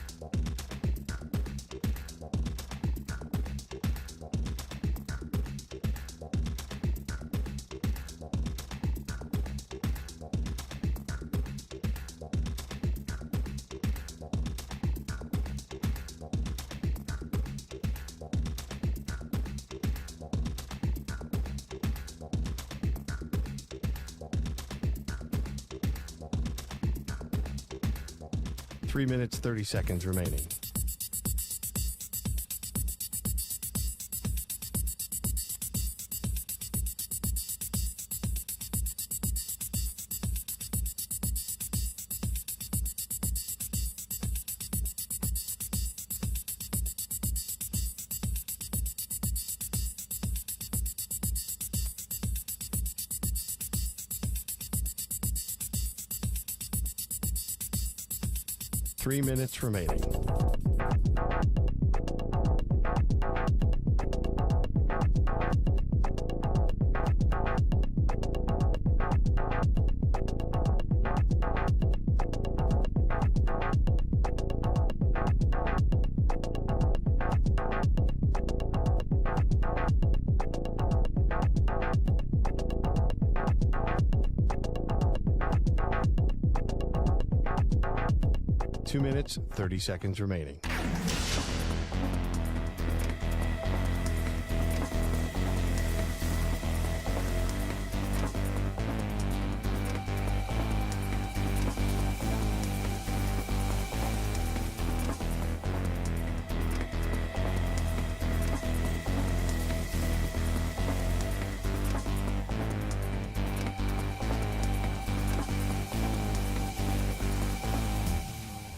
Three minutes, 30 seconds remaining. Three minutes remaining. Two minutes, 30 seconds remaining.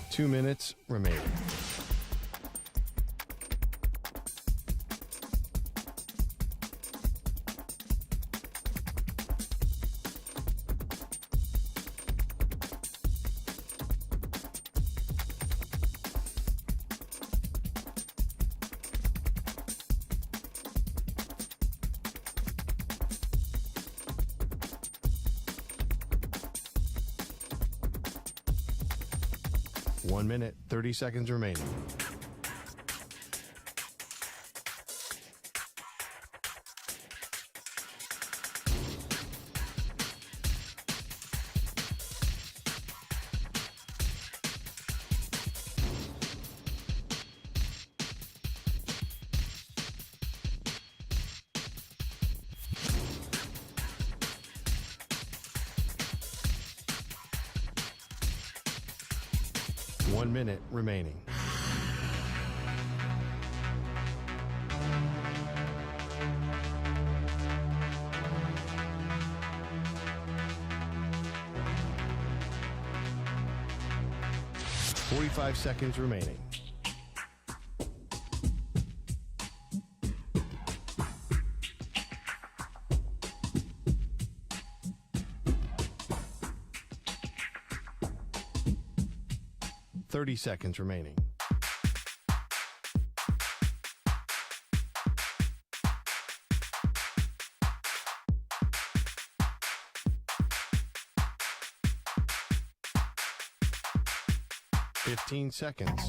Two minutes remaining. 1 minute, 30 seconds remaining. One minute remaining. .45 seconds remaining. .30 seconds remaining. .15 seconds.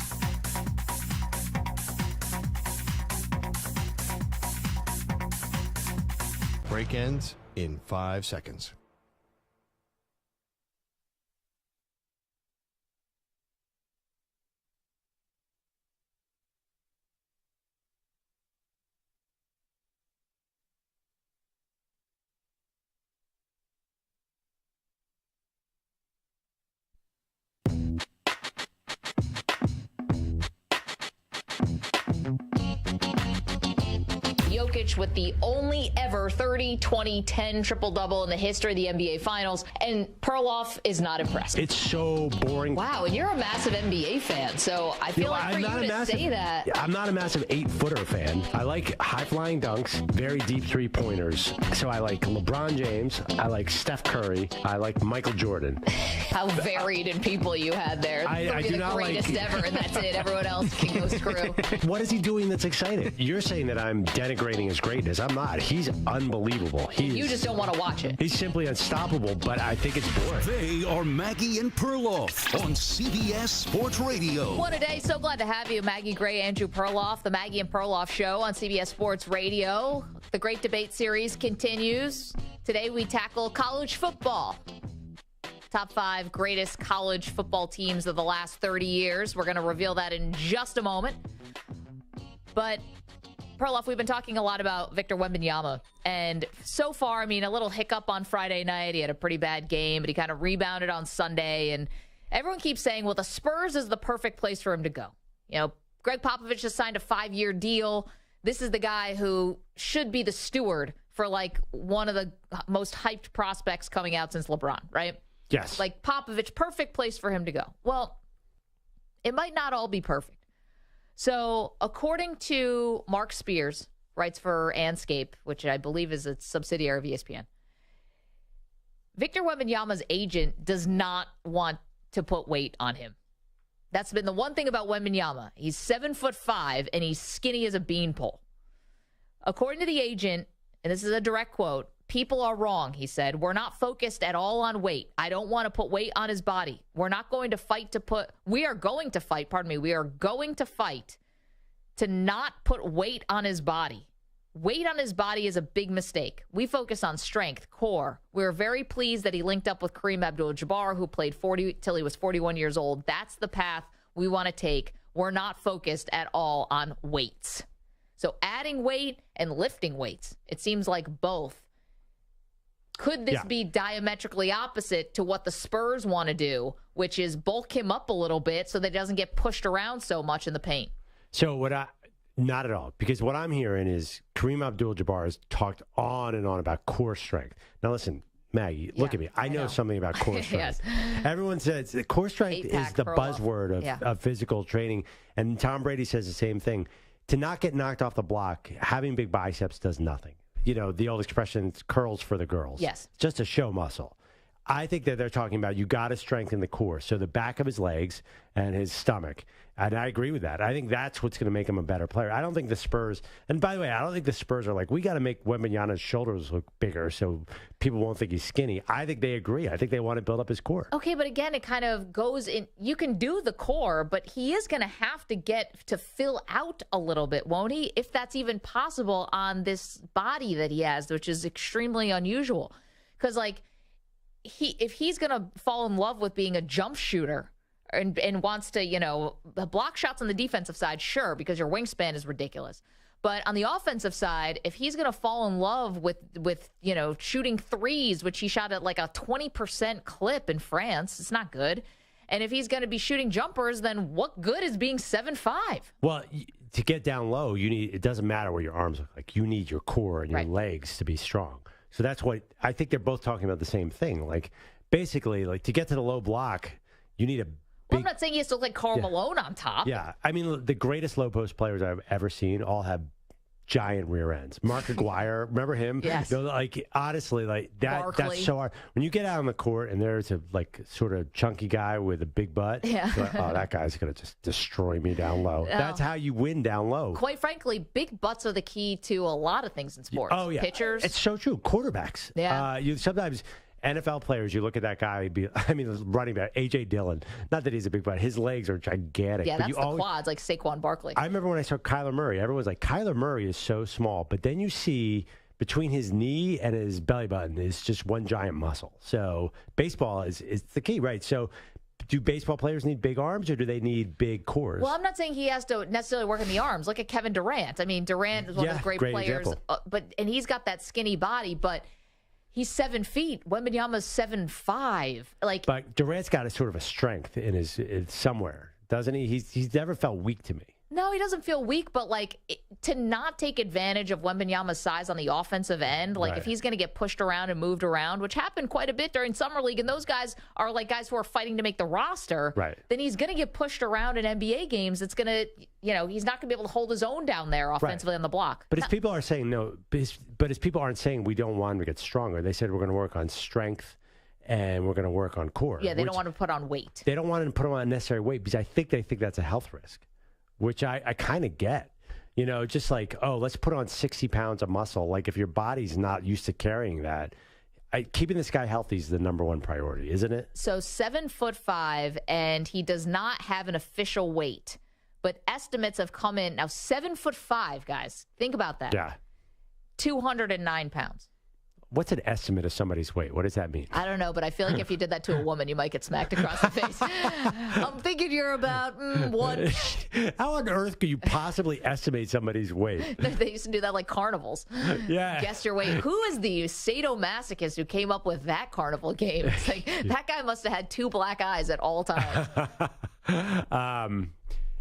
Break ends in 5 seconds. Jokic with the only ever 30, 20, 10 triple-double in the history of the NBA Finals, and Perloff is not impressed. It's so boring. Wow, and you're a massive NBA fan, so I feel like for you to say that. I'm not a massive 8-footer fan. I like high-flying dunks, very deep three-pointers. So I like LeBron James, I like Steph Curry, I like Michael Jordan. How varied in people you had there. I do the not greatest ever, and that's it. Everyone else can go screw. What is he doing that's exciting? You're saying that I'm denigrating his greatness. I'm not. He's unbelievable. You just don't want to watch it. He's simply unstoppable, but I think it's boring. They are Maggie and Perloff on CBS Sports Radio. What a day. So glad to have you, Maggie Gray, Andrew Perloff, the Maggie and Perloff Show on CBS Sports Radio. The great debate series continues. Today we tackle college football. Top 5 greatest college football teams of the last 30 years. We're going to reveal that in just a moment. But Perloff, we've been talking a lot about Victor Wembanyama, and so far, I mean, a little hiccup on Friday night. He had a pretty bad game, but he kind of rebounded on Sunday, and everyone keeps saying, well, the Spurs is the perfect place for him to go. You know, Greg Popovich just signed a 5-year deal. This is the guy who should be the steward for, like, one of the most hyped prospects coming out since LeBron, right? Yes. Like, Popovich, perfect place for him to go. Well, it might not all be perfect. So, according to Mark Spears, writes for Anscape, which I believe is a subsidiary of ESPN, Victor Wembanyama's agent does not want to put weight on him. That's been the one thing about Wembanyama. He's 7'5", and he's skinny as a beanpole. According to the agent, and this is a direct quote, people are wrong, he said. We're not focused at all on weight. I don't want to put weight on his body. We are going to fight to not put weight on his body. Weight on his body is a big mistake. We focus on strength, core. We're very pleased that he linked up with Kareem Abdul-Jabbar, who played 40 till he was 41 years old. That's the path we want to take. We're not focused at all on weights. So adding weight and lifting weights, it seems like both. Could this be diametrically opposite to what the Spurs want to do, which is bulk him up a little bit so that he doesn't get pushed around so much in the paint? So not at all, because what I'm hearing is Kareem Abdul-Jabbar has talked on and on about core strength. Now listen, Maggie, look at me. I know something about core strength. Yes. Everyone says that core strength is the buzzword of physical training, and Tom Brady says the same thing. To not get knocked off the block, having big biceps does nothing. You know, the old expression, it's curls for the girls. Yes. Just a show muscle. I think that they're talking about you got to strengthen the core, so the back of his legs and his stomach. And I agree with that. I think that's what's going to make him a better player. I don't think the Spurs, and by the way, I don't think the Spurs are like, we got to make Wembanyama's shoulders look bigger so people won't think he's skinny. I think they agree. I think they want to build up his core. Okay, but again, it kind of goes in. You can do the core, but he is going to have to get to fill out a little bit, won't he? If that's even possible on this body that he has, which is extremely unusual. Because, like, if he's going to fall in love with being a jump shooter, and wants to, block shots on the defensive side, sure, because your wingspan is ridiculous. But on the offensive side, if he's going to fall in love with shooting threes, which he shot at like a 20% clip in France, it's not good. And if he's going to be shooting jumpers, then what good is being 7'5"? Well, to get down low, it doesn't matter what your arms look like. You need your core and your legs to be strong. So that's what I think they're both talking about the same thing. Like, basically, like, to get to the low block, you need a I'm not saying he has to look like Karl Malone on top. Yeah. I mean, the greatest low post players I've ever seen all have giant rear ends. Mark Aguirre, remember him? Yes. Honestly, that Barkley. that's so hard. When you get out on the court and there's a sort of chunky guy with a big butt, that guy's going to just destroy me down low. That's how you win down low. Quite frankly, big butts are the key to a lot of things in sports. Oh, yeah. Pitchers. It's so true. Quarterbacks. Yeah. Sometimes NFL players, you look at that guy, running back, A.J. Dillon. Not that he's a big butt. His legs are gigantic. Yeah, but that's the quads, like Saquon Barkley. I remember when I saw Kyler Murray, everyone was like, Kyler Murray is so small. But then you see between his knee and his belly button is just one giant muscle. So baseball is the key, right? So do baseball players need big arms or do they need big cores? Well, I'm not saying he has to necessarily work in the arms. Look at Kevin Durant. I mean, Durant is one of the great players, and he's got that skinny body, but he's 7 feet. Wembanyama's 7'5". But Durant's got a sort of a strength in his somewhere, doesn't he? He's never felt weak to me. No, he doesn't feel weak, but to not take advantage of Wembanyama's size on the offensive end, if he's going to get pushed around and moved around, which happened quite a bit during Summer League, and those guys are like guys who are fighting to make the roster, then he's going to get pushed around in NBA games. It's going to, he's not going to be able to hold his own down there offensively on the block. But his people are saying no, but his people aren't saying we don't want him to get stronger. They said we're going to work on strength and we're going to work on core. Yeah, they don't want to put on weight. They don't want him to put on unnecessary weight because they think that's a health risk. Which I kind of get, just like, let's put on 60 pounds of muscle. Like if your body's not used to carrying that, keeping this guy healthy is the number one priority, isn't it? So 7'5", and he does not have an official weight, but estimates have come in now. 7'5", guys, think about that. Yeah, 209 pounds. What's an estimate of somebody's weight? What does that mean? I don't know, but I feel like if you did that to a woman, you might get smacked across the face. I'm thinking you're about one. How on earth could you possibly estimate somebody's weight? They used to do that like carnivals. Yeah. Guess your weight. Who is the sadomasochist who came up with that carnival game? It's like, that guy must have had two black eyes at all times.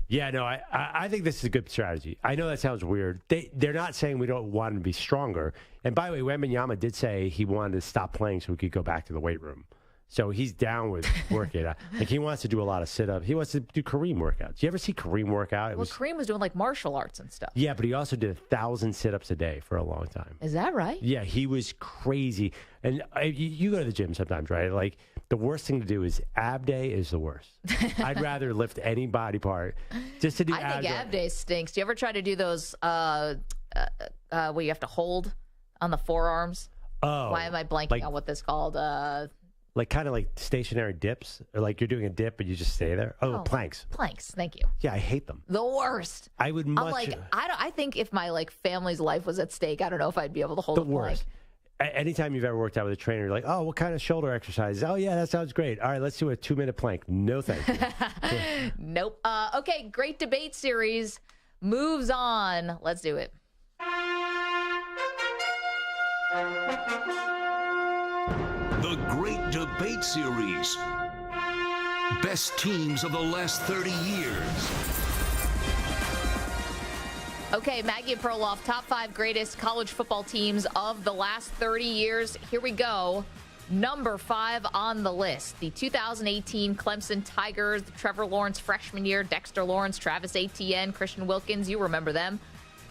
Yeah, no, I think this is a good strategy. I know that sounds weird. They're not saying we don't want him to be stronger. And by the way, Wembanyama did say he wanted to stop playing so he could go back to the weight room. So he's down with working out. He wants to do a lot of sit-ups. He wants to do Kareem workouts. You ever see Kareem work out? Kareem was doing martial arts and stuff. Yeah, but he also did 1,000 sit-ups a day for a long time. Is that right? Yeah, he was crazy. And you go to the gym sometimes, right? The worst thing to do is ab day is the worst. I'd rather lift any body part just to do ab day. I think ab day stinks. Do you ever try to do those where you have to hold on the forearms? Oh. Why am I blanking on what this called? Kind of stationary dips, or you're doing a dip and you just stay there. Oh, planks. Planks, thank you. Yeah, I hate them. The worst. I would much. I think if my family's life was at stake, I don't know if I'd be able to hold the a plank. Worst. Anytime you've ever worked out with a trainer, you're like, oh, what kind of shoulder exercises? Oh, yeah, that sounds great. All right, let's do a 2-minute plank. No, thank you. Nope. Okay, great debate series moves on. Let's do it. The Great Debate Series. Best teams of the last 30 years. Okay, Maggie and Perloff, top 5 greatest college football teams of the last 30 years. Here we go. Number 5 on the list, the 2018 Clemson Tigers, the Trevor Lawrence freshman year, Dexter Lawrence, Travis Etienne, Christian Wilkins. You remember them.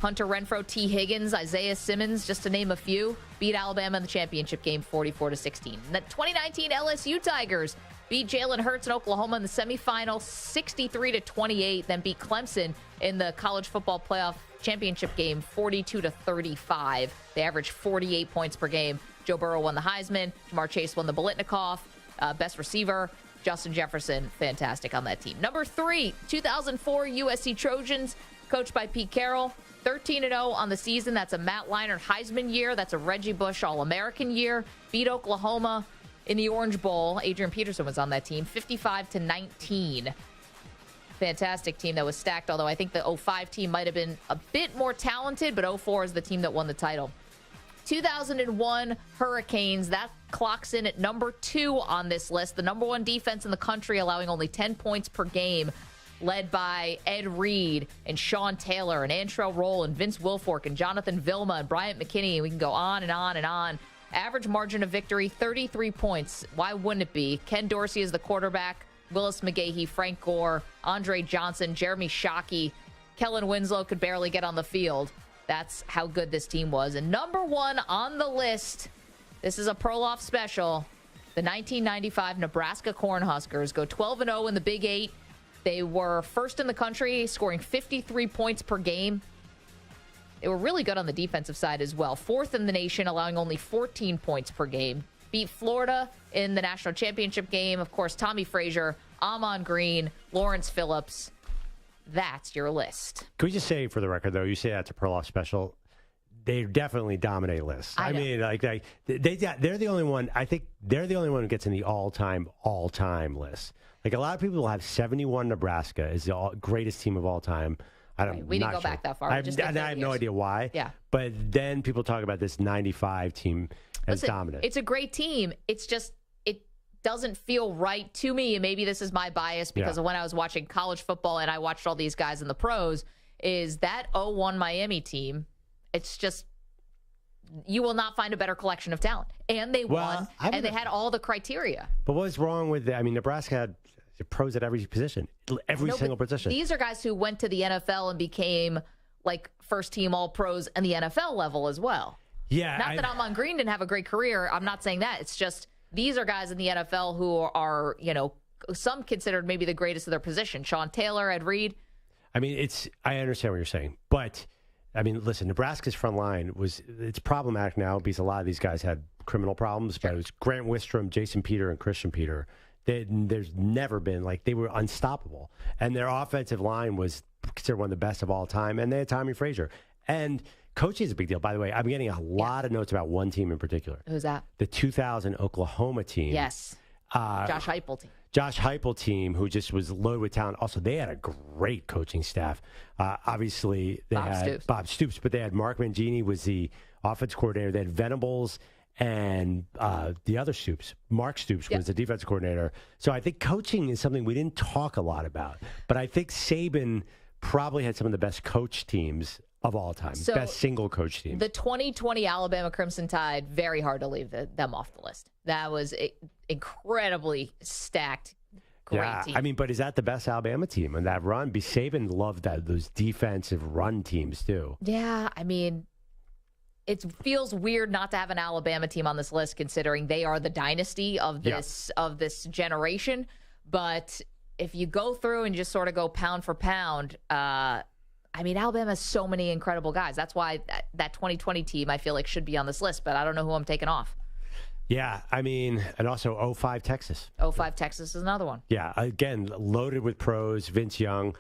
Hunter Renfrow, T. Higgins, Isaiah Simmons, just to name a few, beat Alabama in the championship game 44-16. And the 2019 LSU Tigers beat Jalen Hurts in Oklahoma in the semifinal 63-28, then beat Clemson in the college football playoff championship game 42-35. They averaged 48 points per game. Joe Burrow won the Heisman. Jamar Chase won the Biletnikoff. Best receiver, Justin Jefferson, fantastic on that team. Number 3, 2004 USC Trojans, coached by Pete Carroll. 13-0 on the season. That's a Matt Leinart Heisman year. That's a Reggie Bush All-American year. Beat Oklahoma in the Orange Bowl. Adrian Peterson was on that team, 55-19. Fantastic team that was stacked, although I think the 05 team might have been a bit more talented, but 04 is the team that won the title. 2001 Hurricanes, that clocks in at number 2 on this list. The number 1 defense in the country, allowing only 10 points per game, led by Ed Reed and Sean Taylor and Antrell Roll and Vince Wilfork and Jonathan Vilma and Bryant McKinney, and we can go on and on and on. Average margin of victory, 33 points. Why wouldn't it be? Ken Dorsey is the quarterback. Willis McGahee, Frank Gore, Andre Johnson, Jeremy Shockey. Kellen Winslow could barely get on the field. That's how good this team was. And number 1 on the list, this is a Perloff special, the 1995 Nebraska Cornhuskers go 12-0 in the Big 8. They were first in the country, scoring 53 points per game. They were really good on the defensive side as well. 4th in the nation, allowing only 14 points per game. Beat Florida in the national championship game. Of course, Tommy Frazier, Amon Green, Lawrence Phillips. That's your list. Can we just say, for the record, though, you say that's a Perloff special. They definitely dominate lists. I mean, they're the only one. I think they're the only one who gets in the all-time list. Like, a lot of people will have 71 Nebraska is the greatest team of all time. We didn't go back that far. I have no idea why. Yeah. But then people talk about this 95 team as dominant. It's a great team. It's just, it doesn't feel right to me. And maybe this is my bias because of when I was watching college football and I watched all these guys in the pros, is that 01 Miami team. It's just, you will not find a better collection of talent. And they won, and they had all the criteria. But what's wrong with that? I mean, Nebraska had pros at every position, every single position. These are guys who went to the NFL and became like first-team All-Pros and the NFL level as well. Yeah. Not that Amon Green didn't have a great career. I'm not saying that. It's just these are guys in the NFL who are, some considered maybe the greatest of their position. Sean Taylor, Ed Reed. I mean, I understand what you're saying, but I mean, listen, Nebraska's front line it's problematic now because a lot of these guys had criminal problems, but it was Grant Wistrom, Jason Peter, and Christian Peter. There's never been, they were unstoppable. And their offensive line was considered one of the best of all time, and they had Tommy Frazier. And coaching is a big deal. By the way, I'm getting a lot of notes about one team in particular. Who's that? The 2000 Oklahoma team. Yes. Josh Heupel team. Josh Heupel team, who just was loaded with talent. Also, they had a great coaching staff. Obviously, they had Bob Stoops, but they had Mark Mangini was the offense coordinator. They had Venables and the other Stoops. Mark Stoops was the defense coordinator. So I think coaching is something we didn't talk a lot about. But I think Saban probably had some of the best coach teams of all time, best single coach team. The 2020 Alabama Crimson Tide, very hard to leave them off the list. That was incredibly stacked. Great team. I mean, but is that the best Alabama team in that run? Saban loved those defensive run teams too. Yeah, I mean, it feels weird not to have an Alabama team on this list, considering they are the dynasty of this generation. But if you go through and just sort of go pound for pound, I mean, Alabama has so many incredible guys. That's why that 2020 team, I feel like, should be on this list, but I don't know who I'm taking off. Yeah, I mean, and also 05 Texas. 05 Texas is another one. Yeah, again, loaded with pros, Vince Young.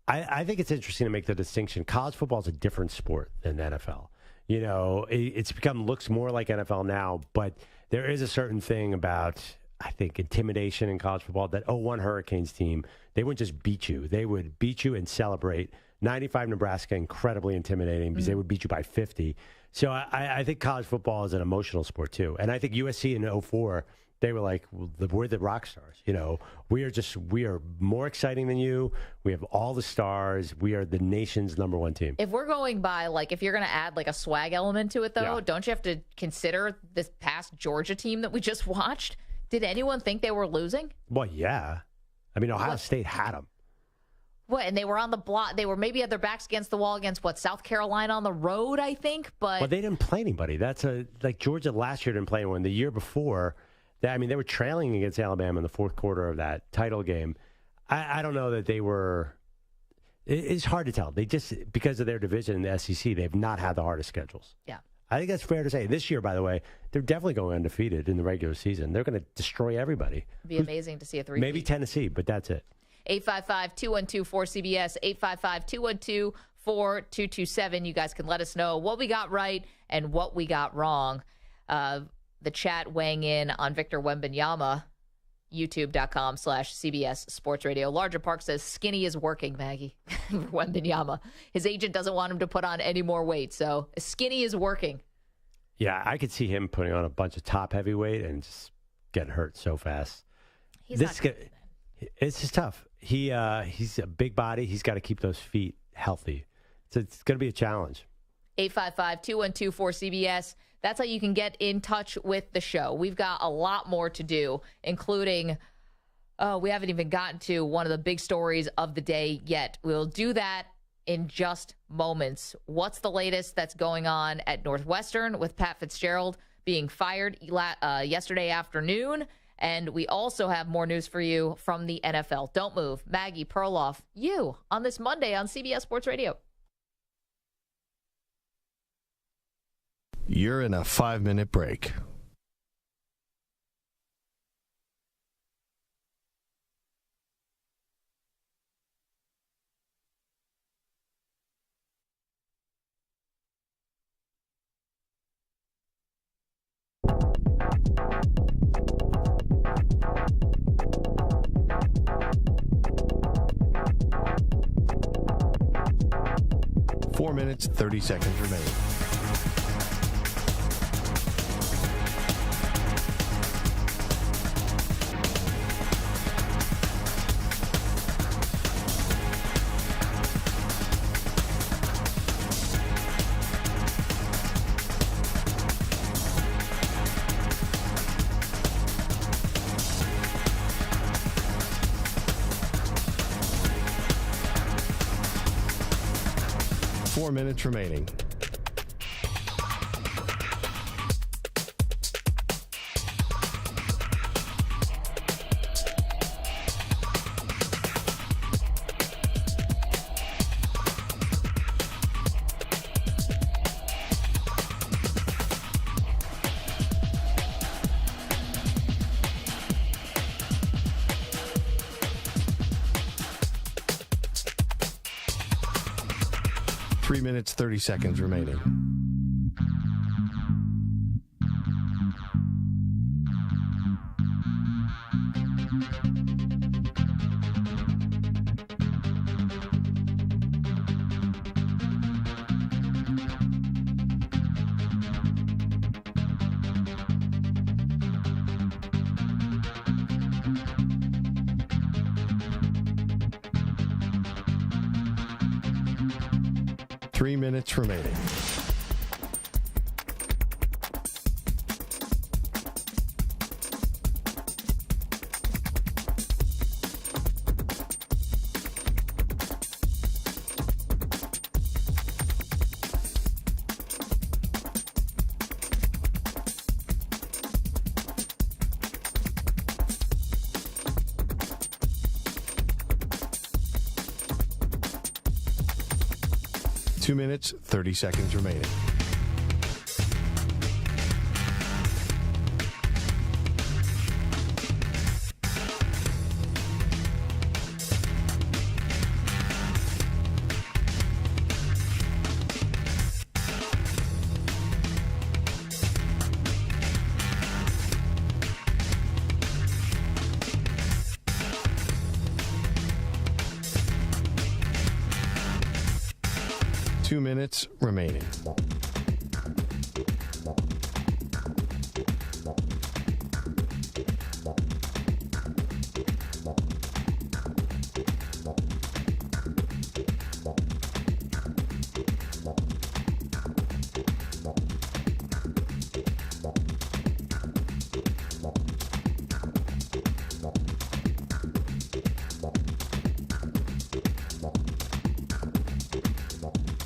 I think it's interesting to make the distinction. College football is a different sport than NFL. You know, it's looks more like NFL now, but there is a certain thing about, I think, intimidation in college football. That 01 Hurricanes team, they wouldn't just beat you. They would beat you and celebrate. 95 Nebraska, incredibly intimidating because they would beat you by 50. So I think college football is an emotional sport too. And I think USC in 04, they were like, we're the rock stars. You know, we are more exciting than you. We have all the stars. We are the nation's number one team. If we're going by, if you're going to add a swag element to it though, don't you have to consider this past Georgia team that we just watched? Did anyone think they were losing? Well, yeah. I mean, Ohio State had them. What? And they were on the block. They were maybe at their backs against the wall against South Carolina on the road, I think. But well, they didn't play anybody. That's like Georgia last year didn't play anyone. The year before, they were trailing against Alabama in the fourth quarter of that title game. I don't know that they were. It's hard to tell. They just, because of their division in the SEC, they've not had the hardest schedules. Yeah. I think that's fair to say. This year, by the way, they're definitely going undefeated in the regular season. They're going to destroy everybody. It'd be amazing to see a 3-peat. Maybe Tennessee, but that's it. 855-212-4CBS, 855-212-4227. You guys can let us know what we got right and what we got wrong. The chat weighing in on Victor Wembanyama, youtube.com/CBS Sports Radio. Larger Park says skinny is working, Maggie. Wembanyama. His agent doesn't want him to put on any more weight, so skinny is working. Yeah, I could see him putting on a bunch of top heavyweight and just getting hurt so fast. It's just tough. He's a big body. He's got to keep those feet healthy. So it's going to be a challenge. 855-212-4CBS. That's how you can get in touch with the show. We've got a lot more to do, including, we haven't even gotten to one of the big stories of the day yet. We'll do that in just moments. What's the latest that's going on at Northwestern with Pat Fitzgerald being fired yesterday afternoon? And we also have more news for you from the NFL. Don't move. Maggie, Perloff, you on this Monday on CBS Sports Radio. You're in a 5-minute break. Four minutes, 30 seconds remaining. Minutes remaining. Minutes, 30 seconds remaining. Minutes remaining. Two minutes, 30 seconds remaining. Minutes remaining.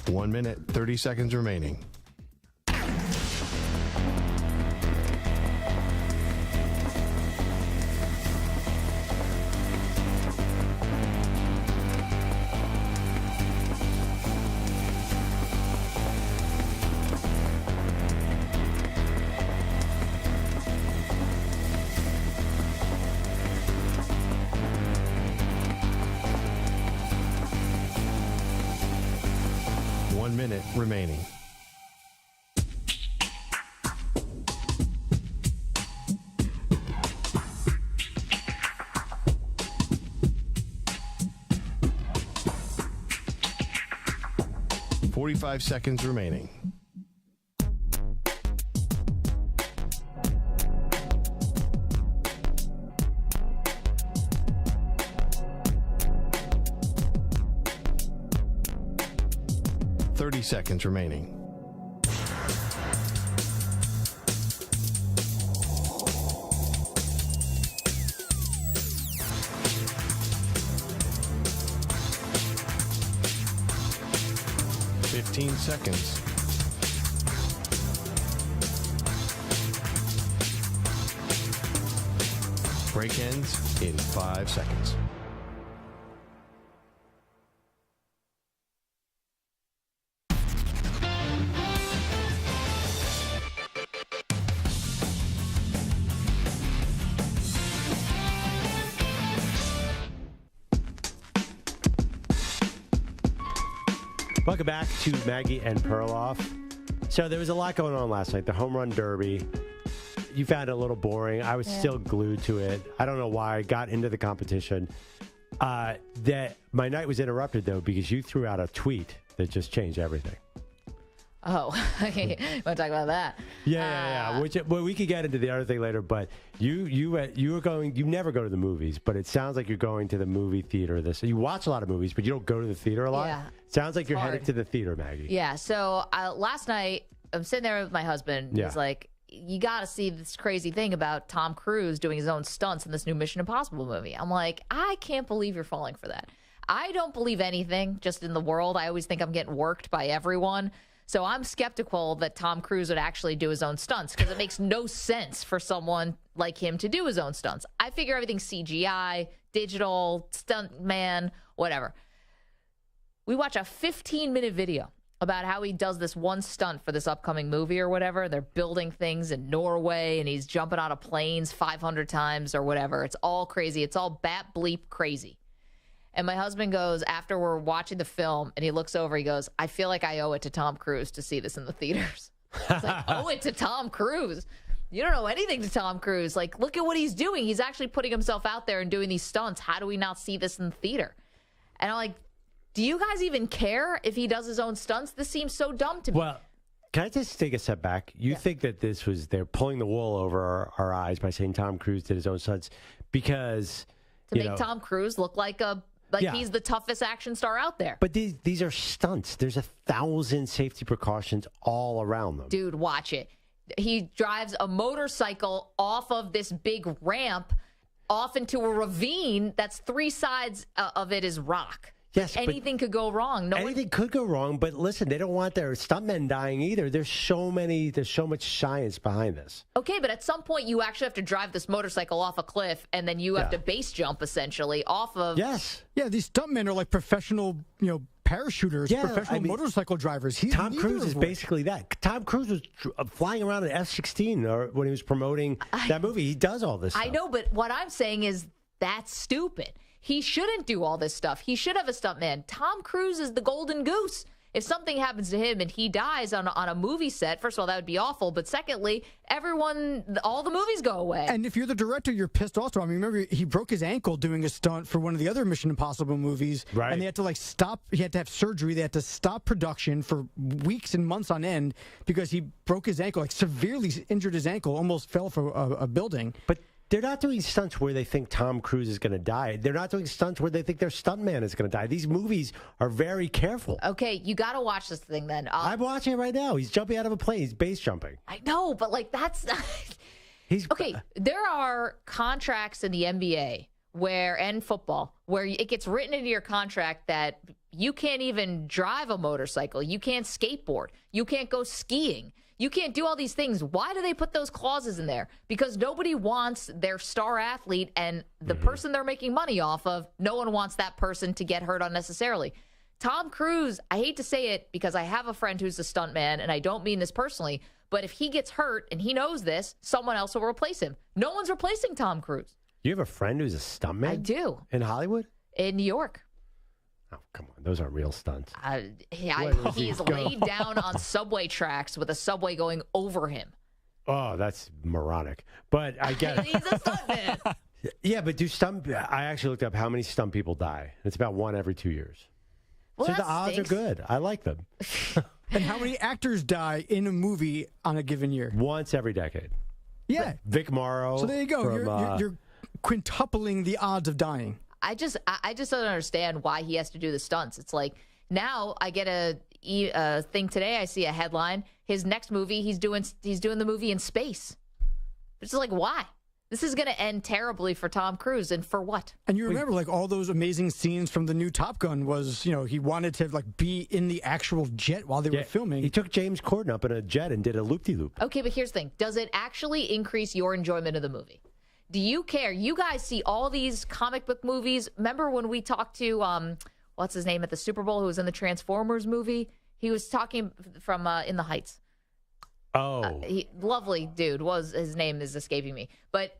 1 minute, 30 seconds remaining. Minute remaining. $45 seconds remaining. Seconds remaining. Seconds. Break ends in 5 seconds. Welcome back to Maggie and Perloff. So there was a lot going on last night. The home run derby. You found it a little boring. I was still glued to it. I don't know why I got into the competition. That my night was interrupted, though, because you threw out a tweet that just changed everything. Oh, okay. Want to talk about that? Yeah. Which, well, we could get into the other thing later. But you were going. You never go to the movies, but it sounds like you're going to the movie theater. You watch a lot of movies, but you don't go to the theater a lot. Yeah. Sounds like you're headed to the theater, Maggie. Yeah. So last night, I'm sitting there with my husband. He's like, "You got to see this crazy thing about Tom Cruise doing his own stunts in this new Mission Impossible movie." I'm like, I can't believe you're falling for that. I don't believe anything just in the world. I always think I'm getting worked by everyone. So I'm skeptical that Tom Cruise would actually do his own stunts because it makes no sense for someone like him to do his own stunts. I figure everything's CGI, digital, stunt man, whatever. We watch a 15-minute video about how he does this one stunt for this upcoming movie or whatever. They're building things in Norway, and he's jumping out of planes 500 times or whatever. It's all crazy. It's all bat bleep crazy. And my husband goes, after we're watching the film, and he looks over, he goes, I feel like I owe it to Tom Cruise to see this in the theaters. It's like, owe it to Tom Cruise? You don't owe anything to Tom Cruise. Like, look at what he's doing. He's actually putting himself out there and doing these stunts. How do we not see this in the theater? And I'm like, do you guys even care if he does his own stunts? This seems so dumb to me. Well, can I just take a step back? You think that they're pulling the wool over our eyes by saying Tom Cruise did his own stunts because... To make Tom Cruise look like he's the toughest action star out there. But these are stunts. There's 1,000 safety precautions all around them. Dude, watch it. He drives a motorcycle off of this big ramp off into a ravine that's 3 sides of it is rock. Yes, anything could go wrong. Anything could go wrong, but listen, they don't want their stuntmen dying either. There's so much science behind this. Okay, but at some point you actually have to drive this motorcycle off a cliff, and then you have to base jump essentially off of. Yes. Yeah, these stuntmen are like professional, parachuters, professional motorcycle drivers. Tom Cruise is basically that. Tom Cruise was flying around an F-16 or when he was promoting that movie. He does all this stuff. I know, but what I'm saying is that's stupid. He shouldn't do all this stuff. He should have a stuntman. Tom Cruise is the golden goose. If something happens to him and he dies on a movie set, first of all, that would be awful. But secondly, all the movies go away. And if you're the director, you're pissed also. I mean, remember, he broke his ankle doing a stunt for one of the other Mission Impossible movies. Right. And they had to stop. He had to have surgery. They had to stop production for weeks and months on end because he broke his ankle, severely injured his ankle, almost fell for a building. But they're not doing stunts where they think Tom Cruise is going to die. They're not doing stunts where they think their stuntman is going to die. These movies are very careful. Okay, you got to watch this thing then. I'm watching it right now. He's jumping out of a plane. He's base jumping. I know, but that's not... Okay, there are contracts in the NBA and football where it gets written into your contract that You can't even drive a motorcycle. You can't skateboard. You can't go skiing. You can't do all these things. Why do they put those clauses in there? Because nobody wants their star athlete and the person they're making money off of, no one wants that person to get hurt unnecessarily. Tom Cruise, I hate to say it because I have a friend who's a stuntman, and I don't mean this personally, but if he gets hurt and he knows this, someone else will replace him. No one's replacing Tom Cruise. You have a friend who's a stuntman? I do. In Hollywood? In New York. Oh, come on. Those aren't real stunts. He's laid down on subway tracks with a subway going over him. Oh, that's moronic. But I get He's a stuntman. Yeah, but I actually looked up how many stunt people die. It's about 1 every 2 years. Well, so the odds stinks. are good. I like them. And how many actors die in a movie on a given year? Once every decade. Yeah. Vic Morrow. So there you go. You're quintupling the odds of dying. I just don't understand why he has to do the stunts. It's like now I get a thing today. I see a headline. His next movie, he's doing the movie in space. It's like, why? This is going to end terribly for Tom Cruise, and for what? And you remember, like, all those amazing scenes from the new Top Gun was, he wanted to, like, be in the actual jet while they were filming. He took James Corden up in a jet and did a loop-de-loop. Okay, but here's the thing. Does it actually increase your enjoyment of the movie? Do you care? You guys see all these comic book movies. Remember when we talked to, what's his name at the Super Bowl, who was in the Transformers movie? He was talking from In the Heights. Oh. Lovely dude. His name is escaping me. But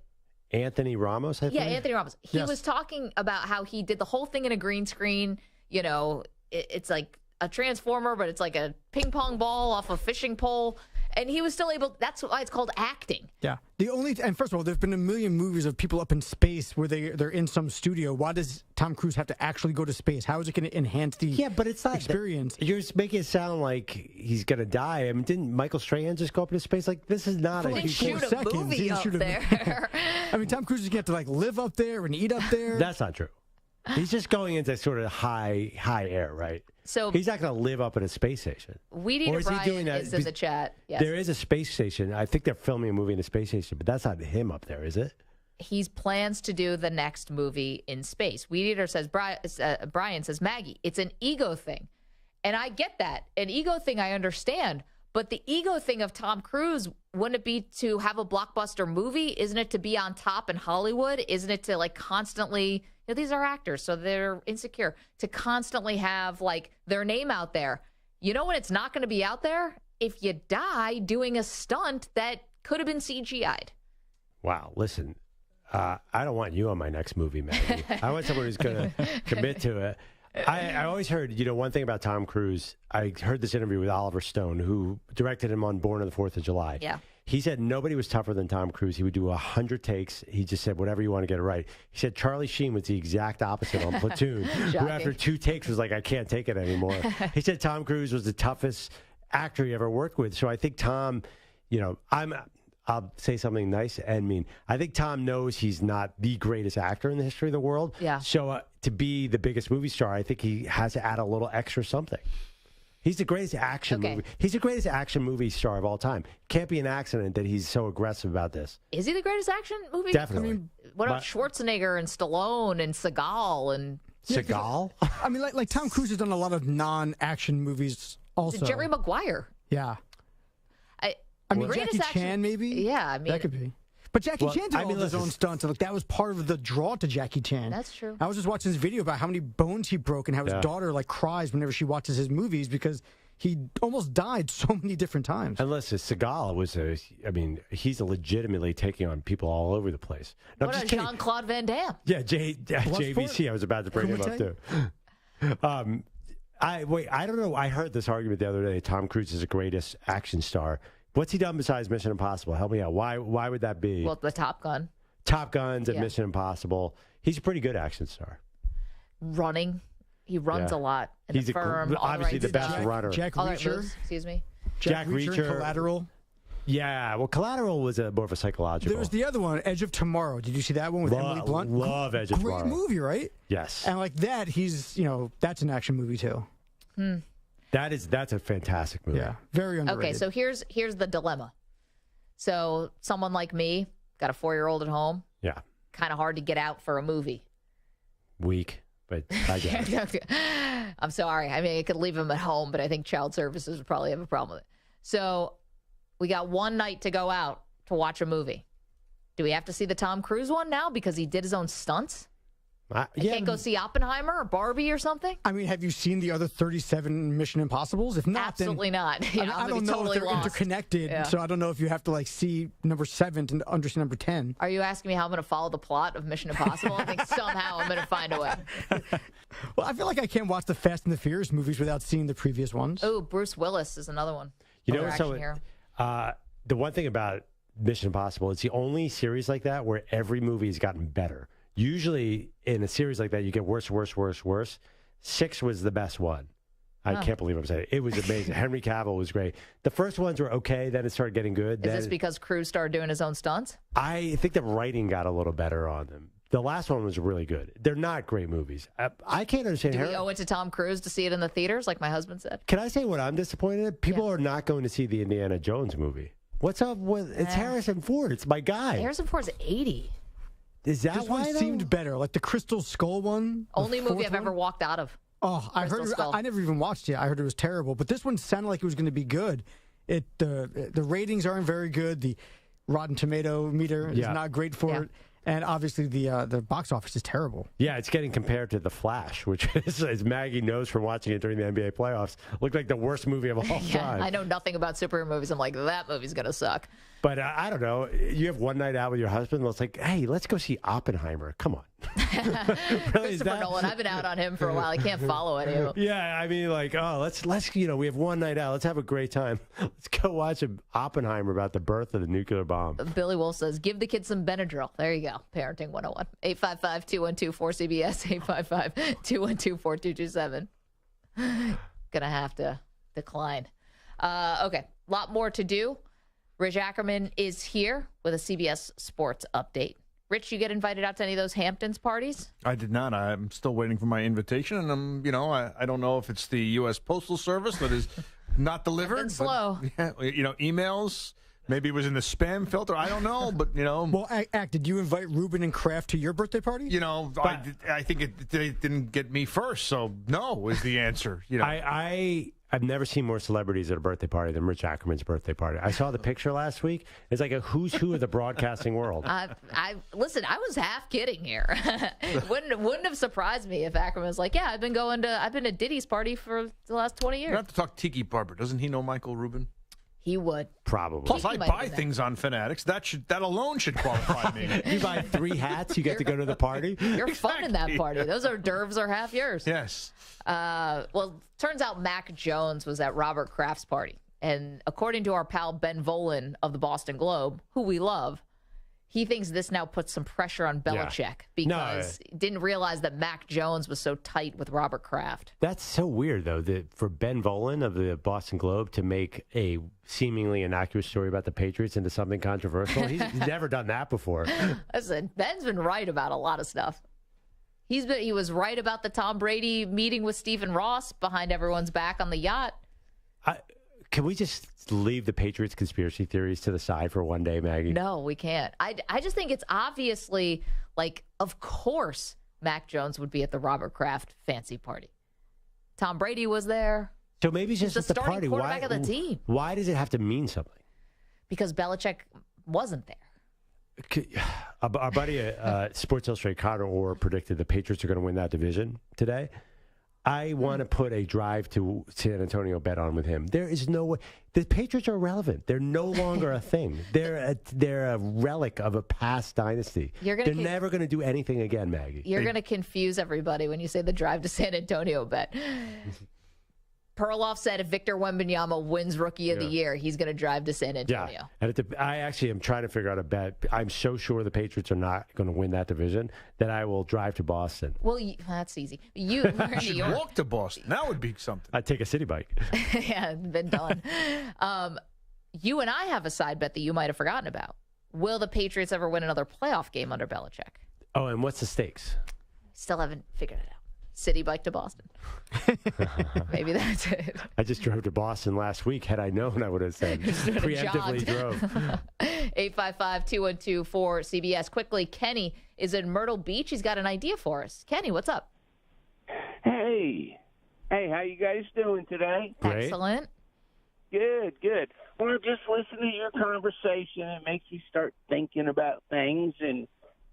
Anthony Ramos, I think? Yeah, Anthony Ramos. He was talking about how he did the whole thing in a green screen. It's like a transformer, but it's like a ping pong ball off a fishing pole. And he was still able, that's why it's called acting. Yeah. And first of all, there's been a million movies of people up in space where they're in some studio. Why does Tom Cruise have to actually go to space? How is it going to enhance the but it's not experience? You're just making it sound like he's going to die. I mean, didn't Michael Strahan just go up into space? Like, this is not He shoot a movie up there. I mean, Tom Cruise is going to have to, like, live up there and eat up there. That's not true. He's just going into sort of high air, right? So he's not going to live up in a space station. Weedy O'Brien is in the chat. Yes. There is a space station. I think they're filming a movie in the space station, but that's not him up there, is it? He plans to do the next movie in space. Weed Eater says, Brian says, Maggie, it's an ego thing. And I get that. An ego thing I understand. But the ego thing of Tom Cruise, wouldn't it be to have a blockbuster movie? Isn't it to be on top in Hollywood? Isn't it to, like, constantly... these are actors, so they're insecure. To constantly have, like, their name out there. You know when it's not going to be out there? If you die doing a stunt that could have been CGI'd. Wow, listen, I don't want you on my next movie, Maggie. I want someone who's going to commit to it. I always heard, one thing about Tom Cruise, I heard this interview with Oliver Stone, who directed him on Born on the 4th of July. Yeah. He said nobody was tougher than Tom Cruise. He would do 100 takes. He just said, whatever you want to get it right. He said Charlie Sheen was the exact opposite on Platoon, who after 2 takes was like, I can't take it anymore. He said Tom Cruise was the toughest actor he ever worked with. So I think Tom, I'll say something nice and mean. I think Tom knows he's not the greatest actor in the history of the world. Yeah. So to be the biggest movie star, I think he has to add a little extra something. He's the greatest action movie. He's the greatest action movie star of all time. Can't be an accident that he's so aggressive about this. Is he the greatest action movie? Definitely. I mean, what about Schwarzenegger and Stallone and Seagal and Seagal? I mean, like Tom Cruise has done a lot of non-action movies also. Jerry Maguire. Yeah. I mean, Jackie Chan, maybe? Yeah, I mean... That could be. But Jackie Chan did all of his own stunts, and that was part of the draw to Jackie Chan. That's true. I was just watching this video about how many bones he broke and how his daughter, cries whenever she watches his movies because he almost died so many different times. And listen, Seagal was he's legitimately taking on people all over the place. What about Jean-Claude Van Damme? Yeah, JVC, I was about to bring him up, too. I don't know. I heard this argument the other day. Tom Cruise is the greatest action star. What's he done besides Mission Impossible? Help me out. Why would that be? Well, the Top Gun. Top Guns and Mission Impossible. He's a pretty good action star. Running. He runs a lot. He's obviously the best runner. Jack Reacher. Excuse me. Jack Reacher. Collateral. Yeah, well, Collateral was more of a psychological. There was the other one, Edge of Tomorrow. Did you see that one with Emily Blunt? Love Edge of Tomorrow. Great movie, right? Yes. And like that, that's an action movie too. That's a fantastic movie. Yeah, very underrated. Okay, so here's the dilemma. So someone like me, got a 4-year-old at home. Yeah. Kind of hard to get out for a movie. Weak. but I get it. I'm sorry. I mean, I could leave him at home, but I think child services would probably have a problem with it. So we got one night to go out to watch a movie. Do we have to see the Tom Cruise one now because he did his own stunts? I can't go see Oppenheimer or Barbie or something? I mean, have you seen the other 37 Mission Impossibles? If not, absolutely not. I don't know totally if they're lost. interconnected, so I don't know if you have to see number 7 to understand number 10. Are you asking me how I'm going to follow the plot of Mission Impossible? I think somehow I'm going to find a way. Well, I feel like I can't watch the Fast and the Furious movies without seeing the previous ones. Oh, Bruce Willis is another one. You know, the one thing about Mission Impossible, it's the only series like that where every movie has gotten better. Usually in a series like that, you get worse. 6 was the best one. I can't believe I'm saying it. It was amazing. Henry Cavill was great. The first ones were okay. Then it started getting good. Is this because Cruise started doing his own stunts? I think the writing got a little better on them. The last one was really good. They're not great movies. I can't understand. Do we owe it to Tom Cruise to see it in the theaters, like my husband said? Can I say what I'm disappointed in? People are not going to see the Indiana Jones movie. What's up with it's Harrison Ford? It's my guy. Harrison Ford's 80. Is that this why one seemed better? Like the Crystal Skull one? Only movie I've ever walked out of. Oh, I heard. I never even watched it. I heard it was terrible. But this one sounded like it was going to be good. The ratings aren't very good. The Rotten Tomato meter is not great for it. And obviously the box office is terrible. Yeah, it's getting compared to The Flash, which is, as Maggie knows from watching it during the NBA playoffs, looked like the worst movie of all time. I know nothing about superhero movies. I'm like, that movie's going to suck. But I don't know. You have one night out with your husband. It's like, hey, let's go see Oppenheimer. Come on. Really, Christopher Nolan. I've been out on him for a while. I can't follow any of them. Yeah, I mean, like, let's we have one night out. Let's have a great time. Let's go watch Oppenheimer about the birth of the nuclear bomb. Billy Wolf says, give the kids some Benadryl. There you go. Parenting 101. 855-212-4CBS. 855-212-4227. Gonna have to decline. Okay, a lot more to do. Rich Ackerman is here with a CBS Sports update. Rich, you get invited out to any of those Hamptons parties? I did not. I'm still waiting for my invitation, and I don't know if it's the U.S. Postal Service that is not delivered. Been slow. Yeah, emails. Maybe it was in the spam filter. I don't know, but Well, did you invite Ruben and Kraft to your birthday party? I think they didn't get me first, so no is the answer. I've never seen more celebrities at a birthday party than Rich Ackerman's birthday party. I saw the picture last week. It's like a who's who of the broadcasting world. Listen, I was half kidding here. wouldn't have surprised me if Ackerman was like, yeah, I've been to Diddy's party for the last 20 years. You have to talk Tiki Barber. Doesn't he know Michael Rubin? He would. Probably. Plus, I buy things on Fanatics. That alone should qualify me. You buy 3 hats, you get to go to the party. You're fun in that party. Those hors d'oeuvres are half yours. Yes. Well, turns out Mac Jones was at Robert Kraft's party. And according to our pal Ben Volen of the Boston Globe, who we love, he thinks this now puts some pressure on Belichick because he didn't realize that Mac Jones was so tight with Robert Kraft. That's so weird, though, that for Ben Volen of the Boston Globe to make a seemingly innocuous story about the Patriots into something controversial. He's never done that before. Listen, Ben's been right about a lot of stuff. He was right about the Tom Brady meeting with Stephen Ross behind everyone's back on the yacht. Can we just leave the Patriots conspiracy theories to the side for one day, Maggie? No, we can't. I just think it's obviously, of course, Mac Jones would be at the Robert Kraft fancy party. Tom Brady was there. So maybe it's just He's at the party. Quarterback of the team. Why does it have to mean something? Because Belichick wasn't there. Our buddy Sports Illustrated, Connor Orr, predicted the Patriots are going to win that division today. I want to put a drive to San Antonio bet on with him. There is no way. The Patriots are irrelevant. They're no longer a thing. They're a relic of a past dynasty. They're never going to do anything again, Maggie. You're going to confuse everybody when you say the drive to San Antonio bet. Perloff said if Victor Wembanyama wins Rookie of the Year, he's going to drive to San Antonio. Yeah, and I actually am trying to figure out a bet. I'm so sure the Patriots are not going to win that division that I will drive to Boston. Well, that's easy. You should walk to Boston. That would be something. I'd take a city bike. Yeah, been done. You and I have a side bet that you might have forgotten about. Will the Patriots ever win another playoff game under Belichick? Oh, and what's the stakes? Still haven't figured it out. City bike to Boston. Maybe that's it. I just drove to Boston last week. Had I known, I would have said preemptively drove. 855-212-4CBS. Quickly, Kenny is in Myrtle Beach. He's got an idea for us. Kenny, what's up? Hey, how you guys doing today? Great. Excellent. Good. Well, just listen to your conversation. It makes me start thinking about things, and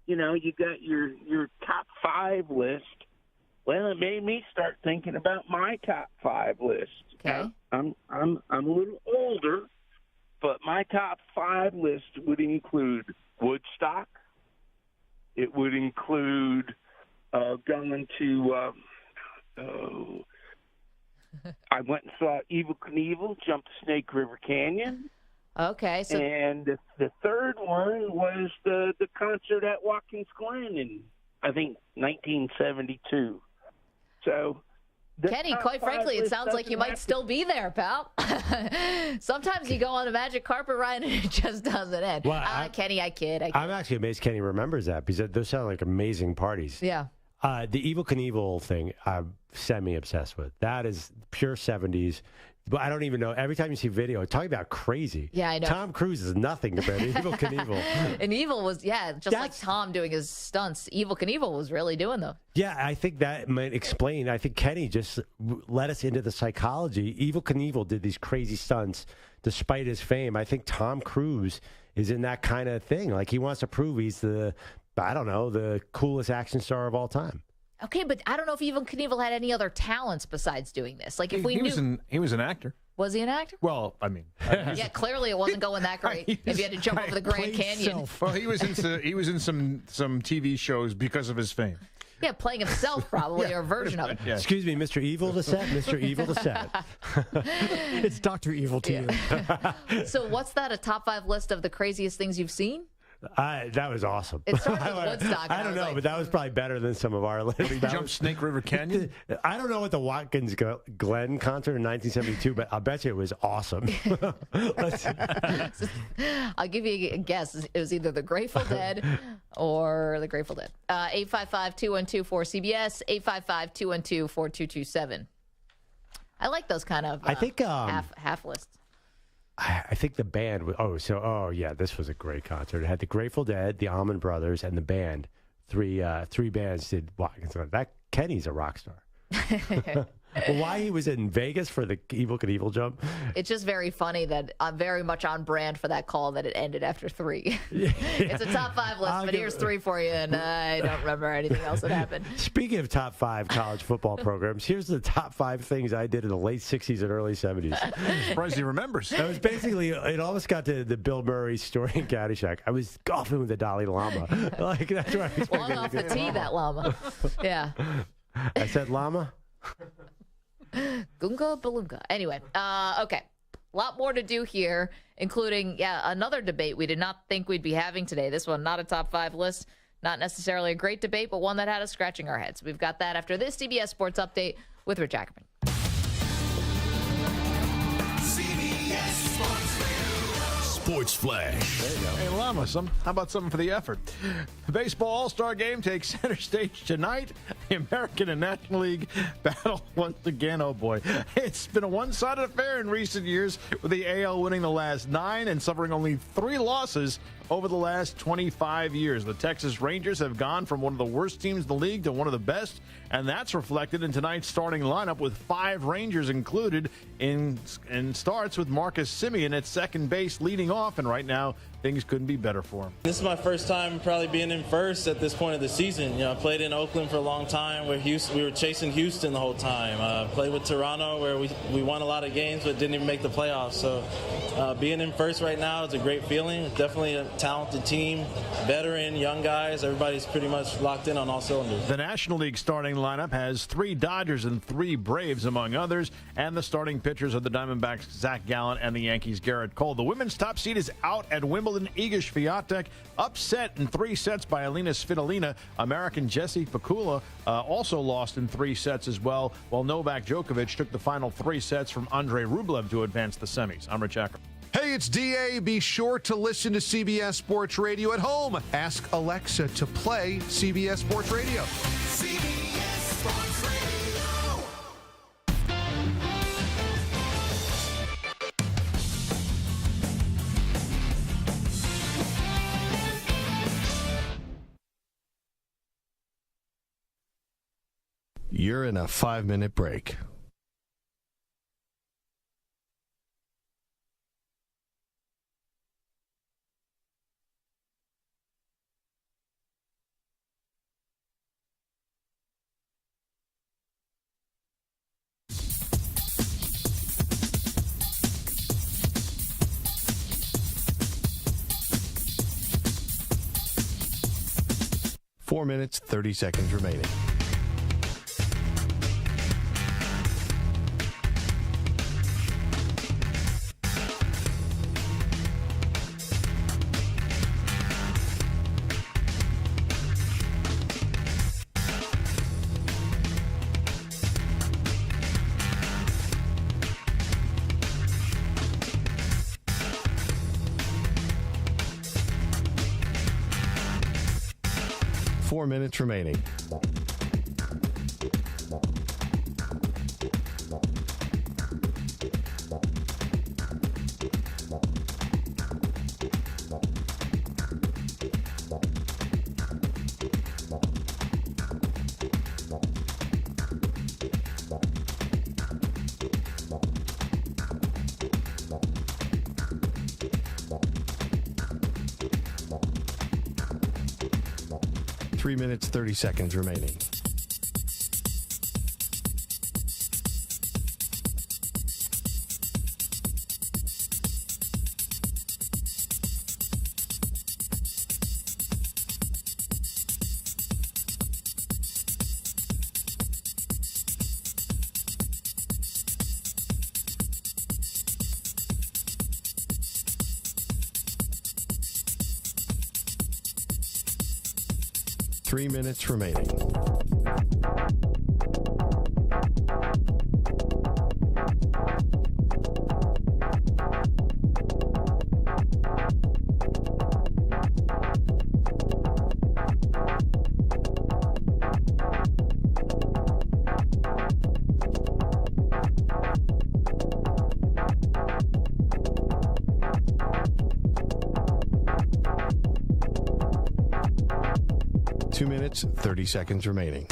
you got your top 5 list. Well, it made me start thinking about my top 5 list. Okay. I'm a little older, but my top 5 list would include Woodstock. It would include going to. I went and saw Evel Knievel jump Snake River Canyon. Okay, so and the third one was the concert at Watkins Glen in, I think, 1972. So, Kenny, quite frankly, it sounds like you might still be there, pal. Sometimes you go on a magic carpet ride and it just doesn't end. Well, Kenny, I kid. I'm actually amazed Kenny remembers that because those sound like amazing parties. Yeah. The Evel Knievel thing, I'm semi-obsessed with. That is pure 70s. But I don't even know. Every time you see video, talking about crazy. Yeah, I know. Tom Cruise is nothing compared to Evel Knievel. And Evel was, like Tom doing his stunts. Evel Knievel was really doing those. Yeah, I think that might explain. I think Kenny just let us into the psychology. Evel Knievel did these crazy stunts despite his fame. I think Tom Cruise is in that kind of thing. Like, he wants to prove he's the coolest action star of all time. Okay, but I don't know if Evel Knievel had any other talents besides doing this. Like, if he was an actor. Was he an actor? Well, I mean, yeah, clearly it wasn't going that great. If you had to jump over the Grand Canyon. Well, he was in some TV shows because of his fame. Yeah, playing himself probably, or a version of it. Yeah. Excuse me, Mr. Evil to set? Mr. Evil to set. It's Dr. Evil to you. So what's that, a top 5 list of the craziest things you've seen? That was awesome. It started with Woodstock. I don't know, but that was probably better than some of our lists. Jump Snake River Canyon? I don't know what the Watkins Glen concert in 1972, but I'll bet you it was awesome. I'll give you a guess. It was either the Grateful Dead or the Grateful Dead. 855-212-4CBS, 855-212-4227. I like those kind of I think half lists. I think the band was, this was a great concert. It had the Grateful Dead, the Allman Brothers, and the band. Three bands did Watkins Glen. That Kenny's a rock star. Well, why he was in Vegas for the Evel Knievel jump? It's just very funny that I'm very much on brand for that call that it ended after 3. It's a top 5 list, but here's 3 for you, and I don't remember anything else that happened. Speaking of top 5 college football programs, here's the top 5 things I did in the late 60s and early 70s. I'm surprised he remembers. It was basically, it almost got to the Bill Murray story in Caddyshack. I was golfing with the Dalai Lama. Like, that's what I expected. Long off the tee, that llama. Yeah. I said llama? Gunga Balunga. Anyway, okay. A lot more to do here, including, another debate we did not think we'd be having today. This one, not a top 5 list, not necessarily a great debate, but one that had us scratching our heads. We've got that after this CBS Sports Update with Rich Ackerman. CBS Sports Radio. Sports Flash. There you go. Hey, Llama, how about something for the effort? The Baseball All-Star Game takes center stage tonight. The American and National League battle once again. Oh, boy. It's been a one-sided affair in recent years, with the AL winning the last 9 and suffering only 3 losses over the last 25 years. The Texas Rangers have gone from one of the worst teams in the league to one of the best, and that's reflected in tonight's starting lineup, with 5 Rangers included in starts, with Marcus Semien at second base leading off, and right now things couldn't be better for him. This is my first time probably being in first at this point of the season. I played in Oakland for a long time where we were chasing Houston the whole time. Played with Toronto where we won a lot of games but didn't even make the playoffs. So being in first right now is a great feeling. It's definitely a talented team, veteran, young guys. Everybody's pretty much locked in on all cylinders. The National League starting lineup has 3 Dodgers and 3 Braves, among others, and the starting pitchers are the Diamondbacks' Zach Gallen and the Yankees' Garrett Cole. The women's top seed is out at Wimbledon. Iga Swiatek upset in 3 sets by Alina Svitolina. American Jessie Pegula also lost in 3 sets as well, while Novak Djokovic took the final 3 sets from Andrei Rublev to advance the semis. I'm Rich Ackerman. Hey, it's DA. Be sure to listen to CBS Sports Radio at home. Ask Alexa to play CBS Sports Radio. CBS Sports Radio. You're in a 5-minute break. Four minutes, 30 seconds remaining. Four minutes remaining. Three minutes, 30 seconds remaining. Three minutes remaining. Two minutes, 30 seconds remaining.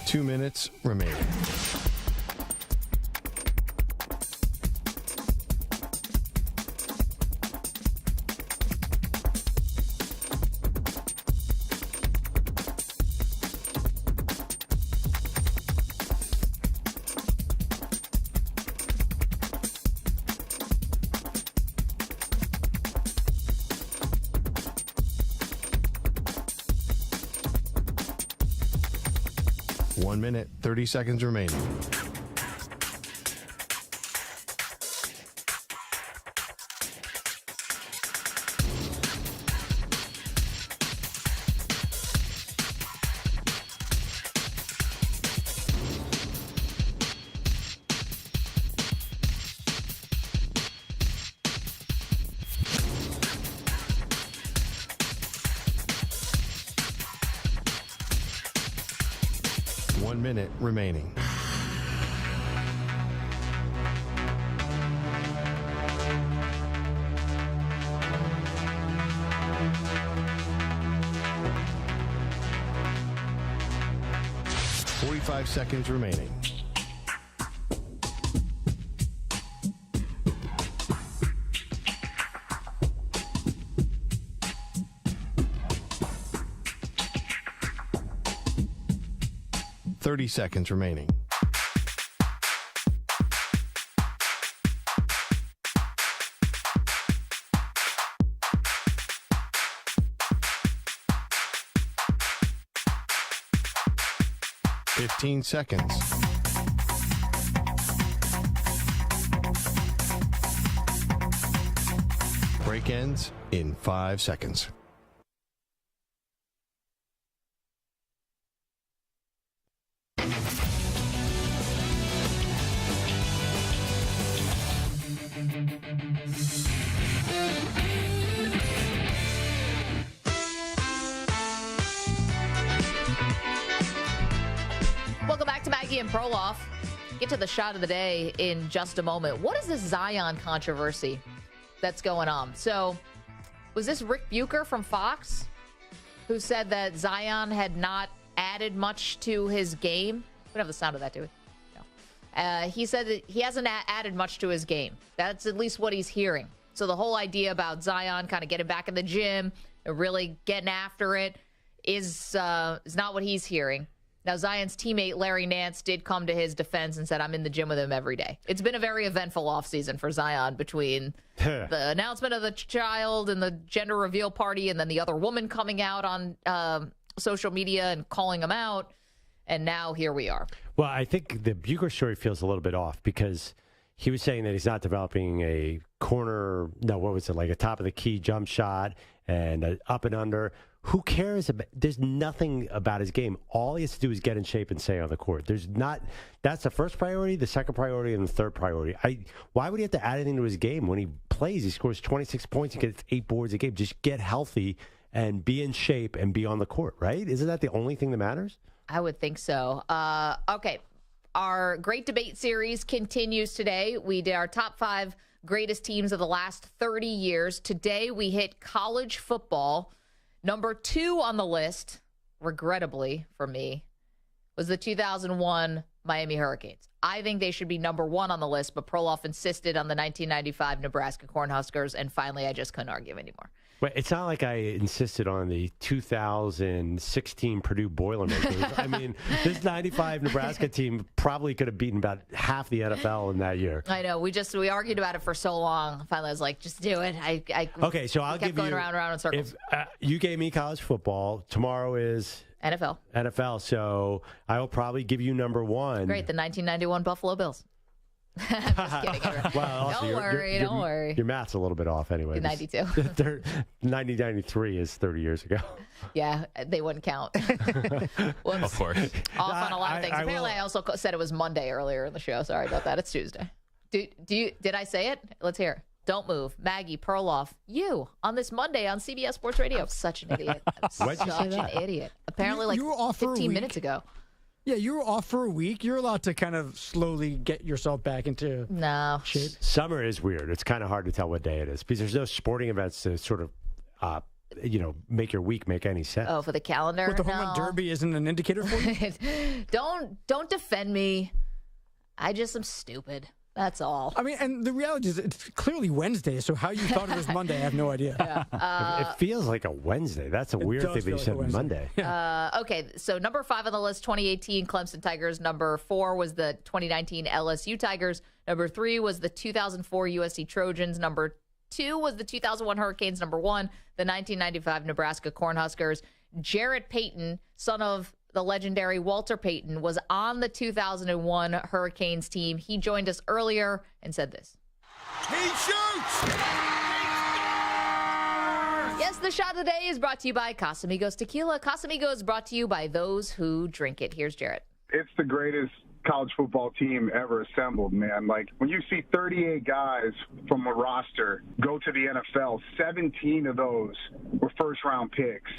Two minutes remaining. One minute, 30 seconds remaining. One minute remaining. Five seconds remaining. Seconds remaining. Fifteen seconds. Break ends in 5 seconds. and Perloff. Get to the shot of the day in just a moment. What is this Zion controversy that's going on? So, was this Rick Bucher from Fox who said that Zion had not added much to his game? We don't have the sound of that, do we? No. He said that he hasn't added much to his game. That's at least what he's hearing. So the whole idea about Zion kind of getting back in the gym and really getting after it is not what he's hearing. Now, Zion's teammate Larry Nance did come to his defense and said, I'm in the gym with him every day. It's been a very eventful offseason for Zion between the announcement of the child and the gender reveal party and then the other woman coming out on social media and calling him out. And now here we are. Well, I think the Bucher story feels a little bit off because he was saying that he's not developing a corner, like a top of the key jump shot and a up and under. Who cares? There's nothing about his game. All he has to do is get in shape and stay on the court. That's the first priority, the second priority, and the third priority. Why would he have to add anything to his game? When he plays, he scores 26 points and gets 8 boards a game. Just get healthy and be in shape and be on the court, right? Isn't that the only thing that matters? I would think so. Okay. Our great debate series continues today. We did our top 5 greatest teams of the last 30 years. Today we hit college football. Number 2 on the list, regrettably for me, was the 2001 Miami Hurricanes. I think they should be number 1 on the list, but Perloff insisted on the 1995 Nebraska Cornhuskers, and finally I just couldn't argue anymore. Well, it's not like I insisted on the 2016 Purdue Boilermakers. I mean, this 95 Nebraska team probably could have beaten about half the NFL in that year. I know. We argued about it for so long. Finally, I was like, just do it. Okay, so I'll give you. Kept going around and around in circles. If you gave me college football, tomorrow is NFL. So I will probably give you number 1. Great, the 1991 Buffalo Bills. I'm just kidding. Well, also, don't worry. Your math's a little bit off anyway. 92. 1993 is 30 years ago. Yeah, they wouldn't count. Whoops. Of course. Off on a lot of things. Apparently, I also said it was Monday earlier in the show. Sorry about that. It's Tuesday. Did I say it? Let's hear it. Don't move. Maggie, Perloff, you on this Monday on CBS Sports Radio. I'm such an idiot. Why'd you say that? An idiot. Apparently, you were off 15 minutes ago. Yeah, you were off for a week. You're allowed to kind of slowly get yourself back into shape. Summer is weird. It's kind of hard to tell what day it is because there's no sporting events to sort of, make your week make any sense. Oh, for the calendar? But the home run derby isn't an indicator for you? Don't defend me. I just am stupid. That's all. I mean, and the reality is it's clearly Wednesday, so how you thought it was Monday, I have no idea. Yeah. It feels like a Wednesday. That's a weird thing that you said Monday. Okay, so number 5 on the list, 2018 Clemson Tigers. Number 4 was the 2019 LSU Tigers. Number 3 was the 2004 USC Trojans. Number 2 was the 2001 Hurricanes. Number 1, the 1995 Nebraska Cornhuskers. Jarrett Payton, son of the legendary Walter Payton, was on the 2001 Hurricanes team. He joined us earlier and said this. He shoots! Yes, the shot of the day is brought to you by Casamigos Tequila. Casamigos brought to you by those who drink it. Here's Jarrett. It's the greatest college football team ever assembled, man. Like, when you see 38 guys from a roster go to the NFL, 17 of those were first-round picks.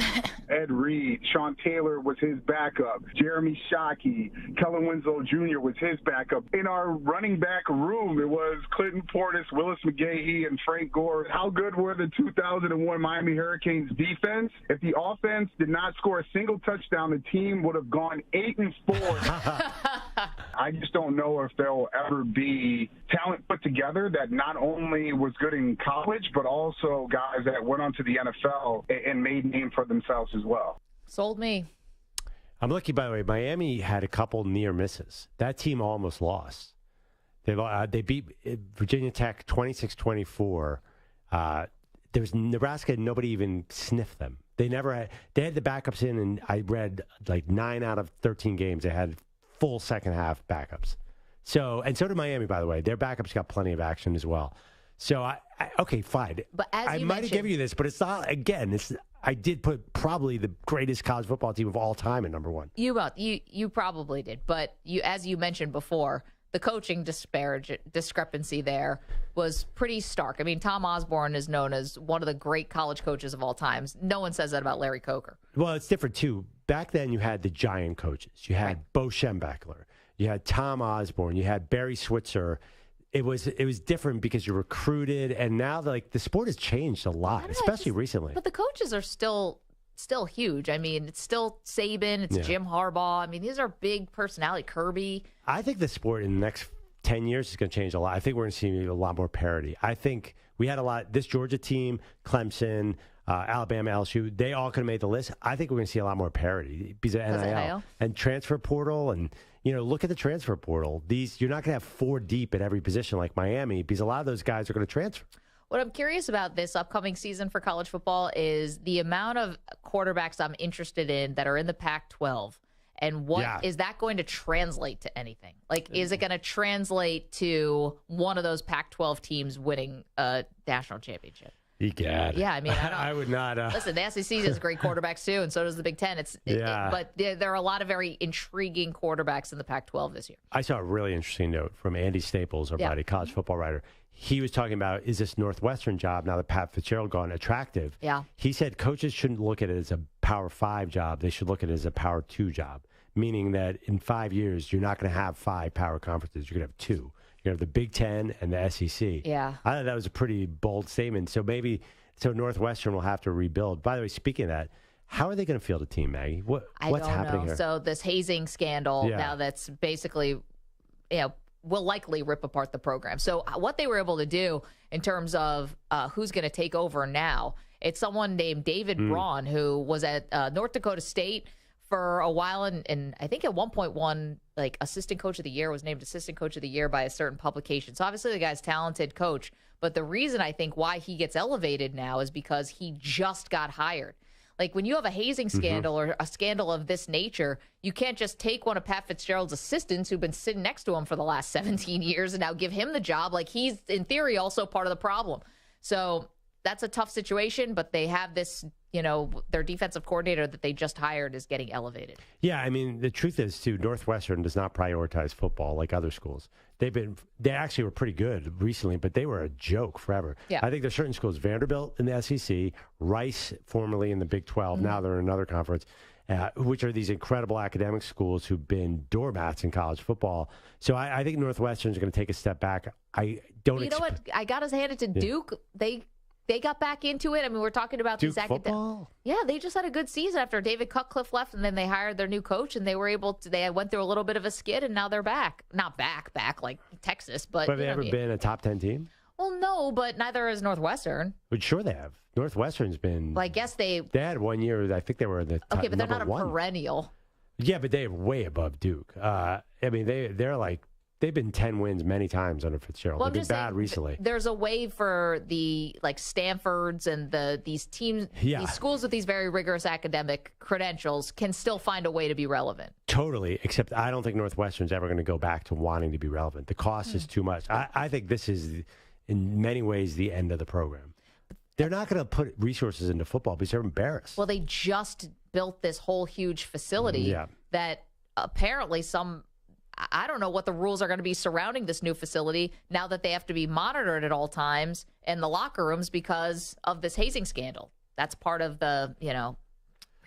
Ed Reed, Sean Taylor was his backup. Jeremy Shockey, Kellen Winslow Jr. was his backup. In our running back room, it was Clinton Portis, Willis McGahee, and Frank Gore. How good were the 2001 Miami Hurricanes defense? If the offense did not score a single touchdown, the team would have gone 8-4. I just don't know if there'll ever be talent put together that not only was good in college, but also guys that went on to the NFL and made name for themselves as well. Sold me. I'm lucky, by the way. Miami had a couple near misses. That team almost lost. They beat Virginia Tech 26-24. There was Nebraska, nobody even sniffed them. They had the backups in, and I read like 9 out of 13 games they had full second half backups. So did Miami, by the way. Their backups got plenty of action as well. So okay, fine. But as I might have given you this, but it's not. Again, I did put probably the greatest college football team of all time at number 1. You probably did, but as you mentioned before, the coaching discrepancy there was pretty stark. I mean, Tom Osborne is known as one of the great college coaches of all time. No one says that about Larry Coker. Well, it's different too. Back then, you had the giant coaches. You had Bo Schembechler. You had Tom Osborne. You had Barry Switzer. It was different because you recruited, and now the sport has changed a lot, especially recently. But the coaches are still huge. I mean, it's still Saban, it's Jim Harbaugh. I mean, these are big personality. Kirby. I think the sport in the next 10 years is going to change a lot. I think we're going to see a lot more parity. I think we had a lot. This Georgia team, Clemson, Alabama, LSU, they all could have made the list. I think we're going to see a lot more parity because of NIL and transfer portal. And, look at the transfer portal. You're not going to have 4 deep at every position like Miami because a lot of those guys are going to transfer. What I'm curious about this upcoming season for college football is the amount of quarterbacks I'm interested in that are in the Pac-12. And what is that going to translate to anything? Like, is it going to translate to one of those Pac-12 teams winning a national championship? Egad. Yeah, I mean, I would not. Listen, the SEC has great quarterbacks too, and so does the Big Ten. But there are a lot of very intriguing quarterbacks in the Pac-12 this year. I saw a really interesting note from Andy Staples, our buddy, college football writer. He was talking about, is this Northwestern job, now that Pat Fitzgerald gone, attractive? Yeah. He said coaches shouldn't look at it as a Power 5 job. They should look at it as a Power 2 job, meaning that in 5 years, you're not going to have 5 power conferences. You're going to have 2. You're going to have the Big Ten and the SEC. Yeah. I thought that was a pretty bold statement. So Northwestern will have to rebuild. By the way, speaking of that, how are they going to field a team, Maggie? What's happening here? So this hazing scandal now that's basically, will likely rip apart the program. So what they were able to do in terms of who's going to take over now, it's someone named David Braun, who was at North Dakota State for a while, and I think at one point won assistant coach of the year, was named assistant coach of the year by a certain publication. So obviously the guy's a talented coach, but the reason I think why he gets elevated now is because he just got hired. Like, when you have a hazing scandal or a scandal of this nature, you can't just take one of Pat Fitzgerald's assistants who've been sitting next to him for the last 17 years and now give him the job. Like, he's, in theory, also part of the problem. So that's a tough situation, but they have this, their defensive coordinator that they just hired is getting elevated. Yeah, I mean, the truth is, too, Northwestern does not prioritize football like other schools. They actually were pretty good recently, but they were a joke forever. Yeah. I think there's certain schools, Vanderbilt in the SEC, Rice, formerly in the Big 12, now they're in another conference, which are these incredible academic schools who've been doormats in college football. So I think Northwestern's going to take a step back. I don't. You know what? I got to hand it to Duke. They got back into it. I mean, we're talking about Duke these football. Yeah, they just had a good season after David Cutcliffe left, and then they hired their new coach, and they were able to. They went through a little bit of a skid, and now they're back. Not back like Texas, but have they ever been a top 10 team? Well, no, but neither is Northwestern. But sure, they have. Northwestern's been. Well, I guess they had 1 year. I think they were in the top, okay, but they're not a one. perennial. Yeah, but they're way above Duke. I mean, they're like. They've been 10 wins many times under Fitzgerald. Well, They've been bad recently. There's a way for the Stanfords and these teams, these schools with these very rigorous academic credentials can still find a way to be relevant. Totally, except I don't think Northwestern's ever going to go back to wanting to be relevant. The cost is too much. I think this is, in many ways, the end of the program. They're not going to put resources into football because they're embarrassed. Well, they just built this whole huge facility that apparently I don't know what the rules are going to be surrounding this new facility now that they have to be monitored at all times in the locker rooms because of this hazing scandal. That's part of the,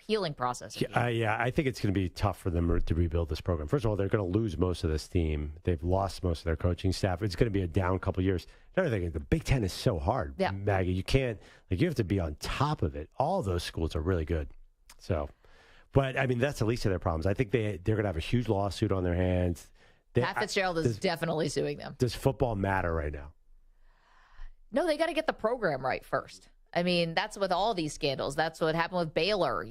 healing process. I think it's going to be tough for them to rebuild this program. First of all, they're going to lose most of this team. They've lost most of their coaching staff. It's going to be a down couple of years. Another thing, the Big Ten is so hard, Maggie. You can't, you have to be on top of it. All those schools are really good. So... But, I mean, that's the least of their problems. I think they're going to have a huge lawsuit on their hands. Pat Fitzgerald is definitely suing them. Does football matter right now? No, they got to get the program right first. I mean, that's with all these scandals. That's what happened with Baylor.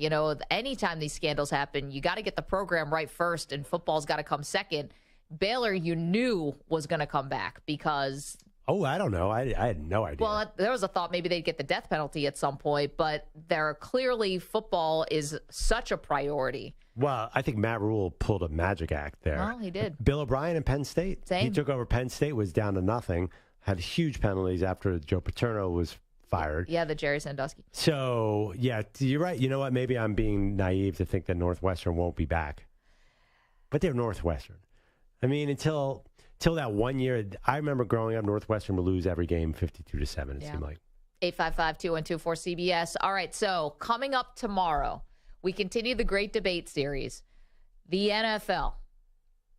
Anytime these scandals happen, you got to get the program right first, and football's got to come second. Baylor, you knew was going to come back because... Oh, I don't know. I had no idea. Well, there was a thought maybe they'd get the death penalty at some point, but clearly football is such a priority. Well, I think Matt Rule pulled a magic act there. Well, he did. Bill O'Brien in Penn State. Same. He took over Penn State, was down to nothing, had huge penalties after Joe Paterno was fired. Yeah, the Jerry Sandusky. So, yeah, you're right. You know what? Maybe I'm being naive to think that Northwestern won't be back. But they're Northwestern. I mean, until that 1 year, I remember growing up, Northwestern would lose every game 52-7, it seemed like. 855-212-4CBS. All right, so coming up tomorrow, we continue the great debate series. The NFL.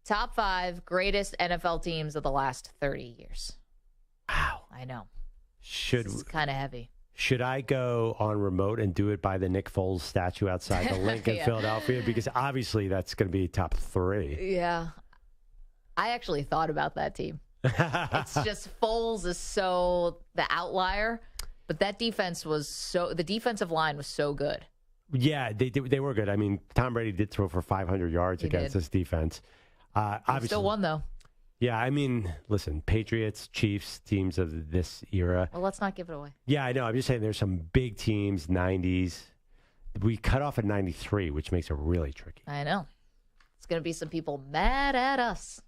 Top 5 greatest NFL teams of the last 30 years. Wow. I know. This is kind of heavy. Should I go on remote and do it by the Nick Foles statue outside the link in Philadelphia? Because obviously that's going to be top 3. Yeah. I actually thought about that team. It's just Foles is so the outlier, but that defense the defensive line was so good. Yeah, they were good. I mean, Tom Brady did throw for 500 yards against this defense. Obviously, still won, though. Yeah, I mean, listen, Patriots, Chiefs, teams of this era. Well, let's not give it away. Yeah, I know. I'm just saying there's some big teams, 90s. We cut off at 93, which makes it really tricky. I know. It's going to be some people mad at us,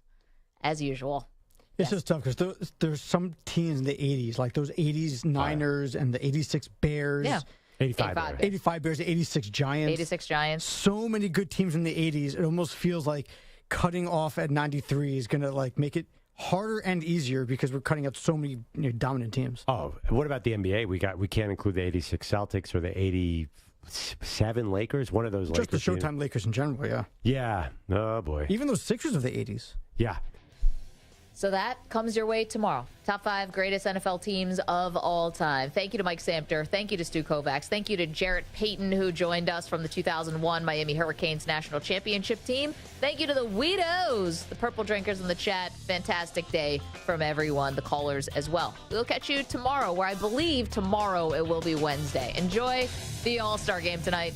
as usual. It's just tough because there's some teams in the 80s, like those 80s Niners and the 86 Bears. Yeah. 85 Bears, 86 Giants. 86 Giants. So many good teams in the 80s. It almost feels like cutting off at 93 is going to like make it harder and easier because we're cutting out so many dominant teams. Oh, what about the NBA? We can't include the 86 Celtics or the 87 Lakers. One of those Just Lakers. the Showtime Lakers in general, yeah. Yeah. Oh, boy. Even those Sixers of the 80s. Yeah. So that comes your way tomorrow. Top 5 greatest NFL teams of all time. Thank you to Mike Samter. Thank you to Stu Kovacs. Thank you to Jarrett Payton, who joined us from the 2001 Miami Hurricanes national championship team. Thank you to the Weedos, the purple drinkers in the chat. Fantastic day from everyone, the callers as well. We'll catch you tomorrow, where I believe tomorrow it will be Wednesday. Enjoy the All-Star game tonight.